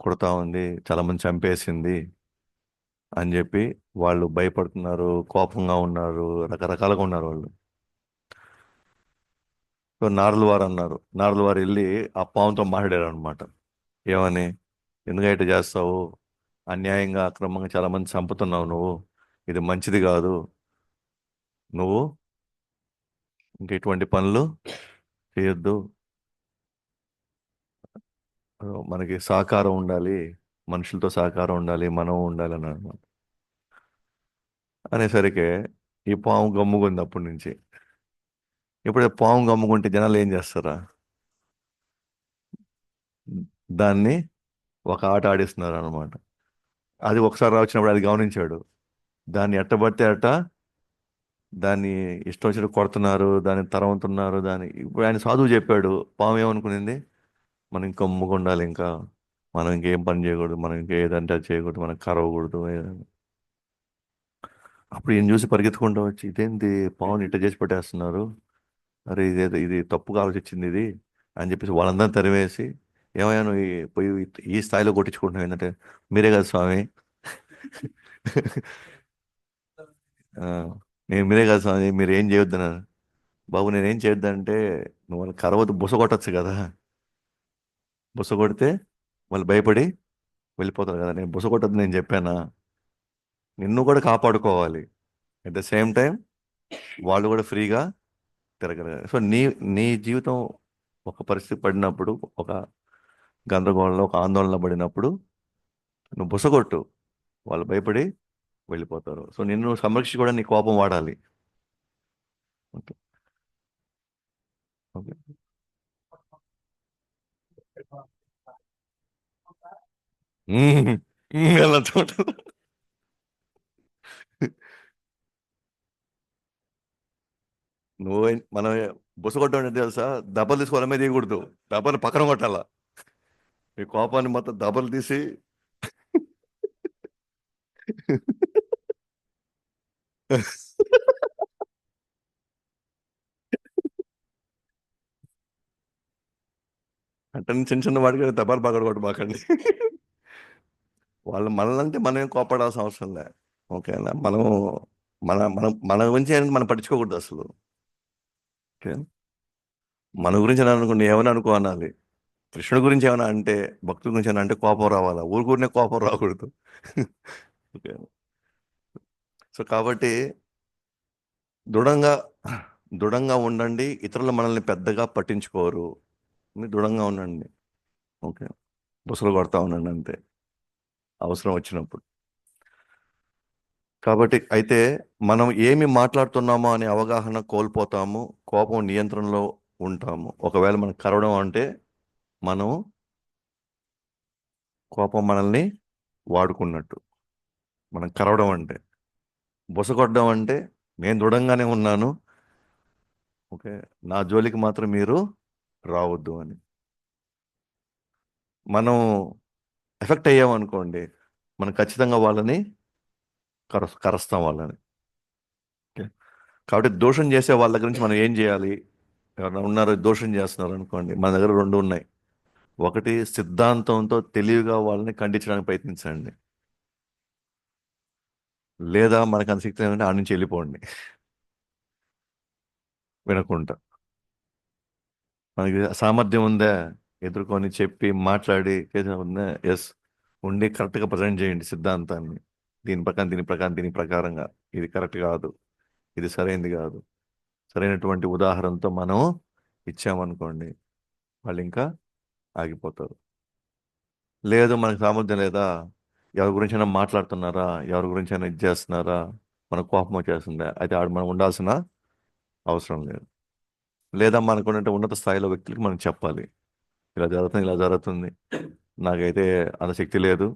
కొడతా ఉంది, చాలా మంది చంపేసింది అని చెప్పి వాళ్ళు భయపడుతున్నారు, కోపంగా ఉన్నారు, రకరకాలుగా ఉన్నారు వాళ్ళు. సో నారదుల వారు అన్నారు, నారదుల వారు వెళ్ళి ఆ పాముతో మాట్లాడారు అనమాట. ఏమని, ఎందుకు ఇట్లా చేస్తావు, అన్యాయంగా అక్రమంగా చాలా మంది చంపుతున్నావు నువ్వు, ఇది మంచిది కాదు, నువ్వు ఇంక ఇటువంటి పనులు చేయొద్దు, మనకి సహకారం ఉండాలి, మనుషులతో సహకారం ఉండాలి, మనం ఉండాలి అని అన్నమాట. అనేసరికి ఈ పాము గమ్ముకుంది అప్పటి నుంచి. ఇప్పుడు పాము గమ్ముకుంటే జనాలు ఏం చేస్తారా, దాన్ని ఒక ఆట ఆడిస్తున్నారు అనమాట. అది ఒకసారి వచ్చినప్పుడు అది గమనించాడు, దాన్ని ఎట్టబడితే అట్ట దాన్ని ఇష్టం వచ్చినట్టు కొడుతున్నారు, దాన్ని తరుముతున్నారు. దాన్ని ఇప్పుడు ఆయన సాధువు చెప్పాడు, పాము ఏమనుకునింది, మనం ఇంకా ఉండాలి, ఇంకా మనం ఇంకేం పని చేయకూడదు, మనం ఇంకా ఏదంటే అది చేయకూడదు, మనం కరవకూడదు. అప్పుడు ఈయన చూసి పరిగెత్తుకుంటూ వచ్చి, ఇదేంటి పావుని ఇట్ట చేసి పెట్టేస్తున్నారు, అరే ఇది తప్పుగా ఆలోచించింది ఇది అని చెప్పేసి వాళ్ళందరినీ తరివేసి, ఏమయ్యా నువ్వు పోయి ఈ స్థాయిలో కొట్టించుకుంటున్నావు ఏంటంటే, మీరే కదా స్వామి, ఆ, నేను మీరే కదా స్వామి, మీరు ఏం చేయొద్దన్నారు. బాబు నేనేం చేద్దంటే నువ్వు వాళ్ళ కరవద్దు బుస కొట్టచ్చు కదా. బుస కొడితే వాళ్ళు భయపడి వెళ్ళిపోతారు కదా. నేను బుస కొట్టద్దు నేను చెప్పానా? నిన్ను కూడా కాపాడుకోవాలి. అట్ ద సేమ్ టైం వాళ్ళు కూడా ఫ్రీగా తిరగలగాలి. సో నీ నీ జీవితం ఒక పరిస్థితి పడినప్పుడు, ఒక గందరగోళంలో, ఒక ఆందోళన పడినప్పుడు నువ్వు బుసగొట్టు, వాళ్ళు భయపడి వెళ్ళిపోతారు. సో నిన్ను సంరక్షించుకోవడానికి నీ కోపం వాడాలి. ఓకే. ఓకే. మ్మ్. అలా చూడ. నువ్వు మనం బుసగొట్టడం అంటే తెలుసా? దెబ్బలు తీసుకోవాల మీద తీయకూడదు. దెబ్బలు పక్కన కొట్టాలా. మీ కోపాన్ని మొత్తం దెబ్బలు తీసి అంటే చిన్న చిన్న వాడికి దెబ్బలు పగడ కొట్టమాకండి. వాళ్ళు మనల్ని మనం ఏం కోపడాల్సిన అవసరం లే. ఓకేనా? మనం మన గురించి ఏంటి మనం పట్టించుకోకూడదు అసలు. ఓకే. మన గురించి అని అనుకోండి, ఏమైనా అనుకో అనాలి. కృష్ణుడి గురించి ఏమైనా అంటే, భక్తుల గురించి ఏమైనా అంటే కోపం రావాలా? ఊరికూరినే కోపం రాకూడదు. ఓకే. సో కాబట్టి దృఢంగా దృఢంగా ఉండండి. ఇతరులు మనల్ని పెద్దగా పట్టించుకోరు. మీరు దృఢంగా ఉండండి. ఓకే. బుసలు కొడతా ఉండండి అంతే, అవసరం వచ్చినప్పుడు. కాబట్టి అయితే మనం ఏమి మాట్లాడుతున్నామో అనే అవగాహన కోల్పోతాము. కోపం నియంత్రణలో ఉంటాము. ఒకవేళ మనం కరవడం అంటే మనం కోపం మనల్ని వాడుకున్నట్టు. మనం కరవడం అంటే, బుసగొట్టడం అంటే నేను దృఢంగానే ఉన్నాను. ఓకే. నా జోలికి మాత్రం మీరు రావద్దు అని. మనం ఎఫెక్ట్ అయ్యామనుకోండి, మనం ఖచ్చితంగా వాళ్ళని కరుస్తాం వాళ్ళని. ఓకే. కాబట్టి దోషం చేసే వాళ్ళ గురించి మనం ఏం చేయాలి? ఎవరైనా ఉన్నారు దోషం చేస్తున్నారు అనుకోండి, మన దగ్గర రెండు ఉన్నాయి. ఒకటి, సిద్ధాంతంతో తెలివిగా వాళ్ళని ఖండించడానికి ప్రయత్నించండి. లేదా మనకు అంత శక్తి లేదంటే ఆ నుంచి వెళ్ళిపోండి వినకుండా. మనకి సామర్థ్యం ఉందా ఎదుర్కొని చెప్పి మాట్లాడి చేసిన ఉందా? ఎస్. ఉండి కరెక్ట్గా ప్రజెంట్ చేయండి సిద్ధాంతాన్ని. దీని ప్రకారంగా ఇది కరెక్ట్ కాదు, ఇది సరైనది కాదు, సరైనటువంటి ఉదాహరణతో మనం ఇచ్చామనుకోండి, వాళ్ళు ఇంకా ఆగిపోతారు. లేదు మనకు సామర్థ్యం లేదా, ఎవరి గురించైనా మాట్లాడుతున్నారా, ఎవరి గురించైనా ఇది చేస్తున్నారా, మన కోపం వచ్చేస్తుందా, అయితే ఆడ మనం ఉండాల్సిన అవసరం లేదు. లేదా మనకున్నట్టు ఉన్నత స్థాయిలో వ్యక్తులకి మనం చెప్పాలి, ఇలా జరుగుతుంది, ఇలా జరుగుతుంది, నాకైతే అంత శక్తి లేదు,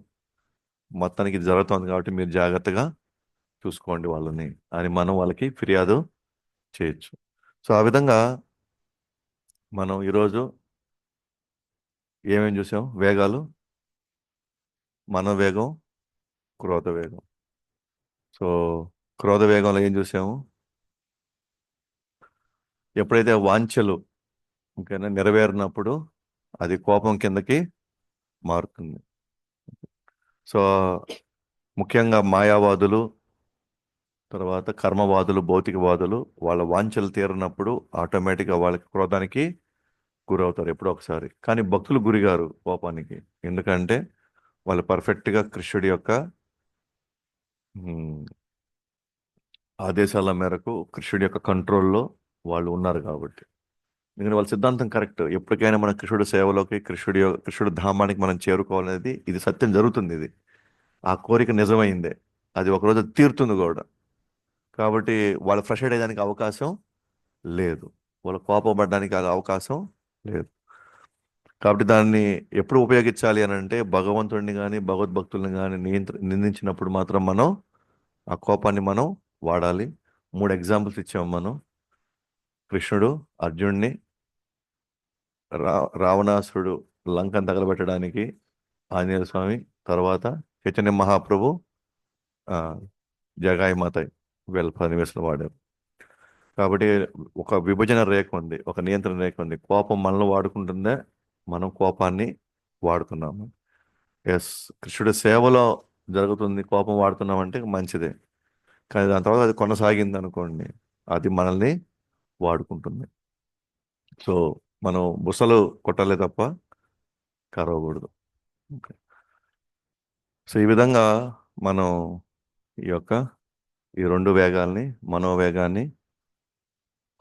మొత్తానికి ఇది జరుగుతుంది కాబట్టి మీరు జాగ్రత్తగా చూసుకోండి వాళ్ళని అని మనం వాళ్ళకి ఫిర్యాదు చేయొచ్చు. సో ఆ విధంగా మనం ఈరోజు ఏమేం చూసాం? వేగాలు: మనోవేగం, క్రోధ వేగం. సో క్రోధ వేగంలో ఏం చూసాము? ఎప్పుడైతే వాంఛలు ఓకేనా నెరవేరినప్పుడు అది కోపం కిందకి మారుతుంది. సో ముఖ్యంగా మాయావాదులు, తర్వాత కర్మవాదులు, భౌతికవాదులు, వాళ్ళ వాంఛలు తీరినప్పుడు ఆటోమేటిక్గా వాళ్ళకి క్రోధానికి గురవుతారు ఎప్పుడో ఒకసారి. కానీ భక్తులు గురిగారు కోపానికి. ఎందుకంటే వాళ్ళు పర్ఫెక్ట్గా కృష్ణుడి యొక్క ఉమ్, ఆదేశాల మేరకు, కృష్ణుడి యొక్క కంట్రోల్లో వాళ్ళు ఉన్నారు కాబట్టి. ఎందుకంటే వాళ్ళ సిద్ధాంతం కరెక్ట్. ఎప్పటికైనా మన కృష్ణుడి సేవలోకి, కృష్ణుడి ధామానికి మనం చేరుకోవాలనేది, ఇది సత్యం, జరుగుతుంది ఇది. ఆ కోరిక నిజమైందే. అది ఒకరోజు తీరుతుంది కూడా. కాబట్టి వాళ్ళు ఫ్రస్ట్రేట్ అయ్యడానికి అవకాశం లేదు. వాళ్ళు కోపపడడానికి అది అవకాశం లేదు. కాబట్టి దాన్ని ఎప్పుడు ఉపయోగించాలి అని అంటే, భగవంతుడిని కానీ భగవద్భక్తుల్ని కానీ నిందించినప్పుడు మాత్రం మనం ఆ కోపాన్ని మనం వాడాలి. మూడు ఎగ్జాంపుల్స్ ఇచ్చాము మనం. కృష్ణుడు అర్జునుడిని, రా రావణాసురుడు లంకను తగలబెట్టడానికి ఆంజనేయ స్వామి, తర్వాత చైతన్య మహాప్రభు ఆ, జగాయి మాత వీళ్ళ సన్నివేశాలు వాడారు. కాబట్టి ఒక విభజన రేఖ ఉంది, ఒక నియంత్రణ రేఖ ఉంది. కోపం మనల్ని వాడుకుంటుందే, మనం కోపాన్ని వాడుతున్నాము. ఎస్. కృష్ణుడి సేవలో జరుగుతుంది, కోపం వాడుతున్నామంటే మంచిదే. కానీ దాని తర్వాత అది కొనసాగింది అనుకోండి, అది మనల్ని వాడుకుంటుంది. సో మనం బుసలు కొట్టాలి తప్ప కరవకూడదు. ఓకే. సో ఈ విధంగా మనం ఈ యొక్క ఈ రెండు వేగాల్ని, మనోవేగాన్ని,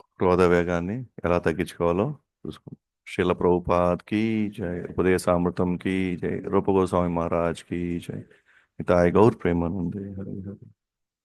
క్రోధ వేగాన్ని ఎలా తగ్గించుకోవాలో చూసుకుందాం. శీల ప్రభుపాద్కి జై, ఉపదేశామృతంకి జై, రూపగోస్వామి మహారాజ్కి జై, నితాయ్ గౌర్ ప్రేమానందే హరి హరి.